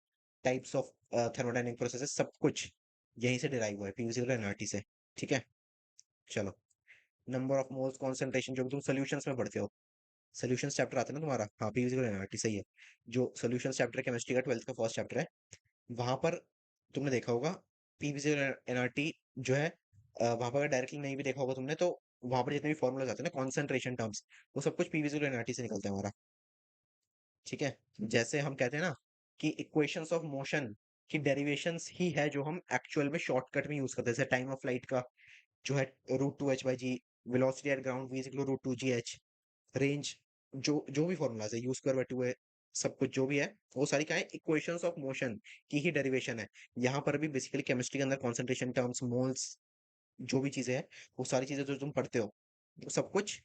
types of thermodynamic processes, सब कुछ यहीं से डिराइव हुआ है, पी विजिकल एनआरटी से। ठीक है, चलो। नंबर ऑफ मोल्स कॉन्सेंट्रेशन, जो भी तुम सोल्यूशंस में पढ़ते हो, सोल्यूशंस चैप्टर आता है ना तुम्हारा, हाँ पी विजिकल एनआरटी सही है। जो सोल्यूशंस चैप्टर केमिस्ट्री का 12th का फर्स्ट चैप्टर है, वहां पर तुमने देखा होगा पी विजिकल एनआरटी जो है, वहां पर अगर डायरेक्टली नहीं भी देखा होगा तुमने, तो वहां पर जितने भी फॉर्मूलाज आते हैं ना कॉन्सेंट्रेशन टर्म्स, वो सब कुछ पी विजिकल एनआरटी से निकलता है हमारा। ठीक है, जैसे हम कहते हैं ना कि इक्वेशंस ऑफ मोशन की डेरिवेशंस ही है जो हम एक्चुअल में शॉर्टकट में यूज करते हैं, जैसे टाइम ऑफ लाइट का जो है √2h/g, velocity at ground v equal √2gh, range, जो जो भी फॉर्मूलाज है, u²/2 है, सब कुछ जो भी है, वो सारी क्या है, इक्वेशंस ऑफ मोशन की ही डेरिवेशन है। यहाँ पर भी बेसिकली केमिस्ट्री के अंदर कॉन्सेंट्रेशन टर्म्स, मोल्स, जो भी चीजें हैं, वो सारी चीजें जो तुम पढ़ते हो, वो सब कुछ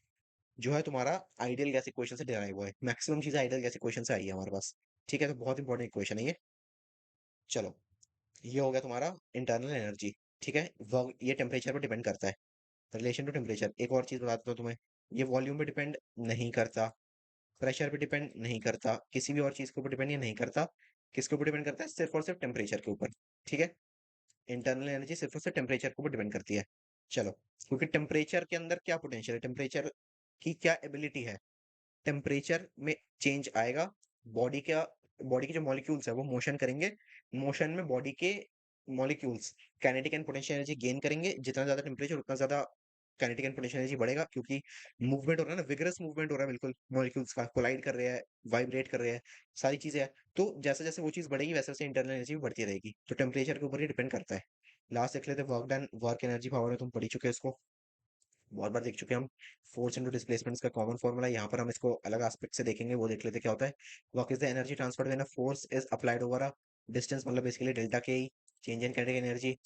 जो है तुम्हारा आइडियल गैस इक्वेशन से डिराइव हुआ है। मैक्सिमम चीजें आइडियल गैस इक्वेशन से आई है हमारे पास। ठीक है, तो बहुत इंपॉर्टेंट इक्वेशन है ये। चलो, ये हो गया तुम्हारा इंटरनल एनर्जी। ठीक है, ये टेम्परेचर पर डिपेंड करता है, रिलेशन टू टेम्परेचर। एक और चीज बताता हूँ तुम्हें, ये वॉल्यूम पे डिपेंड नहीं करता, प्रेशर पे डिपेंड नहीं करता, किसी भी और चीज के ऊपर डिपेंड ये नहीं करता। किसके ऊपर डिपेंड करता है, सिर्फ और सिर्फ टेम्परेचर के ऊपर। ठीक है, इंटरनल एनर्जी सिर्फ और सिर्फ टेम्परेचर के ऊपर डिपेंड करती है। चलो, क्योंकि टेम्परेचर के अंदर क्या पोटेंशियल है, टेम्परेचर की क्या एबिलिटी है, टेम्परेचर में चेंज आएगा, बॉडी का, बॉडी के जो मॉलिक्यूल्स है वो मोशन करेंगे, मोशन में बॉडी के molecules kinetic and potential energy gain करेंगे, जितना ज्यादा टेम्परेचर उतना ज्यादा काइनेटिक एंड पोटेंशियल एनर्जी बढ़ेगा, क्योंकि मूवमेंट हो रहा है ना, विगरस मूवमेंट हो रहा है, बिल्कुल मॉलिक्यूल्स का कोलाइड कर रहे हैं, वाइब्रेट कर रहे हैं, सारी चीजें हैं। तो जैसे जैसे वो चीज बढ़ेगी वैसे वैसे इंटरनल एनर्जी भी बढ़ती रहेगी, तो टेम्परेचर के ऊपर ही डिपेंड करता है। लास्ट देख लेते हैं, work done, work energy power में तुम पढ़ी चुके हो इसको, बहुत बार देख चुके हैं हम। फोर्स इंटू डिस्प्लेसमेंट का कॉमन फॉर्मूला, यहाँ पर हम इसको अलग एस्पेक्ट से देखेंगे, वो देख लेते हैं क्या होता है। Work is the energy transferred when a force is applied over a distance, मतलब बेसिकली डेल्टा के ही, चेंज इन काइनेटिक एनर्जी,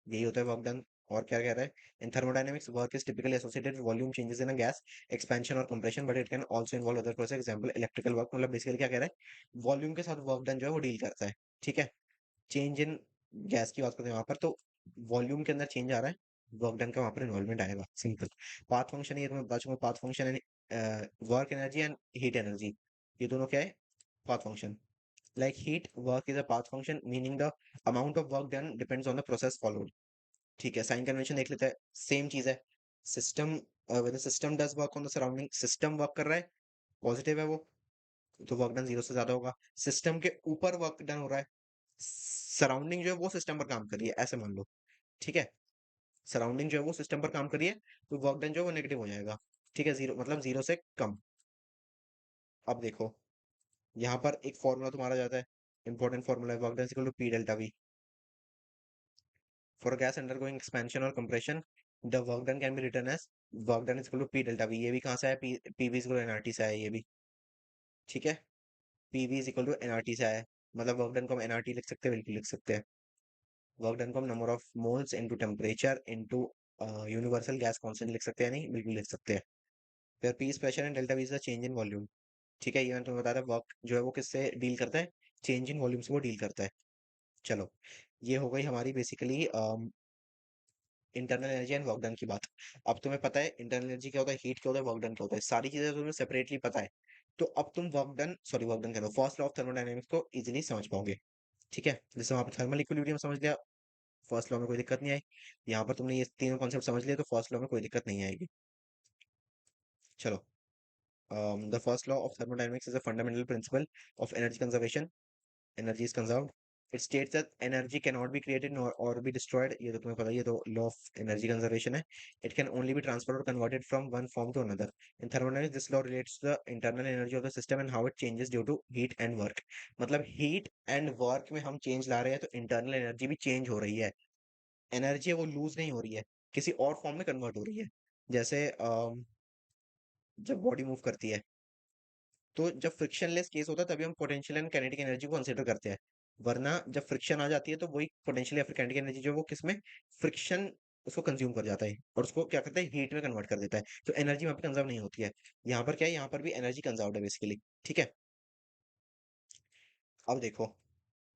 यही होता है वर्क डन। और क्या कह रहा है, in thermodynamics work is typically associated with volume changes in a gas, expansion और compression, but it can also involve other process, example electrical work. मतलब बेसिकली क्या कह रहा है, वॉल्यूम के साथ वर्क डन जो है वो डील करता है। ठीक है, चेंज इन गैस की बात करते हैं वहां पर, तो वॉल्यूम के अंदर चेंज आ रहा है, वर्क डन का वहां पर इन्वॉल्वमेंट आएगा, सिंपल। पाथ फंक्शन, ये तुम्हें बता चुका, path function and work energy and heat energy, ये दोनों क्या है, path function. Like heat work is a path function, meaning the amount of work done depends on the process followed. ठीक है, साइन कन्वेंशन देख लेते हैं, सेम चीज है। System, system does work on the surrounding, system work कर रहा है, पॉजिटिव है वो, तो वर्क डन 0 से ज्यादा होगा। सिस्टम के ऊपर वर्क डन हो रहा है, सराउंडिंग जो है वो सिस्टम पर काम कर रही है, ऐसे मान लो। ठीक है, सराउंडिंग जो है वो सिस्टम पर काम कर रही है, तो वर्क डन जो है वो नेगेटिव हो जाएगा। ठीक है, जीरो मतलब 0 से कम। अब देखो, यहाँ पर एक फॉर्मूला तुम्हारा जाता है, इंपॉर्टेंट फॉर्मूला है, work done equal to P delta V. For gas undergoing expansion और compression, the work done can be written as work done equal to P delta V. ये भी कहाँ से आया, पीवी इक्वल टू एनआरटी से आया ये भी। ठीक है, PV is equal to NRT से आया है, मतलब वर्क डन को हम एनआरटी लिख सकते हैं, बिल्कुल लिख सकते हैं। वर्क डन को हम number of moles into temperature into universal gas constant लिख सकते हैं, नहीं बिल्कुल लिख सकते हैं। फिर P is pressure and delta we is the change in volume. ठीक है, ये मैंने तुम्हें बताया था, वर्क जो है वो किससे डील करता है, चेंज इन वॉल्यूम से वो डील करता है। चलो, ये हो गई हमारी basically internal energy and work done की बात। अब तुम्हें पता है इंटरनल एनर्जी क्या होता है, हीट क्या होता है, वर्क डन क्या होता है, सारी चीजें तुम्हें सेपरेटली पता है, तो अब तुम वर्क डन कह दो, फर्स्ट लॉ ऑफ थर्मोडायनेमिक्स को इजीली समझ पाओगे। ठीक है, जैसे वहां पर थर्मल इक्विलिब्रियम समझ लिया, फर्स्ट लॉ में कोई दिक्कत नहीं आई। यहाँ पर तुमने ये तीनों कॉन्सेप्ट समझ लिए, तो फर्स्ट लॉ में कोई दिक्कत नहीं आएगी। चलो, the first law of thermodynamics is a fundamental principle of energy conservation, energy is conserved. It states that energy can not be created nor और बी डिस्ट्रॉयड, ये तो तुम्हें पता ही है, तो लॉ ऑफ एनर्जी कंजर्वेशन है। It can only be transferred और converted from one form to another. In thermodynamics this law relates to the internal energy of the system and how it changes due to heat and work. मतलब heat and work में हम change ला रहे हैं, तो internal energy भी change हो रही है, एनर्जी है वो लूज नहीं हो रही है, किसी और फॉर्म में कन्वर्ट हो रही है। जैसे जब बॉडी मूव करती है, तो जब फ्रिक्शनलेस केस होता है तभी हम पोटेंशियल एंड काइनेटिक एनर्जी को कंसीडर करते हैं, वरना जब फ्रिक्शन आ जाती है तो वही पोटेंशियल या फिर काइनेटिक एनर्जी जो है वो किसमें, फ्रिक्शन उसको कंज्यूम कर जाता है और उसको क्या करता है, हीट में कन्वर्ट कर देता है, तो एनर्जी वहां पे कंजर्व नहीं होती है। यहाँ पर क्या है, यहाँ पर भी एनर्जी कंजर्व है बेसिकली। ठीक है, अब देखो,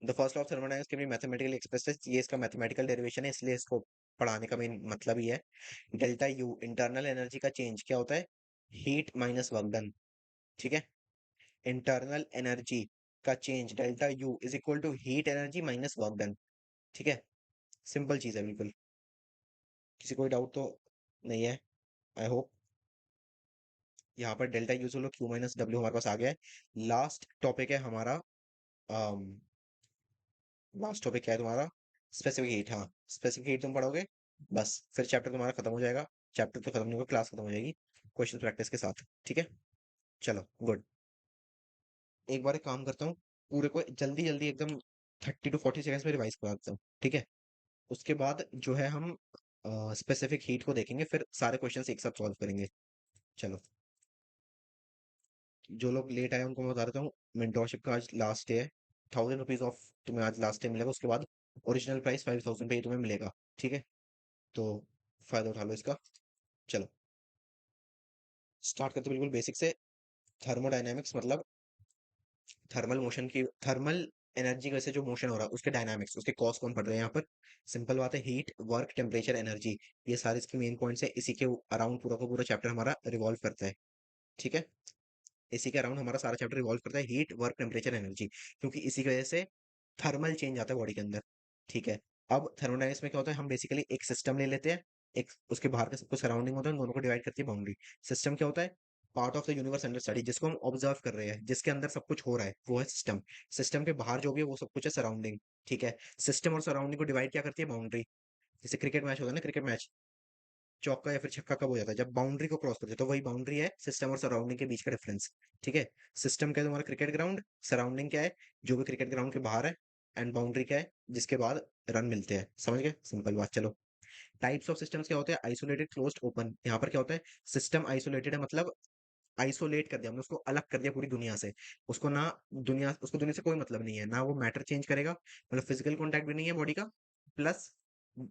the first law of thermodynamics can be mathematically expressed, ये इसका मैथमेटिकल डेरिवेशन है, इसलिए इसको पढ़ाने का मेन मतलब ही है। डेल्टा यू इंटरनल एनर्जी का चेंज क्या होता है, हीट माइनस वर्क डन। ठीक है, इंटरनल एनर्जी का change delta U is equal to heat energy minus work done. ठीक है, सिंपल चीज है बिल्कुल। किसी कोई डाउट तो नहीं है? I hope. यहाँ पर डेल्टा यूज लो, क्यू माइनस डब्ल्यू हमारे पास आ गया है। लास्ट टॉपिक है हमारा, लास्ट टॉपिक क्या है तुम्हारा? Specific heat. हाँ, स्पेसिफिक हीट तुम पढ़ोगे, बस फिर चैप्टर तुम्हारा खत्म हो जाएगा। चैप्टर तो खत्म नहीं होगा, क्लास खत्म हो जाएगी क्वेश्चन प्रैक्टिस के साथ। ठीक है, चलो गुड। एक बार एक काम करता हूँ, पूरे को जल्दी जल्दी एकदम 30 to 40 सेकेंड्स में रिवाइज करा देता हूँ, ठीक है? उसके बाद जो है हम स्पेसिफिक हीट को देखेंगे, फिर सारे क्वेश्चंस एक साथ सॉल्व करेंगे। चलो, जो लोग लेट आए उनको मैं बता देता हूँ, मेंटोरशिप का आज लास्ट डे है। 1000 रुपीज ऑफ तुम्हें आज लास्ट डे मिलेगा, उसके बाद ओरिजिनल प्राइस 5000 पे ही तुम्हें मिलेगा। ठीक है, तो फायदा उठा लो इसका। चलो स्टार्ट करते हैं बिल्कुल बेसिक से। थर्मोडायनेमिक्स मतलब थर्मल मोशन की, थर्मल एनर्जी की वजह से जो मोशन हो रहा है उसके डायनामिक्स, उसके कॉज कौन पड़ रहे हैं यहाँ पर? सिंपल बात है, हीट, वर्क, टेम्परेचर, एनर्जी। ये सारे इसके मेन पॉइंट्स है, इसी के अराउंड पूरा का पूरा चैप्टर हमारा रिवॉल्व करता है। ठीक है, इसी के अराउंड हमारा सारा चैप्टर रिवॉल्व करता है, हीट, वर्क, टेम्परेचर, एनर्जी। क्योंकि इसी की वजह से थर्मल चेंज आता है बॉडी के अंदर। ठीक है, अब थर्मोडायनेमिक्स में क्या होता है, हम बेसिकली एक सिस्टम ले लेते हैं, एक उसके बाहर का सब कुछ सराउंडिंग होता है, उन दोनों को डिवाइड करती है बाउंड्री। सिस्टम क्या होता है? Part of the universe under study, जिसको हम ऑब्जर्व कर रहे हैं, जिसके अंदर सब कुछ हो रहा है, वो है सिस्टम। सिस्टम के बाहर जो भी है वो सब कुछ है सराउंडिंग। ठीक है, सिस्टम और सराउंडिंग को डिवाइड क्या करती है? बाउंड्री। जैसे क्रिकेट मैच होता है ना, क्रिकेट मैच चौका या फिर छक्का कब हो जाता है? जब बाउंड्री को क्रॉस करते हैं, तो वही बाउंड्री है सिस्टम और सराउंडिंग के बीच का डिफरेंस। ठीक है, सिस्टम क्या है तुम्हारा? Cricket ground. सराउंडिंग क्या है? जो भी क्रिकेट ग्राउंड के बाहर है। एंड बाउंड्री क्या है? जिसके बाद रन मिलते हैं। समझ गए? सिंपल बात। चलो, टाइप्स ऑफ सिस्टम्स क्या होते हैं? Isolated, closed, open. यहाँ पर क्या होता है? सिस्टम आइसोलेटेड है, मतलब आइसोलेट कर दिया हमने उसको, अलग कर दिया पूरी दुनिया से। उसको ना दुनिया, उसको दुनिया से कोई मतलब नहीं है, ना वो मैटर चेंज करेगा, मतलब फिजिकल कांटेक्ट भी नहीं है बॉडी का। प्लस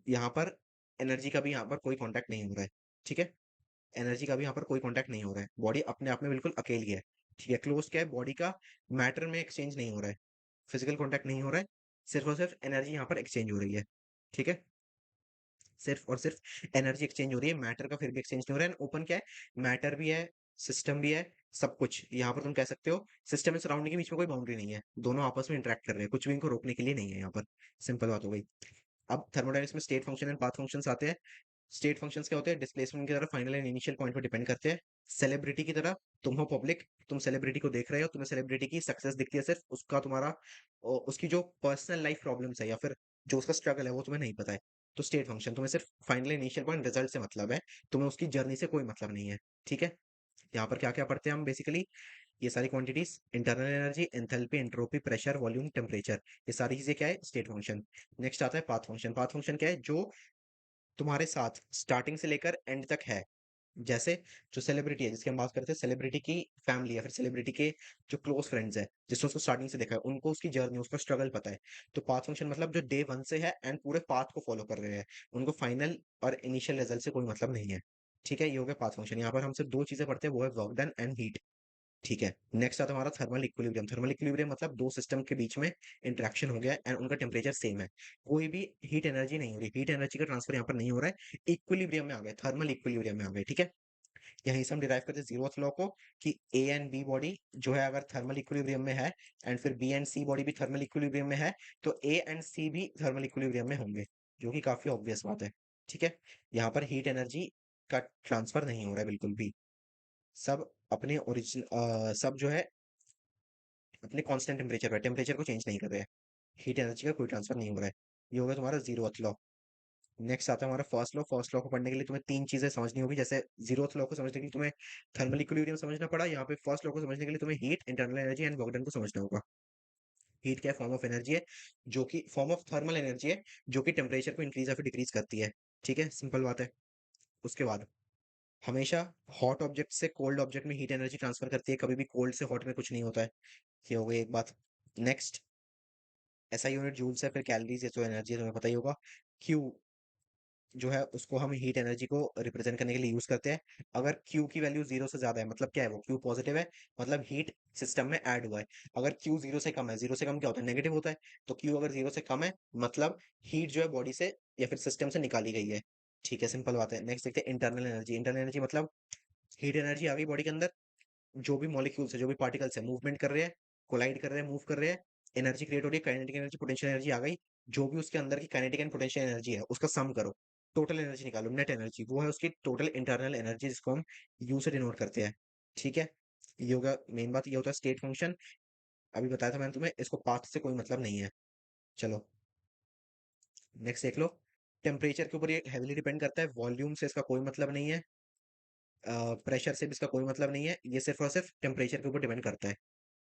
यहाँ पर एनर्जी का भी यहाँ पर कोई कांटेक्ट नहीं हो रहा है। ठीक है, एनर्जी का भी यहाँ पर कोई कांटेक्ट नहीं हो रहा है, बॉडी अपने आप में बिल्कुल अकेली है। ठीक है, क्लोज क्या है? बॉडी का मैटर में एक्सचेंज नहीं हो रहा है, फिजिकल कांटेक्ट नहीं हो रहा है, सिर्फ और सिर्फ एनर्जी यहाँ पर एक्सचेंज हो रही है। ठीक है, सिर्फ और सिर्फ एनर्जी एक्सचेंज हो रही है, मैटर का फिर भी एक्सचेंज नहीं हो रहा है। ओपन क्या है? मैटर भी है, सिस्टम भी है, सब कुछ यहाँ पर तुम कह सकते हो। सिस्टम एंड सराउंडिंग के बीच में कोई बाउंड्री नहीं है, दोनों आपस में इंटरेक्ट कर रहे हैं, कुछ भी इनको रोकने के लिए नहीं है यहाँ पर। सिंपल बात हो गई। अब थर्मोडायनेमिक्स में state function and path functions आते हैं। स्टेट फंक्शंस क्या होते हैं? डिस्प्लेसमेंट की तरह फाइनल एंड इनिशियल पॉइंट पर डिपेंड करते हैं। सेलिब्रिटी की तरह, तुम हो पब्लिक, तुम सेलिब्रिटी को देख रहे हो, तुम्हें सेलिब्रिटी की सक्सेस दिखती है, सिर्फ उसका तुम्हारा उसकी जो पर्सनल लाइफ प्रॉब्लम्स है या फिर जो उसका स्ट्रगल है वो तुम्हें नहीं पता है। तो स्टेट फंक्शन तुम्हें सिर्फ फाइनल इनिशियल पॉइंट रिजल्ट से मतलब है, तुम्हें उसकी जर्नी से कोई मतलब नहीं है। ठीक है, यहाँ पर क्या क्या पढ़ते हैं हम बेसिकली? ये सारी quantities, internal energy, enthalpy, entropy, pressure, volume, temperature, ये सारी चीजें क्या है? State function. नेक्स्ट आता है पाथ फंक्शन। पाथ फंक्शन क्या है? जो तुम्हारे साथ स्टार्टिंग से लेकर एंड तक है। जैसे जो सेलिब्रिटी है जिसकी हम बात करते हैं, सेलिब्रिटी की फैमिली या फिर सेलिब्रिटी के जो क्लोज फ्रेंड्स है, जिसने उसको स्टार्टिंग से देखा है, उनको उसकी जर्नी, उसका स्ट्रगल पता है। तो पाथ फंक्शन मतलब जो डे वन से है एंड पूरे पाथ को फॉलो कर रहे हैं, उनको फाइनल और इनिशियल रिजल्ट से कोई मतलब नहीं है। ठीक है, ये हो गया पाथ फंक्शन। यहाँ पर हम सिर्फ दो चीजें पढ़ते हैं, वो है वर्क डन एंड हीट। ठीक है, नेक्स्ट आता है हमारा थर्मल इक्विलिब्रियम। थर्मल इक्विलिब्रियम मतलब दो सिस्टम के बीच में इंटरेक्शन हो गया एंड उनका टेम्परेचर सेम है, कोई भी हीट एनर्जी नहीं हो रही, हीट एनर्जी का ट्रांसफर यहाँ पर नहीं हो रहा है, इक्विलिब्रियम में आ गए, थर्मल इक्विलिब्रियम में आ गए। ठीक है, यहीं से हम डिराइव करते हैं जीरोथ लॉ को, कि ए एंड बी बॉडी जो है अगर थर्मल इक्विलिब्रियम में है, एंड फिर बी एंड सी बॉडी भी थर्मल इक्विलिब्रियम में है, तो ए एंड सी भी थर्मल इक्विलिब्रियम में होंगे, जो कि काफी ऑब्वियस बात है। ठीक है, यहाँ पर हीट एनर्जी का ट्रांसफर नहीं हो रहा है बिल्कुल भी, सब अपने ओरिजिन सब जो है अपने कांस्टेंट टेम्परेचर पर, टेम्परेचर को चेंज नहीं कर रहे हैं, हीट एनर्जी का कोई ट्रांसफर नहीं हो रहा है। ये होगा तुम्हारा जीरोथ लॉ। नेक्स्ट आता है हमारा फर्स्ट लॉ। फर्स्ट लॉ को पढ़ने के लिए तुम्हें तीन चीजें समझनी होगी, जैसे जीरोथ लॉ को समझने के लिए तुम्हें थर्मल इक्विलिब्रियम समझना पड़ा, यहाँ पे फर्स्ट लॉ को समझने के लिए तुम्हें heat, internal energy and work done को समझना होगा। हीट क्या फॉर्म ऑफ एनर्जी है? जो कि फॉर्म ऑफ थर्मल एनर्जी है, जो कि टेम्परेचर को इंक्रीज या फिर डिक्रीज करती है। ठीक है, सिंपल बात है। उसके बाद हमेशा हॉट ऑब्जेक्ट से कोल्ड ऑब्जेक्ट में हीट एनर्जी ट्रांसफर करती है, कभी भी कोल्ड से हॉट में कुछ नहीं होता है। ये हो गई एक बात। नेक्स्ट, ऐसा यूनिट जूल्स है, फिर कैलोरीज, ये तो एनर्जी तुम्हें पता ही होगा। क्यू जो है उसको हम हीट एनर्जी को रिप्रेजेंट करने के लिए यूज करते हैं। अगर क्यू की वैल्यू जीरो से ज्यादा है, मतलब क्या है वो? क्यू पॉजिटिव है, मतलब हीट सिस्टम में ऐड हुआ है। अगर क्यू जीरो से कम है, जीरो से कम क्या होता है? नेगेटिव होता है। तो क्यू अगर जीरो से कम है, मतलब हीट जो है बॉडी से या फिर सिस्टम से निकाली गई है। ठीक है, सिंपल बात है। नेक्स्ट देखते हैं इंटरनल एनर्जी। इंटरनल एनर्जी मतलब हीट एनर्जी आ गई बॉडी के अंदर, जो भी मॉलिक्यूल्स है, जो भी पार्टिकल्स है, मूवमेंट कर रहे हैं, कोलाइड कर रहे हैं, मूव कर रहे हैं, एनर्जी क्रिएट हो रही है, काइनेटिक एनर्जी, पोटेंशियल एनर्जी आ गई। जो भी उसके अंदर की काइनेटिक एंड पोटेंशियल एनर्जी है उसका सम करो, टोटल एनर्जी निकालो, नेट एनर्जी वो है उसकी टोटल इंटरनल एनर्जी जिसको हम यू से डिनोट करते हैं। ठीक है, ये होगा मेन बात, ये होता है स्टेट फंक्शन। अभी बताया था मैंने तुम्हें, इसको पाथ से कोई मतलब नहीं है। चलो नेक्स्ट देख लो। टेम्परेचर के ऊपर ये हैवीली डिपेंड करता है, वॉल्यूम से इसका कोई मतलब नहीं है, प्रेशर से भी इसका कोई मतलब नहीं है, ये सिर्फ और सिर्फ टेम्परेचर के ऊपर डिपेंड करता है।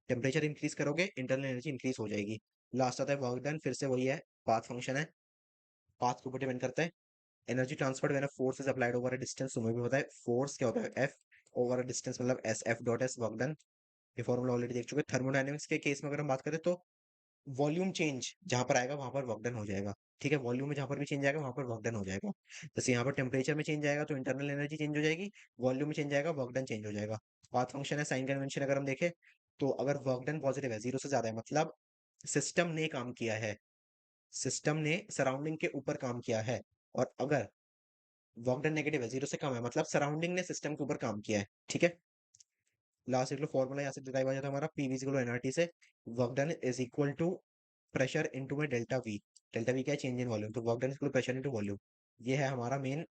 टेम्परेचर इंक्रीज करोगे इंटरनल एनर्जी इंक्रीज हो जाएगी। लास्ट आता है वर्क डन, फिर से वही है, पाथ फंक्शन है, पाथ के ऊपर डिपेंड करता है। Energy transferred when a force is applied over a distance, तुम्हें भी पता है फोर्स क्या होता है, एफ ओवर अ डिस्टेंस मतलब S, F dot S, work done. ये फॉर्मूला ऑलरेडी देख चुके हैं। थर्मोडायनेमिक्स के केस में अगर हम बात करें तो वॉल्यूम चेंज जहां पर आएगा वहां पर वर्क डन हो जाएगा। ठीक है, वॉल्यूम में जहां पर भी चेंज आएगा वहां पर वर्क डन हो जाएगा। जैसे यहाँ पर टेम्परेचर में चेंज आएगा तो इंटरनल एनर्जी चेंज हो जाएगी, वॉल्यूम में चेंज आएगा वर्क डन चेंज हो जाएगा। पाथ फंक्शन है, साइन कन्वेंशन अगर हम देखें तो अगर वर्क डन पॉजिटिव है, जीरो से ज्यादा है, मतलब सिस्टम ने काम किया है, सिस्टम ने सराउंडिंग के ऊपर काम किया है। और अगर वर्क डन नेगेटिव है, जीरो से कम है, मतलब सराउंडिंग ने सिस्टम के ऊपर काम किया है। ठीक है, लास्ट एक फॉर्मूला यहाँ से डिराइव आ जाता है हमारा, P V equal to NRT से, work done is equal to pressure into में डेल्टा वी। डेल्टा वी क्या है, चेंज इन वॉल्यूम, तो work done is equal pressure into volume. ये है हमारा मेन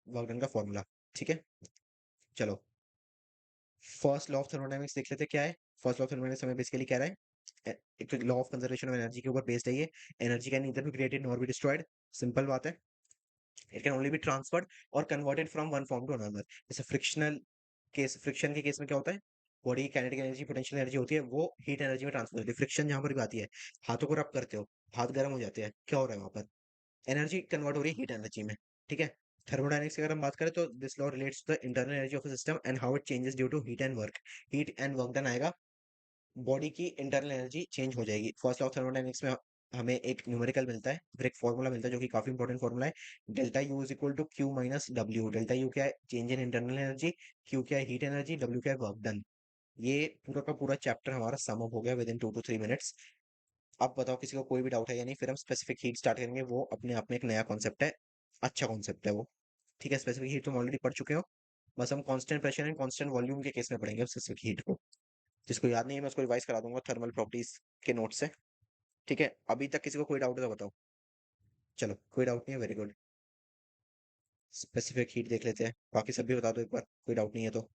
वर्क डन का फॉर्मूला। ठीक है, चलो फर्स्ट लॉ ऑफ थर्मोडायनेमिक्स देख लेते हैं क्या है। फर्स्ट लॉ ऑफ थर्मोडायनेमिक्स हमें बेसिकली कह रहा है, एक तो law of conservation of energy के ऊपर बेस्ड है ये, energy can neither be created nor be destroyed, simple बात है। It can only be transferred और converted from one form to another. जैसे फ्रिक्शनल केस, फ्रिक्शन के केस में क्या होता है, बॉडी की काइनेटिक एनर्जी पोटेंशियल एनर्जी होती है, वो हीट एनर्जी में ट्रांसफर होती है। फ्रिक्शन जहां पर भी आती है, हाथों को रब करते हो, हाथ गर्म हो जाते हैं, क्या हो रहा है वहां पर, एनर्जी कन्वर्ट हो रही है हीट एनर्जी में। ठीक है, थर्मोडायनेमिक्स की अगर हम बात करें तो this law relates to the internal energy of the system and how it changes due to heat and work. Heat and work done आएगा, बॉडी की इंटरनल एनर्जी चेंज हो जाएगी। फर्स्ट लॉ ऑफ थर्मोडायनेमिक्स में हमें एक numerical मिलता है, फिर एक फॉर्मूला मिलता है जो कि काफी इंपॉर्टेंट फॉर्मूला है, delta U is equal to Q minus W. Delta U क्या है, change in internal energy, Q क्या है, हीट एनर्जी, डब्ल्यू क्या है, वर्क डन। ये पूरा का पूरा चैप्टर हमारा सम अप हो गया विद इन 2 to 3 मिनट्स। अब बताओ किसी को कोई भी डाउट है या नहीं, फिर हम स्पेसिफिक हीट स्टार्ट करेंगे, वो अपने आप में एक नया कॉन्सेप्ट है, अच्छा कॉन्सेप्ट है वो। ठीक है, स्पेसिफिक हीट तुम ऑलरेडी पढ़ चुके हो, बस हम constant pressure and constant volume के केस में पढ़ेंगे स्पेसिफिक हीट को। जिसको याद नहीं है मैं उसको रिवाइज करा दूंगा थर्मल प्रॉपर्टीज के नोट से। ठीक है, अभी तक किसी को कोई डाउट है तो बताओ। चलो कोई डाउट नहीं है, वेरी गुड। स्पेसिफिक हीट देख लेते हैं, बाकी सब भी बता दो एक बार, कोई डाउट नहीं है तो।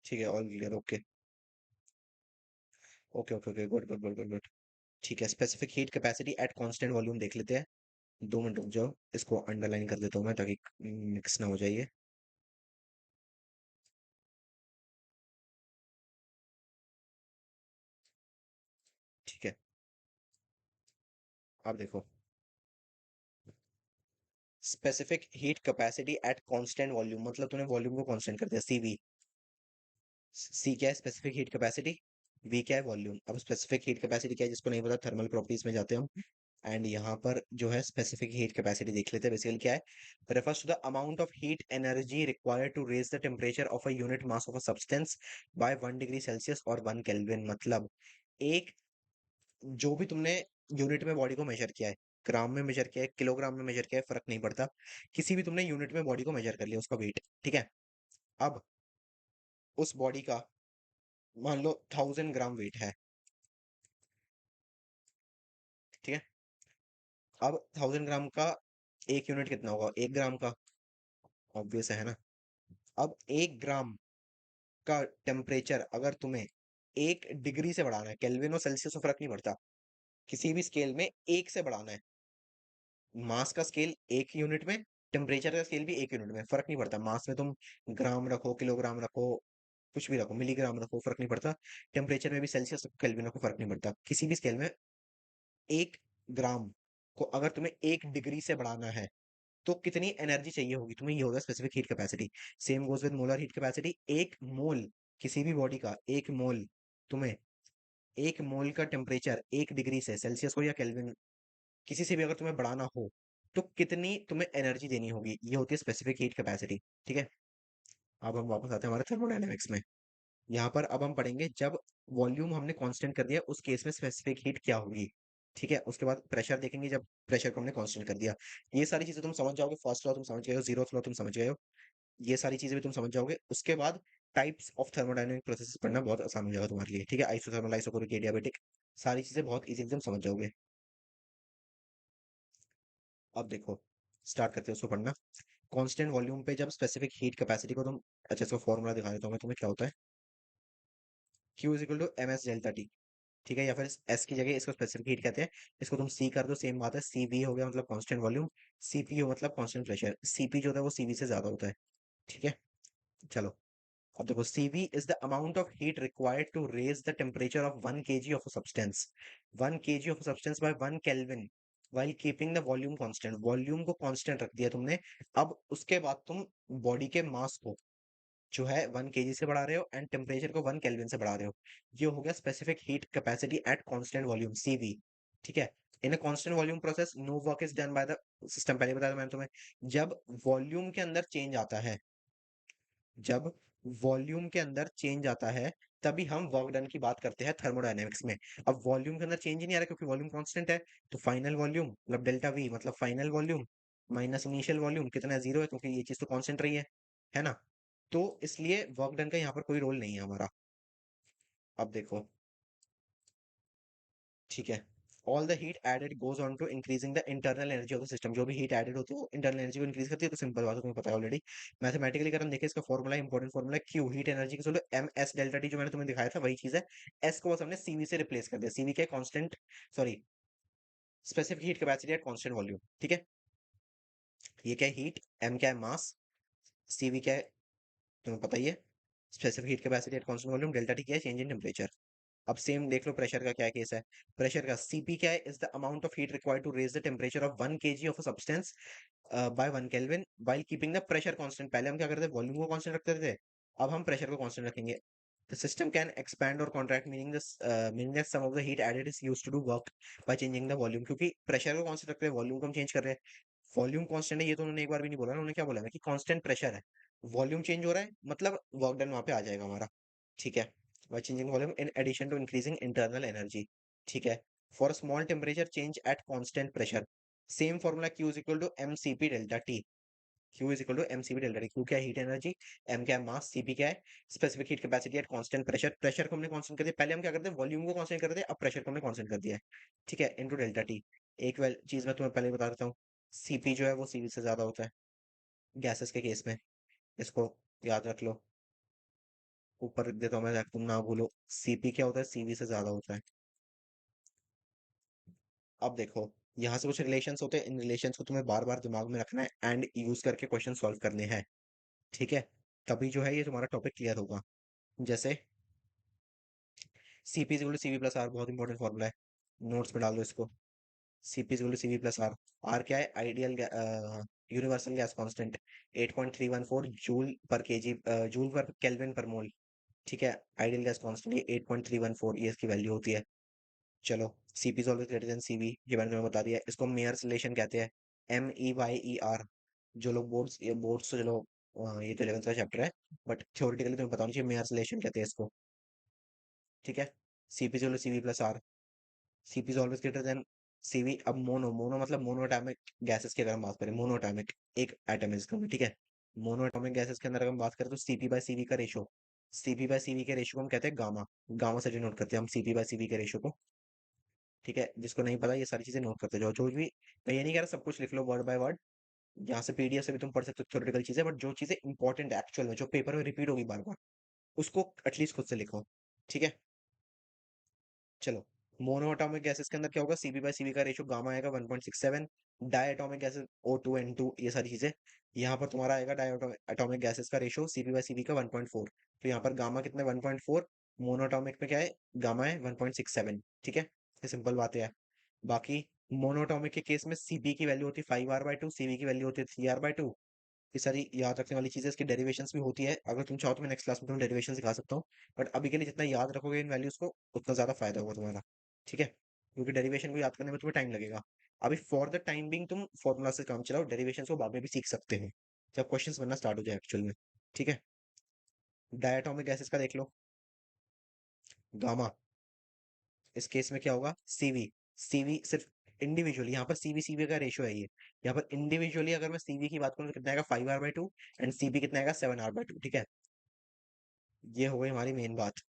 ठीक है, all clear, okay okay okay okay, good good good good good. ठीक है, specific heat capacity at constant volume देख लेते हैं। 2 मिनट रुक जाओ, इसको अंडरलाइन कर देता हूँ मैं ताकि मिक्स ना हो जाइए। ठीक है, आप देखो, specific heat capacity at constant volume मतलब तूने वॉल्यूम को कांस्टेंट कर दिया, सीवी। सी क्या है, स्पेसिफिक हीट कैपेसिटी, वी क्या है, वॉल्यूम। अब स्पेसिफिक हीट कैपेसिटी क्या है, जिसको नहीं पता थर्मल प्रॉपर्टीज में जाते हैं हम, एंड यहाँ पर जो है स्पेसिफिक हीट कैपेसिटी देख लेते हैं। बेसिकली क्या है, refers to the amount of heat energy required to raise the temperature of a unit mass of a substance by 1 degree Celsius और 1 केल्विन। मतलब एक, जो भी तुमने यूनिट में बॉडी को मेजर किया है, ग्राम में मेजर किया है, किलोग्राम में मेजर किया है, फर्क नहीं पड़ता, किसी भी तुमने यूनिट में बॉडी को मेजर कर लिया उसका वेट। ठीक है, अब उस बॉडी का मान लो 1000 ग्राम वेट है। ठीक है, अब 1000 ग्राम का एक यूनिट कितना होगा, 1 ग्राम का, ऑब्वियस है ना। अब 1 ग्राम का टेम्परेचर अगर तुम्हें 1 डिग्री से बढ़ाना है, केल्विन और सेल्सियस में फर्क नहीं पड़ता, किसी भी स्केल में एक से बढ़ाना है, मास का स्केल एक यूनिट में, टेम्परेचर का स्केल भी एक यूनिट में, फर्क नहीं पड़ता मास में तुम ग्राम रखो, किलोग्राम रखो, कुछ भी रखो, मिलीग्राम रखो, फर्क नहीं पड़ता। टेम्परेचर में भी सेल्सियस केल्विन रखो, फर्क नहीं पड़ता, किसी भी स्केल में 1 ग्राम को अगर तुम्हें 1 डिग्री से बढ़ाना है तो कितनी एनर्जी चाहिए होगी तुम्हें, ये होगा specific heat capacity. Same goes with molar heat capacity, 1 मोल किसी भी बॉडी का, 1 मोल तुम्हें, 1 मोल का टेम्परेचर 1 डिग्री से, सेल्सियस हो या केल्विन, किसी से भी अगर तुम्हें बढ़ाना हो तो कितनी तुम्हें एनर्जी देनी होगी, ये होती है स्पेसिफिक हीट कैपेसिटी। ठीक है, अब हम वापस आते हैं हमारे थर्मोडायनेमिक्स में। यहाँ पर अब हम पढ़ेंगे जब वॉल्यूम हमने कांस्टेंट कर दिया उस केस में स्पेसिफिक हीट क्या होगी। ठीक है, उसके बाद प्रेशर देखेंगे जब प्रेशर को हमने कांस्टेंट कर दिया। ये सारी चीजें तुम समझ जाओगे, फर्स्ट लॉ तुम समझ गए हो, जीरोथ लॉ तुम समझ गए हो, ये सारी चीजें भी तुम समझ जाओगे। उसके बाद टाइप्स ऑफ थर्मोडायनेमिक प्रोसेसेस पढ़ना बहुत आसान हो जाएगा तुम्हारे लिए। ठीक है, आइसोथर्मल, आइसोकोरिक, एडियाबेटिक, सारी चीजें बहुत इजीली तुम समझ जाओगे। अब देखो, स्टार्ट करते हैं उसको पढ़ना। कांस्टेंट वॉल्यूम पे जब स्पेसिफिक हीट कैपेसिटी को तुम, अच्छा इसका फॉर्मूला दिखा देता हूँ मैं तुम्हें क्या होता है। Q is equal to M S delta T. ठीक है, या फिर एस की जगह इसको स्पेसिफिक हीट कहते हैं। इसको तुम सी कर दो, सेम बात है। सीवी हो गया मतलब कांस्टेंट वॉल्यूम, सीपी हो मतलब कांस्टेंट प्रेशर। सीपी जो होता है वो सीवी से ज्यादा होता है। ठीक है, चलो। अब देखो, Cv is the amount of heat required to raise the temperature of 1 kg of a substance, 1 kg of a substance by 1 Kelvin while keeping the volume constant। Volume को कांस्टेंट रख दिया तुमने। अब उसके बाद तुम बॉडी के मास को जो है 1 kg से बढ़ा रहे हो एंड टेम्परेचर को 1 केल्विन से बढ़ा रहे हो। ये हो गया specific heat capacity at constant volume, Cv। ठीक है, in a constant volume process no work is done by the system. पहले बताया था मैंने तुम्हें, जब वॉल्यूम के अंदर चेंज आता है, जब वॉल्यूम के अंदर चेंज आता है, तभी हम वर्क डन की बात करते हैं थर्मोडायनेमिक्स में। अब वॉल्यूम के अंदर चेंज ही नहीं आ रहा क्योंकि वॉल्यूम कांस्टेंट है, तो फाइनल वॉल्यूम मतलब डेल्टा वी मतलब final volume minus initial volume कितना है, जीरो है, क्योंकि ये चीज तो कांस्टेंट रही है ना। तो इसलिए वर्क डन का यहाँ पर कोई रोल नहीं है हमारा। अब देखो, ठीक है, all the heat added goes on to increasing the internal energy of the system. जो भी हीट एडेड होती है वो इंटरनल एनर्जी को इंक्रीज करती है। तो सिंपल बात है, तुम्हें पता है ऑलरेडी। मैथमेटिकली अगर हम देखें, इसका formula, important formula, Q heat energy की सोलो एम एस डेल्टा टी, जो मैंने तुम्हें दिखाया था वही चीज है। एस को बस हमने सीवी से रिप्लेस कर दिया। सीवी क्या है, constant, sorry, specific heat capacity at constant volume. ठीक है, ये क्या है, हीट, एम क्या है, मास, सीवी क्या है, तुम्हें पता ही है, specific heat capacity at constant volume, delta T क्या है, चेंज इन टेम्परेचर। अब सेम देख लो, प्रेशर का क्या केस है। प्रेशर का सीपी क्या है, is the amount of heat required to raise the temperature of 1 kg of a substance by 1 kelvin while keeping the pressure constant. पहले हम क्या करते थे, वॉल्यूम को कांस्टेंट रखते थे, अब हम प्रेशर को कांस्टेंट रखेंगे। The system can expand or contract, meaning this meaning that some of the heat added is used to do work by changing the volume। क्योंकि प्रेशर को कांस्टेंट रख रहे हैं, वॉल्यूम को हम चेंज कर रहे हैं। वॉल्यूम कांस्टेंट है ये तो उन्होंने एक बार भी नहीं बोला ना, उन्होंने क्या बोला है कि कांस्टेंट प्रेशर है, वॉल्यूम चेंज हो रहा है मतलब वर्क डन वहां पे आ जाएगा हमारा। ठीक है, by changing volume in addition to increasing internal energy। ठीक है, for a small temperature change at constant pressure, same formula Q is equal to mcp delta T। Q is equal to M C B delta T. Q क्या है, heat energy, M क्या है, मास, Cp क्या है, specific heat capacity at constant pressure. Pressure को हमने constant कर दिया, पहले हम क्या करते हैं, वॉल्यूम को कांस्टेंट करते हैं, अब प्रेशर को हमने कांस्टेंट कर दिया है। ठीक है, इनटू डेल्टा टी। एक चीज मैं तुम्हें पहले बता देता हूँ, Cp जो है वो Cv से ज्यादा होता है गैसेस के केस में, इसको याद रख लो। ऊपर लिख देता हूँ मैं ताकि तुम ना भूलो, Cp क्या होता है, Cv से ज्यादा होता है। अब देखो, यहाँ से कुछ रिलेशंस होते हैं, इन रिलेशंस को तुम्हें बार बार दिमाग में रखना है एंड यूज करके क्वेश्चन सॉल्व करने हैं। ठीक है, तभी जो है ये तुम्हारा टॉपिक क्लियर होगा। जैसे CP is equal to CV plus R, बहुत इंपॉर्टेंट फॉर्मूला है, नोट्स में डाल दो इसको। CP is equal to CV plus R. R क्या है, ideal universal gas constant, 8.314 joule per KG, joule per kelvin per mole. ठीक है, आइडियल गैस कांस्टेंट ये 8.314, ये इसकी वैल्यू होती है। चलो, CP is always greater than CV, ये मैंने तुम्हें बता दिया। इसको मेयर्स रिलेशन कहते हैं, MEYER। जो लोग बोर्ड्स, ये बोर्ड्स तो चलो, ये तो 11th का चैप्टर है, बट थ्योरेटिकली तुम्हें बताना चाहिए, मेयर्स रिलेशन कहते हैं इसको। ठीक है, CP is equal to CV plus R. Cp is always greater than Cv। अब मोनो, मोनो मतलब मोनोएटॉमिक गैसेस की अगर हम बात करें, मोनोएटॉमिक एक एटम है इसका, ठीक है। मोनोएटॉमिक गैसेस के अंदर अगर हम बात करें तो Cp बाय Cv का रेशो, Cp बाय Cv के रेशो को हम कहते हैं गामा। गामा से डिनोट करते हैं हम Cp बाय Cv के रेशो को। ठीक है, जिसको नहीं पता ये सारी चीजें नोट करते जाओ, जो भी, मैं ये नहीं कह रहा सब कुछ लिख लो वर्ड बाय वर्ड, यहाँ से पीडीएफ से भी तुम पढ़ सकते हो थ्योरेटिकल चीजें, बट जो चीजें इंपॉर्टेंट है एक्चुअल में, जो पेपर में रिपीट होगी बार बार, उसको एटलीस्ट खुद से लिखो। ठीक है, चलो। मोनोएटॉमिक गैसेस के अंदर क्या होगा, Cp बाय Cv का रेशियो गामा आएगा 1.67। डायटोमिक गैसेस O2 N2, ये सारी चीजें, यहाँ पर तुम्हारा आएगा डायटोमिक गैसेस का रेशियो Cp बाय Cv का 1.4। तो यहाँ पर गामा कितना 1.4, मोनोटॉमिक में क्या है, गामा है 1.67। ठीक है, ये सिंपल बातें है। बाकी मोनोटॉमिक के केस में Cp की वैल्यू होती है 5R/2, Cv की वैल्यू होती है 3R/2। ये सारी याद रखने वाली चीजें, इसकी डेरिवेशंस भी होती है, अगर तुम चाहो तो मैं नेक्स्ट क्लास में तुम्हें डेरिवेशन सिखा सकता हूँ। बट अभी के लिए जितना याद रखोगे इन वैल्यूज को, उतना ज्यादा फायदा होगा तुम्हारा। ठीक है, क्योंकि डेरिवेशन को याद करने में तुम्हें टाइम लगेगा। अभी फॉर द टाइम बिंग तुम फॉर्मूला से काम चलाओ, डेरिवेशन को बाद में भी सीख सकते हो जब क्वेश्चंस बनना स्टार्ट हो जाए एक्चुअल में। ठीक है, डायटोमिक गैसेस का देख लो, गामा, इस केस में क्या होगा, Cv। सीवी सिर्फ इंडिविजुअली, यहाँ पर सीवी सीवी का रेशियो है ये। यहाँ पर इंडिविजुअली अगर मैं सीवी की बात करूँ तो कितना आएगा 5r/2, एंड सीबी कितना आएगा 7r/2। ठीक है, ये हो गई हमारी मेन बात।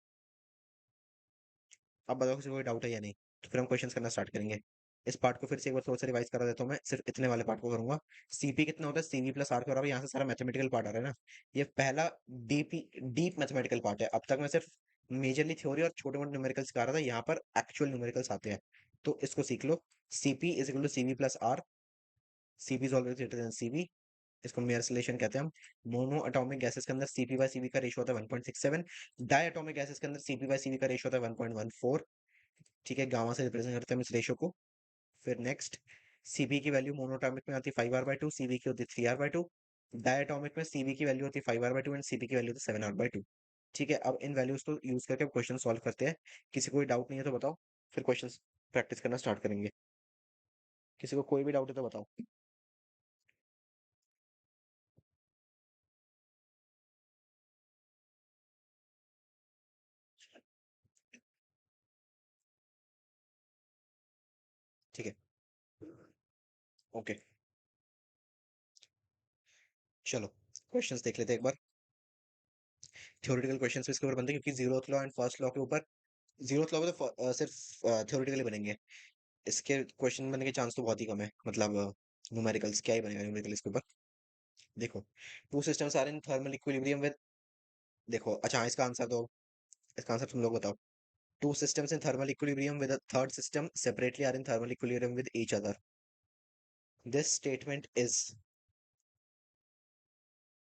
अब बताओ किसी को कोई डाउट है या नहीं, तो फिर हम क्वेश्चंस करना स्टार्ट करेंगे। इस पार्ट को फिर से एक बार थोड़ा सा रिवाइज करा देता हूँ मैं, सिर्फ इतने वाले पार्ट को करूंगा। सीपी कितना होता है, सीवी प्लस आर के बराबर। यहाँ से सारा मैथमेटिकल पार्ट आ रहा है ना, ये पहला डीपी डीप मैथमेटिकल पार्ट है। अब तक मैं सिर्फ मेजरली थ्योरी और छोटे मोटे न्यूमेरिकल्स सिखा रहा था, यहाँ पर एक्चुअल न्यूमेरिकल्स आते हैं, तो इसको सीख लो। CP is equal to CV plus R. CP is always greater than CV. इसको मेयर रिलेशन कहते हैं हम। मोनो अटोमिक गैसेस के अंदर सीपी बाय सीवी का रेशियो होता है 1.67। डाई अटोमिक गैसेस के अंदर सीपी बाय सीवी का रेशियो होता है 1.14। ठीक है, गामा से रिप्रेजेंट करते हैं हम इस रेशियो को। फिर नेक्स्ट, सीबी की वैल्यू मोनोटॉमिक में आती है 5r/2, सीबी की होती है 3r/2। डायटोमिक में सीबी की वैल्यू होती है 5r/2 एंड सीबी की वैल्यू होती है 7r/2। ठीक है, अब इन वैल्यूज को यूज करके क्वेश्चन सॉल्व करते हैं। किसी को कोई डाउट नहीं है तो बताओ, फिर क्वेश्चन प्रैक्टिस करना स्टार्ट करेंगे। किसी को कोई भी डाउट है तो बताओ। ठीक है, ओके, चलो क्वेश्चंस देख लेते हैं एक बार। थ्योरेटिकल क्वेश्चंस इसके ऊपर बनते हैं, क्योंकि zeroth law and first law के ऊपर, जीरोथ लॉ पे तो सिर्फ थ्योरेटिकली बनेंगे। इसके क्वेश्चन बनने के चांस तो बहुत ही कम है, मतलब न्यूमेरिकल्स क्या ही बनेगा न्यूमेरिकल इसके ऊपर। देखो, two systems are in thermal equilibrium with, देखो अच्छा हाँ, इसका आंसर दो, इसका आंसर तुम लोग बताओ। Two systems in thermal equilibrium with a third system separately are in thermal equilibrium with each other. This statement is,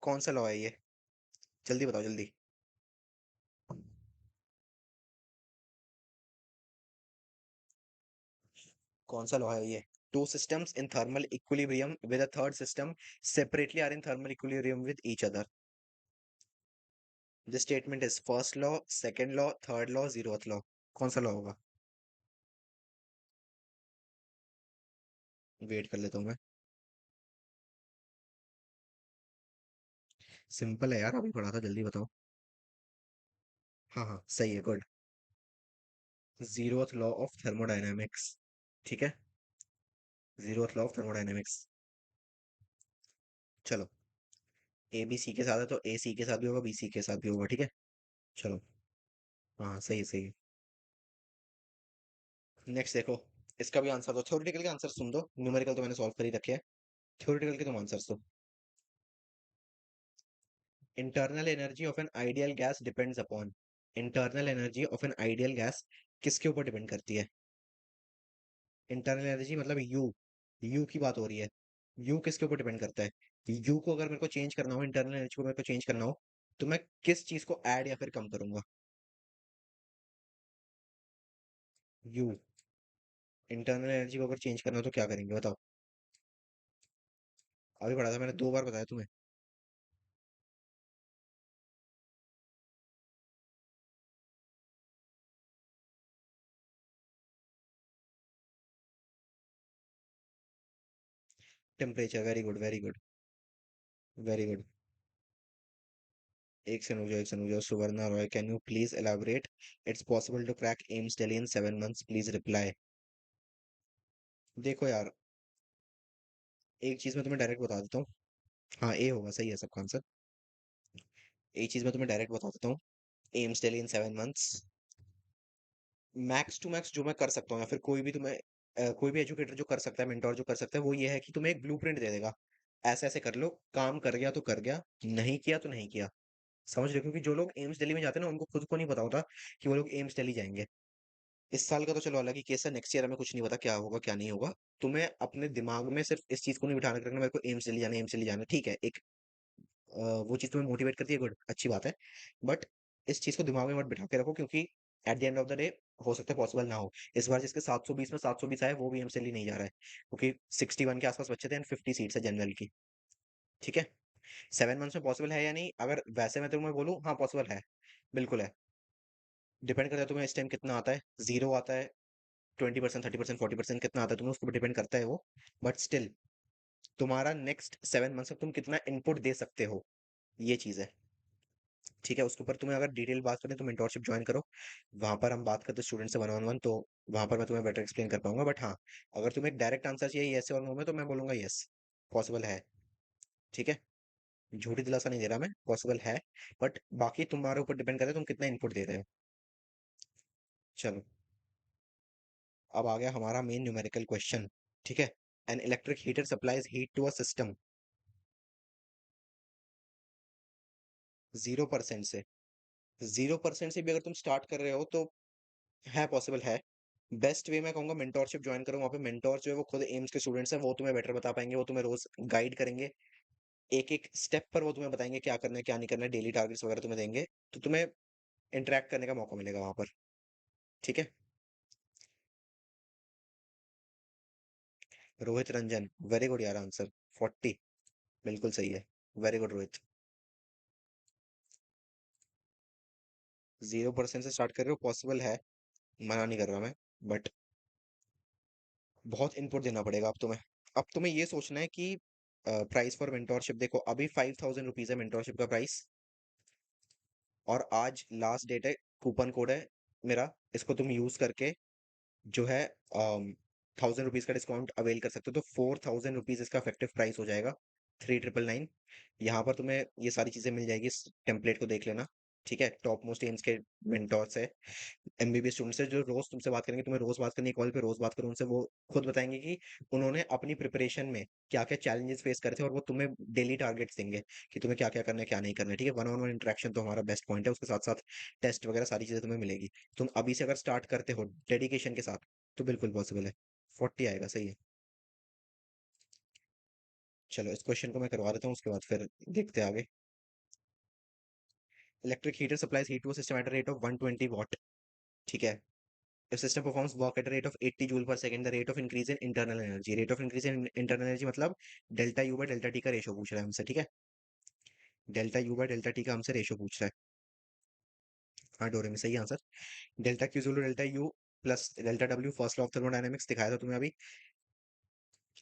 कौन सा लॉ है ये, जल्दी बताओ जल्दी। कौन सा लॉ है ये? Two systems in thermal equilibrium with a third system separately are in thermal equilibrium with each other. This statement is first law, second law, third law, zeroth law. कौन सा लॉ होगा? वेट कर लेता हूँ मैं। Simple है यार, अभी पढ़ा था, जल्दी बताओ। हाँ हाँ सही है, good. Zeroth law of thermodynamics. ठीक है, जीरोथ लॉ ऑफ थर्मोडायनेमिक्स। चलो, ए बी सी के साथ है तो ए सी के साथ भी होगा, बी सी के साथ भी होगा। ठीक है, चलो, हाँ सही है सही है। नेक्स्ट देखो, इसका भी आंसर दो। थ्योरेटिकल के आंसर सुन दो, न्यूमेरिकल तो मैंने सॉल्व कर ही रखे हैं। थ्योरेटिकल के तुम आंसर दो। Internal energy of an ideal gas depends upon, internal energy of an ideal gas किसके ऊपर डिपेंड करती है? इंटरनल एनर्जी मतलब यू, यू की बात हो रही है। यू किसके ऊपर डिपेंड करता है? यू को अगर मेरे को चेंज करना हो, इंटरनल एनर्जी को मेरे को चेंज करना हो, तो मैं किस चीज को ऐड या फिर कम करूंगा? यू, इंटरनल एनर्जी को अगर चेंज करना हो तो क्या करेंगे बताओ? अभी पढ़ा था मैंने, 2 बार बताया तुम्हें। Temperature, very good very good very good. एक से नुजो Suvarna Roy, can you please elaborate? It's possible to crack AIIMS Delhi in 7 months, please reply. देखो यार, एक चीज मैं तुम्हें डायरेक्ट बता देता हूँ। हाँ ए होगा, सही है सबका आंसर। एक चीज मैं तुम्हें डायरेक्ट बता देता हूँ, AIIMS Delhi in 7 months, max to max जो मैं कर सकता हूँ, या फिर कोई भी तुम्हें कोई भी एजुकेटर जो कर सकता है, मेंटोर जो कर सकता है, वो ये है कि तुम्हें एक ब्लूप्रिंट दे देगा, ऐसे ऐसे कर लो, काम कर गया तो कर गया, नहीं किया तो नहीं किया। समझ रहे हो? क्योंकि जो लोग एम्स दिल्ली में जाते हैं ना, उनको खुद को नहीं पता होता कि वो लोग एम्स दिल्ली जाएंगे। इस साल का तो चलो अलग ही केस है, नेक्स्ट ईयर हमें कुछ नहीं पता क्या होगा क्या नहीं होगा। तुम्हें अपने दिमाग में सिर्फ इस चीज को नहीं बिठाना, रखना मेरे को एम्स दिल्ली जाना है, एम्स दिल्ली जाना है। ठीक है, एक वो चीज तुम्हें मोटिवेट करती है, गुड, अच्छी बात है। बट इस चीज को दिमाग में मत बिठा के रखो, क्योंकि at the end of the day हो सकता है पॉसिबल ना हो। इस बार जिसके 720 में 720 आए, वो भी एम्स दिल्ली नहीं जा रहा है, क्योंकि 61 के आसपास बच्चे थे एंड 50 सीट्स है जनरल की। ठीक है, 7 मंथ्स में पॉसिबल है या नहीं, अगर वैसे मैं तुम्हें बोलूँ, हाँ पॉसिबल है, बिल्कुल है। डिपेंड करता है तुम्हें इस टाइम कितना आता है, जीरो आता है, 20%, 30%, 40% कितना आता है तुम्हें, उसको डिपेंड करता है वो। बट स्टिल, तुम्हारा नेक्स्ट 7 मंथ्स में तुम कितना इनपुट दे सकते हो, ये चीज है। ठीक है, उसके ऊपर तुम्हें अगर डिटेल बात करनी है तो मेंटोरशिप ज्वाइन करो। वहां पर हम बात करते हैं स्टूडेंट से वन ऑन वन, तो वहां पर मैं तुम्हें बेटर एक्सप्लेन कर पाऊंगा। बट हाँ, अगर तुम्हें एक डायरेक्ट आंसर चाहिए यस और नो में, तो मैं बोलूंगा यस, पॉसिबल है। ठीक है, झूठी दिलासा नहीं दे रहा मैं, पॉसिबल है। बट बाकी तुम्हारे ऊपर डिपेंड करता है तुम कितना इनपुट दे रहे हो। चलो, अब आ गया हमारा मेन न्यूमेरिकल क्वेश्चन। ठीक है, an electric heater supplies heat to a system 0% से। 0% से भी अगर तुम स्टार्ट कर रहे हो तो है, पॉसिबल है। बेस्ट वे मैं कहूंगा मेंटोरशिप ज्वाइन करो। वहाँ पे मेंटोर जो है वो खुद एम्स के स्टूडेंट्स हैं, वो तुम्हें बेटर बता पाएंगे, वो तुम्हें रोज गाइड करेंगे। एक एक स्टेप पर वो तुम्हें बताएंगे क्या करना है क्या नहीं करना है, डेली टारगेट्स वगैरह तुम्हें देंगे। तो तुम्हें इंटरेक्ट करने का मौका मिलेगा वहां पर। ठीक है। रोहित रंजन, वेरी गुड यार आंसर। 40, बिल्कुल सही है। Very good Rohit. 0% से स्टार्ट कर रहे हो, पॉसिबल है, मना नहीं कर रहा मैं। बट बहुत इनपुट देना पड़ेगा अब तुम्हें। अब तुम्हें ये सोचना है कि प्राइस फॉर मेंटोरशिप देखो, अभी 5000 रुपीज है मेंटोरशिप का प्राइस। और आज लास्ट डेट है, कूपन कोड है मेरा, इसको तुम यूज करके जो है 1000 रुपीज का डिस्काउंट अवेल कर सकते हो। तो 4000 रुपीज इसका इफेक्टिव प्राइस हो जाएगा। 3999। यहाँ पर तुम्हें ये सारी चीजें मिल जाएगी, इस टेम्पलेट को देख लेना। ठीक है, टॉप मोस्ट एम्स के मेंटोर्स है, एमबीबीएस स्टूडेंट्स है, जो रोज तुमसे बात करेंगे। तुम्हें रोज बात करनी है, कॉल पे रोज बात करो उनसे, वो खुद बताएंगे कि उन्होंने अपनी प्रिपरेशन में क्या क्या चैलेंजेस फेस करे थे, और वो तुम्हें डेली टारगेट्स देंगे कि तुम्हें क्या क्या करना है क्या नहीं करना है। ठीक है, वन ऑन वन इंटरेक्शन तो हमारा बेस्ट पॉइंट है, उसके साथ साथ टेस्ट वगैरह सारी चीजें तुम्हें मिलेगी। तुम अभी से अगर स्टार्ट करते हो डेडिकेशन के साथ तो बिल्कुल पॉसिबल है। 40 आएगा, सही है। चलो, इस क्वेश्चन को मैं करवा देता हूँ, उसके बाद फिर देखते हैं आगे। Electric heater supplies heat to system at rate of 120 watt. ठीक है, if system performs work at a rate of 80 joule per second, the rate of increase in internal energy, rate of increase in internal energy मतलब delta U by delta T का ratio पूछ रहा है हमसे। ठीक है, delta U by delta T का हमसे रेशो पूछ रहा है। हाँ, डोरे में सही answer. Delta Q equal to delta U plus delta W, first law of thermodynamics दिखाया था तुम्हें अभी।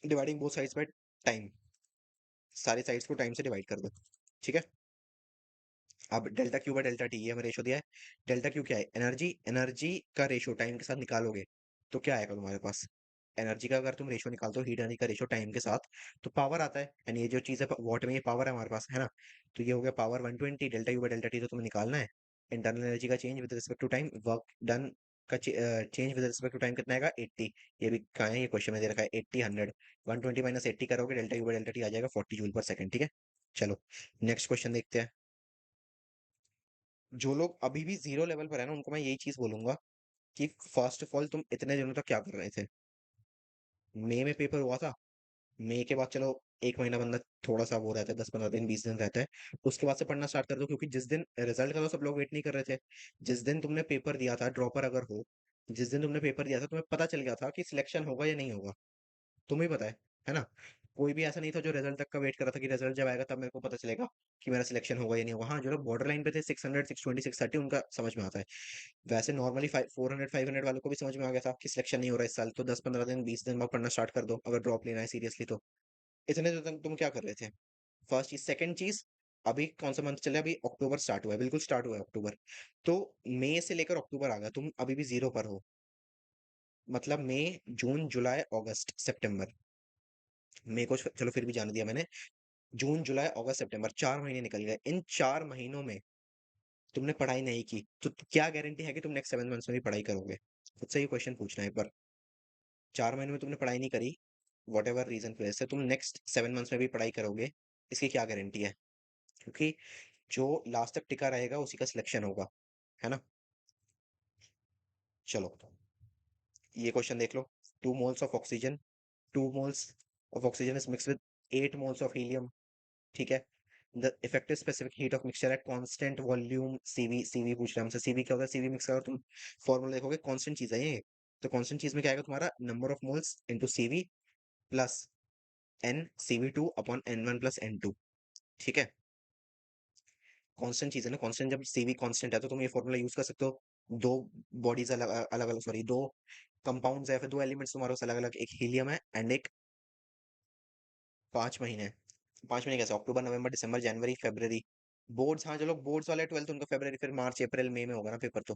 Dividing both sides by time, सारी साइड्स को टाइम से डिवाइड कर दो। ठीक है, अब delta Q by delta T ये हमें रेशो दिया है। डेल्टा क्यू क्या है, एनर्जी, एनर्जी का रेशो टाइम के साथ निकालोगे तो क्या आएगा तुम्हारे पास। एनर्जी का अगर तुम रेशो निकालते हो, हीट एनर्जी का रेशो टाइम के साथ, तो पावर आता है। एंड ये जो चीज है वॉट में, ये पावर है हमारे पास, है ना। तो ये हो गया power 120। Delta U by delta T तो तुम्हें निकालना है। इंटरनल एनर्जी का change with respect to time, work done का change with respect to time कितना आएगा, 80। ये भी कहाँ है, ये क्वेश्चन में दे रखा है 80, 100। 120 माइनस 80 करोगे, delta U by delta T आ जाएगा 40 जूल पर सेकंड। ठीक है, चलो नेक्स्ट क्वेश्चन देखते हैं। जो लोग अभी भी जीरो लेवल पर है ना, उनको मैं यही चीज बोलूंगा कि फर्स्ट ऑफ ऑल तुम इतने दिनों तक क्या कर रहे थे। मई में पेपर हुआ था, मई के बाद चलो एक महीना बंदा थोड़ा सा वो रहता है, 10 15 दिन 20 दिन रहता है। उसके बाद से पढ़ना स्टार्ट कर दो, क्योंकि जिस दिन रिजल्ट का तो सब लोग वेट नहीं कर रहे थे। जिस दिन तुमने पेपर दिया था, ड्रॉपर अगर हो, जिस दिन तुमने पेपर दिया था तुम्हें पता चल गया था कि सिलेक्शन होगा या नहीं होगा, तुम्हें पता है ना। कोई भी ऐसा नहीं था जो रिजल्ट तक का वेट कर रहा था कि रिजल्ट जब आएगा तब मेरे को पता चलेगा कि मेरा सिलेक्शन होगा या नहीं होगा। हाँ, जो लोग बॉर्डर लाइन पे थे, 600 620 630, उनका समझ में आता है। वैसे नॉर्मली 400 500 वालों को भी समझ में आ गया था कि सिलेक्शन नहीं हो रहा इस साल, तो 10 15 दिन 20 दिन बाद पढ़ना स्टार्ट कर दो अगर ड्रॉप लेना है सीरियसली तो। इतने दिन तक तुम क्या कर रहे थे। फर्स्ट चीज, सेकंड चीज, अभी कौन सा मंथ चले, अभी अक्टूबर स्टार्ट हुआ है, बिल्कुल स्टार्ट हुआ है अक्टूबर। तो मई से लेकर अक्टूबर आ गया, तुम अभी भी जीरो पर हो। मतलब मई, जून, जुलाई, अगस्त, सितंबर। मई को चलो फिर भी जाने दिया मैंने। जून, जुलाई, अगस्त, सितंबर, 4 महीने निकल गए। इन 4 महीनों में तुमने पढ़ाई नहीं की, तो क्या गारंटी है कि तुम नेक्स्ट 7 मंथ्स में भी पढ़ाई करोगे। खुद से ये क्वेश्चन पूछना है एक बार। 4 महीने में तुमने पढ़ाई नहीं करी, वॉट एवर रीजन की वजह से, तुम नेक्स्ट 7 मंथ्स में भी पढ़ाई करोगे, इसकी क्या गारंटी है। क्योंकि जो लास्ट तक टिका रहेगा उसी का सिलेक्शन होगा, है ना। चलो, ये क्वेश्चन देख लो। 2 moles of oxygen, 2 moles of oxygen is mix with 8 moles of helium. ठीक है, the effective specific heat of mixture eight constant volume CV. CV पूछ रहा है हमसे, सीवी क्या होता है, सीवी मिक्स का अगर तुम फॉर्मूला देखोगे, कांस्टेंट चीज है ये। तो कांस्टेंट चीज में क्या आएगा तुम्हारा, number of moles into CV plus N CV two upon N one plus N two. ठीक है, कांस्टेंट चीज है ना, कांस्टेंट जब सीवी कांस्टेंट है तो तुम ये फॉर्मूला यूज कर सकते हो। दो बॉडीज अलग अलग अलग, सॉरी, दो कंपाउंड्स है, फिर दो एलिमेंट्स तुम्हारे पास अलग अलग, एक हीलियम है एंड एक 5 महीने। 5 महीने कैसे, अक्टूबर नवंबर दिसंबर जनवरी फरवरी, बोर्ड्स, हाँ चलो बोर्ड्स वाले 12th उनका फरवरी फिर मार्च अप्रैल मई में होगा ना पेपर तो।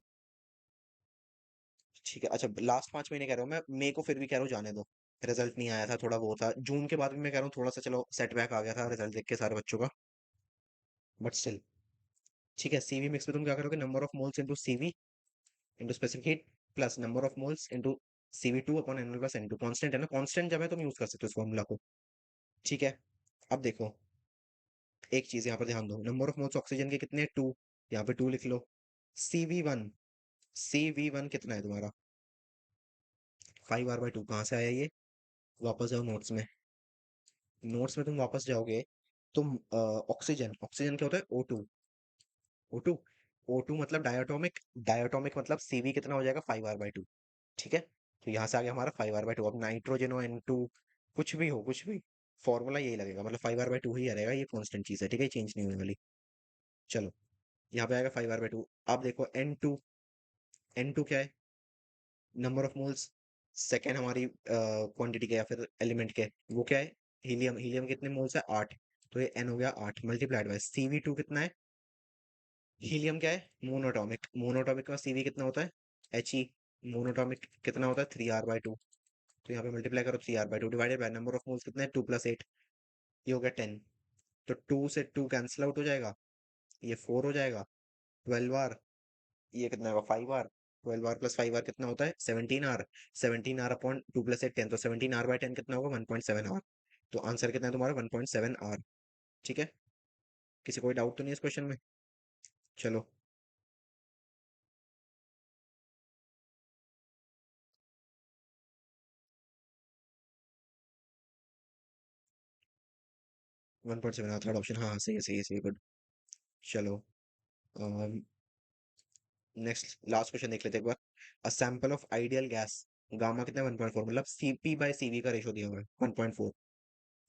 ठीक है, अच्छा लास्ट 5 महीने कह रहा हूँ मैं, मई को फिर भी कह रहा हूँ जाने दो। रिजल्ट नहीं आया था, थोड़ा वो था, जून के बाद भी मैं कह रहा हूँ थोड़ा सा चलो सेटबैक आ गया था रिजल्ट देख के सारे बच्चों का, बट स्टिल। ठीक है, सीवी मिक्स में तुम क्या करोगे, number of moles into CV into specific heat plus number of moles into CV2 upon N plus N two, constant है ना, कॉन्स्टेंट जब है तुम यूज कर सकते हो इस फॉर्मूला को। ठीक है, अब देखो एक चीज यहाँ पर ध्यान दो, नंबर ऑफ मोल्स ऑक्सीजन के कितने, 2, यहाँ पे 2 लिख लो। CV1, CV1 कितना है तुम्हारा, 5R/2, कहाँ से आया ये, वापस जाओ नोट्स में, नोट्स में तुम वापस जाओगे, तुम ऑक्सीजन, ऑक्सीजन क्या होता है, O2, O2 मतलब डायटोमिक, डायटोमिक मतलब CV कितना हो जाएगा, 5R/2। ठीक है, तो यहाँ से आ गया हमारा 5R/2। अब नाइट्रोजन हो N2, कुछ भी हो कुछ भी, फॉर्मूला यही लगेगा, मतलब 5R/2 ही रहेगा, ये कांस्टेंट चीज है, ठीक है, चेंज नहीं होने वाली। चलो, यहाँ पे आएगा 5R/2। अब देखो N2, N2 क्या है, नंबर ऑफ मोल्स, सेकेंड हमारी क्वांटिटी के या फिर एलिमेंट के, वो क्या है, हीलियम, हीलियम कितने मोल्स है, 8, तो ये N हो गया 8 मल्टीप्लाइड बाय CV2 कितना है, हीलियम क्या है, मोनोटॉमिक, मोनोटॉमिक का CV कितना होता है, He, मोनोटॉमिक कितना होता है, 3R/2, तो यहाँ पे मल्टीप्लाई करो, 3R/2 divided by number of moles कितना है, 2 + 8, ये हो गया 10, तो 2 से 2 कैंसिल आउट हो जाएगा, ये 4 हो जाएगा, 12R, ये कितना होगा, 5R, 12R + 5R कितना होता है, 17R, 17R अपॉन 2 + 8 10, तो 17R/10 कितना होगा, 1.7R, तो आंसर कितना है तुम्हारा, 1.7R। ठीक है, किसी कोई डाउट तो नहीं है इस क्वेश्चन में। चलो, 1.7R थर्ड ऑप्शन, हाँ सही है सही है सही है, गुड। चलो, नेक्स्ट लास्ट क्वेश्चन देख लेते हैं एक बार। A sample of ideal gas, gamma कितना है, 1.4, मतलब CP/CV का रेशियो दिया हुआ है 1.4,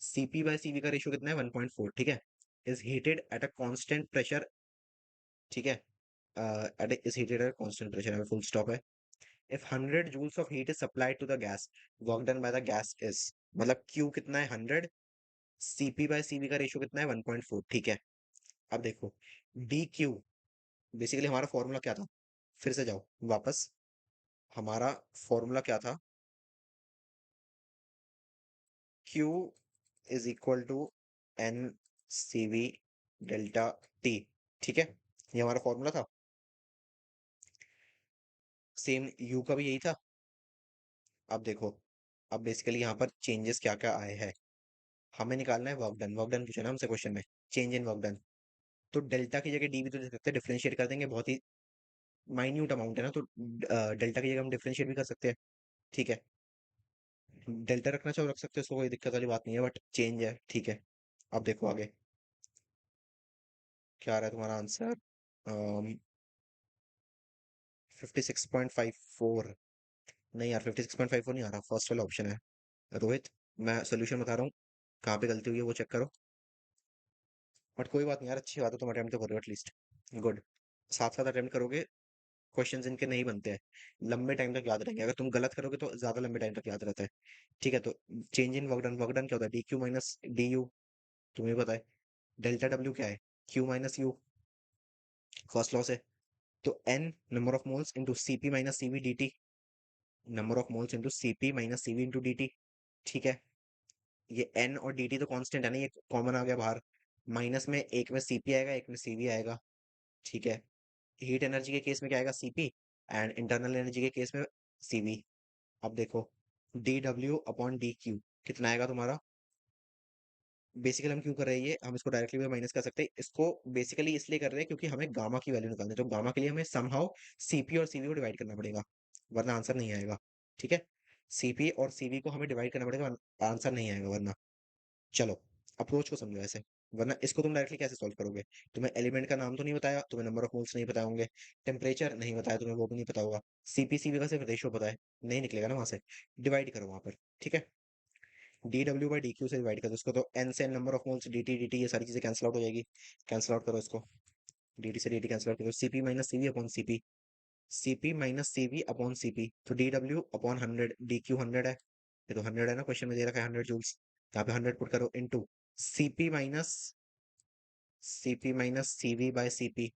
CP/CV का रेशियो कितना है, 1.4, ठीक है, is heated at a constant pressure, ठीक है, at is heated at constant pressure, full stop है। If 100 joules of heat is supplied to the gas, work done by the gas is, मतलब Q कितना है, 100, CP/CV का ratio कितना है, 1.4, ठीक है। अब देखो DQ, बेसिकली हमारा फॉर्मूला क्या था, फिर से जाओ वापस, हमारा फॉर्मूला क्या था, Q is equal to NCV delta T, ठीक है, ये हमारा फॉर्मूला था, सेम U का भी यही था। अब देखो, अब बेसिकली यहाँ पर चेंजेस क्या क्या आए हैं, हमें निकालना है वर्क डन, वर्क डन पूछा ना हमसे क्वेश्चन में, चेंज इन वर्क डन, तो डेल्टा की जगह डी भी तो दे सकते हैं, डिफरेंशिएट कर देंगे, बहुत ही माइन्यूट अमाउंट है ना, तो डेल्टा की जगह हम डिफरेंशिएट भी कर सकते हैं। ठीक है, डेल्टा रखना चाहो रख सकते हो, उसको कोई दिक्कत वाली बात नहीं है, बट चेंज है, ठीक है। अब देखो आगे क्या आ रहा है तुम्हारा आंसर, 56.54, नहीं यार 56.54 नहीं आ रहा, फर्स्ट वाला ऑप्शन है। रोहित, मैं सोल्यूशन बता रहा हूँ, कहाँ पे गलती हुई है वो चेक करो, बट कोई बात नहीं यार, अच्छी बात है, तुम अटेम्प्ट तो कर रहे हो एटलीस्ट, गुड। साथ साथ अटेम्प्ट करोगे, क्वेश्चंस इनके नहीं बनते हैं, लंबे टाइम तक याद रहेंगे, अगर तुम गलत करोगे तो ज्यादा लंबे टाइम तक याद रहता है। ठीक है, तो change in work done, work done क्या होता है, DQ माइनस DU, तुम्हें पता है। डेल्टा W क्या है, Q - U, फर्स्ट लॉ से, तो N number of moles into CP - CV dt, number of moles into CP - CV × dt, ठीक है। ये N और dt तो कांस्टेंट है ना, ये कॉमन आ गया बाहर, माइनस में एक में CP आएगा एक में CV आएगा, ठीक है। हीट एनर्जी के केस में क्या आएगा, CP, एंड इंटरनल एनर्जी के केस में CV। अब देखो DW/DQ कितना आएगा तुम्हारा, बेसिकली हम क्यों कर रहे हैं ये, हम इसको डायरेक्टली भी माइनस कर सकते हैं, इसको बेसिकली इसलिए कर रहे हैं क्योंकि हमें गामा की वैल्यू निकालनी है, तो गामा के लिए हमें समहाउ CP और CV को डिवाइड करना पड़ेगा, वरना आंसर नहीं आएगा। ठीक है, CP और CV को हमें डिवाइड करना पड़ेगा, आंसर नहीं आएगा वरना। चलो, अप्रोच को समझो ऐसे, वरना इसको तुम डायरेक्टली कैसे सॉल्व करोगे, तुम्हें एलिमेंट का नाम तो नहीं बताया, तुम्हें नंबर ऑफ मोल्स नहीं पता होंगे, टेम्परेचर नहीं बताया तुम्हें, वो भी नहीं पता होगा, CP CV का सिर्फ रेशियो पता है, नहीं निकलेगा ना वहां से, डिवाइड करो वहां पर। ठीक है, DW/DQ से डिवाइड कर दो इसको, तो N से नंबर ऑफ मोल्स, DT ये सारी चीजें कैंसिल आउट हो जाएगी, कैंसिल आउट करो इसको, DT से DT कैंसिल आउट करो, CP - CV/CP, तो DW/100, DQ 100 है, ये तो 100 है ना, क्वेश्चन में दे रखा है 100 जूल्स, यहाँ पे 100 पुट करो into CP CP minus CV bye CP,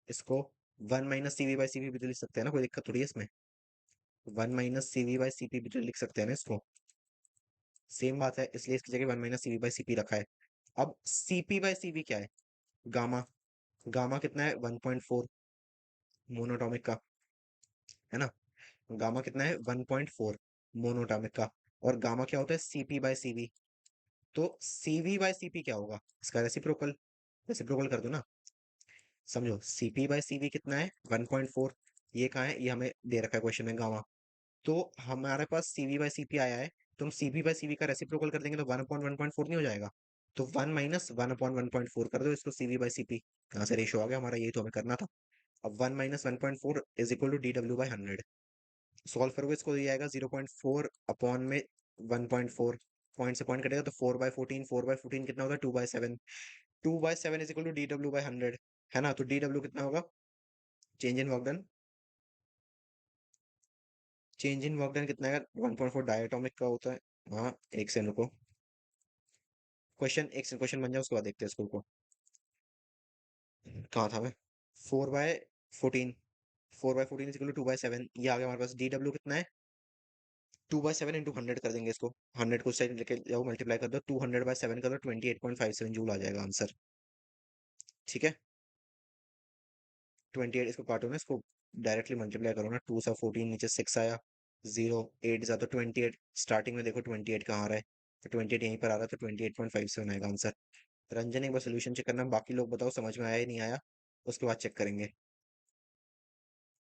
इसको 1 - सीवी बाय सीपी भी तो लिख सकते हैं ना, कोई दिक्कत थोड़ी है इसमें। 1 - सीवी बाय सीपी भी तो लिख सकते हैं ना इसको, सेम बात है, इसलिए इसकी जगह 1 - सीवी बाय सीपी रखा है। अब सीपी बाय सीवी क्या है? गामा। गामा कितना है? 1.4 मोनोटॉमिक का, है ना। गामा कितना है? 1.4 मोनोटॉमिक का। और गामा क्या होता है? CP by CV. तो सीवी बाय सीपी क्या होगा? इसका रेसिप्रोकल। रेसिप्रोकल कर दो ना। समझो, सीपी बाय सीवी कितना है? 1.4। ये कहाँ है? ये हमें दे रखा है क्वेश्चन में, गामा। तो हमारे पास सीवी बाय सीपी आया है, तो हम सीपी बाय सीवी का रेसिप्रोकल कर देंगे तो 1/1.4 नहीं हो जाएगा? तो 1 - 1/1.4 कर दो इसको, सीवी बाय सीपी। कहाँ से रेशो आ गया हमारा? यही तो हमें करना था। अब 1 - 1.4 is equal to DW/100। Solve करोगे इसको, तो ये आएगा 0.4 अपॉन में 1.4। पॉइंट से पॉइंट कटेगा तो 4/14। 4/14 कितना होता है? 2/7। 2/7 इज इक्वल टू DW/100, है ना। तो DW कितना होगा? Change in work done. Change in work done कितना है? 1.4 डायटोमिक का होता है। हाँ, एक सेकंड रुको। क्वेश्चन, एक सेकंड, क्वेश्चन बन जाए उसके बाद देखते हैं इसको को। कहाँ था मैं? 4/14। 4/14 इज इक्वल टू 2/7। ये आ गया हमारे पास। DW कितना है? 2/7 इंटू 100 कर देंगे इसको। 100 को साइड लेके जाओ, मल्टीप्लाई कर दो, 200/7 कर दो, 28.57 जूल आ जाएगा आंसर। ठीक है। 28, इसको काटो ना, इसको डायरेक्टली मल्टीप्लाई करो ना। 2 सा 14, नीचे 6 आया, 0 8 जा तो 28। स्टार्टिंग में देखो 28 कहाँ आ रहा है, तो 28 यहीं पर आ रहा है, तो 28.57 आएगा आंसर। रंजन, एक बार सोल्यूशन चेक करना, बाकी लोग बताओ समझ में आया या नहीं आया, उसके बाद चेक करेंगे।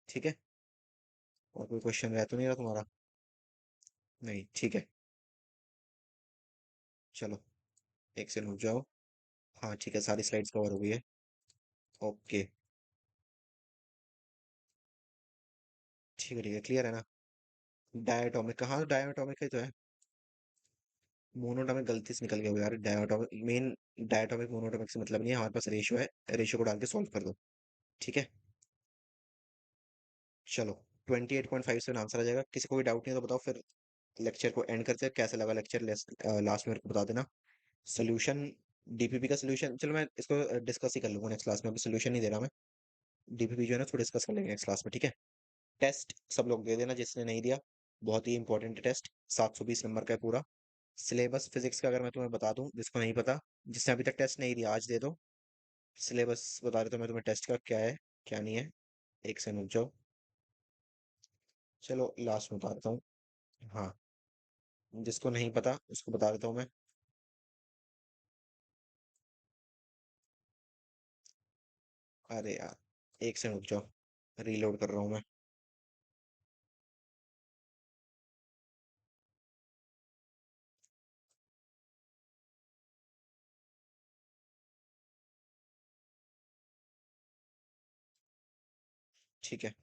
ठीक है। और कोई क्वेश्चन रह तो नहीं रहा तुम्हारा? नहीं, ठीक है। चलो, एक से रुक जाओ। हाँ ठीक है, सारी स्लाइड्स कवर हो गई है। ओके। ठीक है, ठीक है, क्लियर है ना। डायटोमिक, हाँ डायटोमिक ही तो है। मोनोटॉमिक गलती से निकल गया वो यार। डायटोमिक मेन, डायटोमिक मोनोटॉमिक से मतलब नहीं है, हमारे पास रेशियो है। रेशियो को डाल के सॉल्व कर दो। ठीक है। चलो, 28.57 आंसर आ जाएगा। किसी को भी डाउट नहीं है तो बताओ, फिर लेक्चर को एंड करते हैं। कैसा लगा लेक्चर, लास्ट में मेरे को बता देना। सोल्यूशन, डीपीपी का सोल्यूशन, चलो मैं इसको डिस्कस ही कर लूंगा नेक्स्ट क्लास में, अभी सोल्यूशन नहीं दे रहा मैं। डीपीपी जो है ना, उसको डिस्कस कर लेंगे नेक्स्ट क्लास में, ठीक है। टेस्ट सब लोग दे देना जिसने नहीं दिया, बहुत ही इंपॉर्टेंट टेस्ट, 720 नंबर का है पूरा। सिलेबस फिजिक्स का अगर मैं तुम्हें बता दूं, जिसको नहीं पता, जिसने अभी तक टेस्ट नहीं दिया, आज दे दो। सिलेबस बता देता हूं मैं तुम्हें टेस्ट का क्या है, क्या नहीं है। एक से रुक जाओ। चलो लास्ट में बता देता हूँ। हाँ, जिसको नहीं पता उसको बता देता हूँ मैं। अरे यार, एक से रुक जाओ, रीलोड कर रहा हूँ मैं। ठीक है।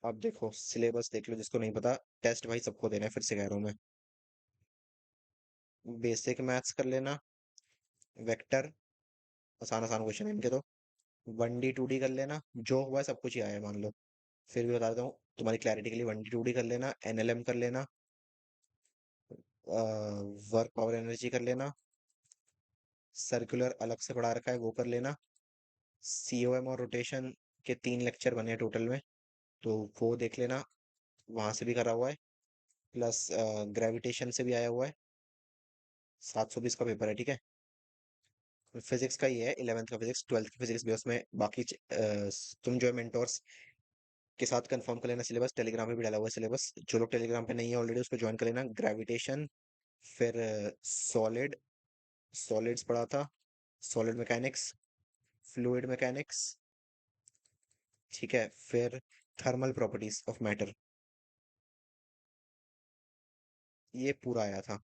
अब देखो सिलेबस देख लो, जिसको नहीं पता। टेस्ट भाई सबको देना है, फिर से कह रहा हूँ मैं। बेसिक मैथ्स कर लेना। वेक्टर, आसान आसान क्वेश्चन है इनके तो। 1D 2D कर लेना, जो हुआ है सब कुछ ही आया है मान लो। फिर भी बता देता हूँ तुम्हारी क्लैरिटी के लिए, 1D 2D कर लेना, NLM कर लेना, वर्क पावर एनर्जी कर लेना, सर्कुलर अलग से पढ़ा रखा है वो कर लेना। COM और रोटेशन के 3 लेक्चर बने हैं टोटल में, तो वो देख लेना, वहां से भी करा हुआ है। प्लस ग्रेविटेशन से भी आया हुआ है। 720 का पेपर है, ठीक है। फिजिक्स का ही है, 11th का फिजिक्स, 12th की फिजिक्स भी है उसमें। बाकी तुम जो है मेंटोर्स के साथ कंफर्म कर लेना सिलेबस, टेलीग्राम पे भी डाला हुआ है सिलेबस। जो लोग टेलीग्राम पे नहीं है ऑलरेडी, उसको ज्वाइन कर लेना। ग्रेविटेशन, फिर सॉलिड, सॉलिड्स पढ़ा था, सॉलिड मैकेनिक्स, फ्लूइड मैकेनिक्स, ठीक है। फिर थर्मल प्रॉपर्टीज ऑफ मैटर, ये पूरा आया था।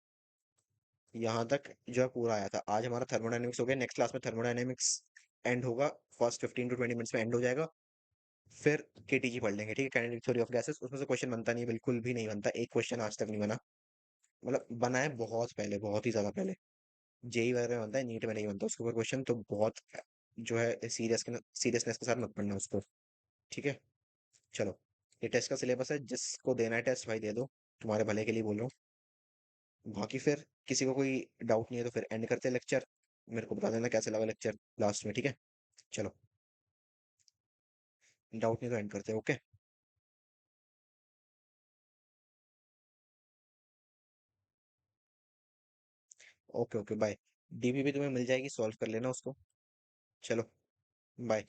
यहाँ तक जो है पूरा आया था। आज हमारा थर्मोडायनेमिक्स हो गया, नेक्स्ट क्लास में थर्मोडायनेमिक्स एंड होगा। फर्स्ट 15 to 20 मिनट्स में एंड हो जाएगा। फिर KTG पढ़ लेंगे, ठीक है, काइनेटिक थ्योरी ऑफ गैसेस। उसमें से क्वेश्चन बनता नहीं है, बिल्कुल भी नहीं बनता, एक क्वेश्चन आज तक नहीं बना। मतलब बना है बहुत पहले, बहुत ही ज्यादा पहले। जेई वगैरह में बनता है, नीट में नहीं बनता उसके ऊपर क्वेश्चन, तो बहुत जो है सीरियसनेस के साथ मत पढ़ना उसको। ठीक है। चलो, ये टेस्ट का सिलेबस है, जिसको देना है टेस्ट भाई दे दो, तुम्हारे भले के लिए बोल रहा हूँ। बाकी फिर किसी को कोई डाउट नहीं है तो फिर एंड करते हैं लेक्चर। मेरे को बता देना कैसे लगा लेक्चर लास्ट में, ठीक है? चलो, डाउट नहीं तो एंड करते हैं, okay? Okay okay, bye. DP भी तुम्हें मिल जाएगी, सॉल्व कर लेना उसको। चलो, बाय।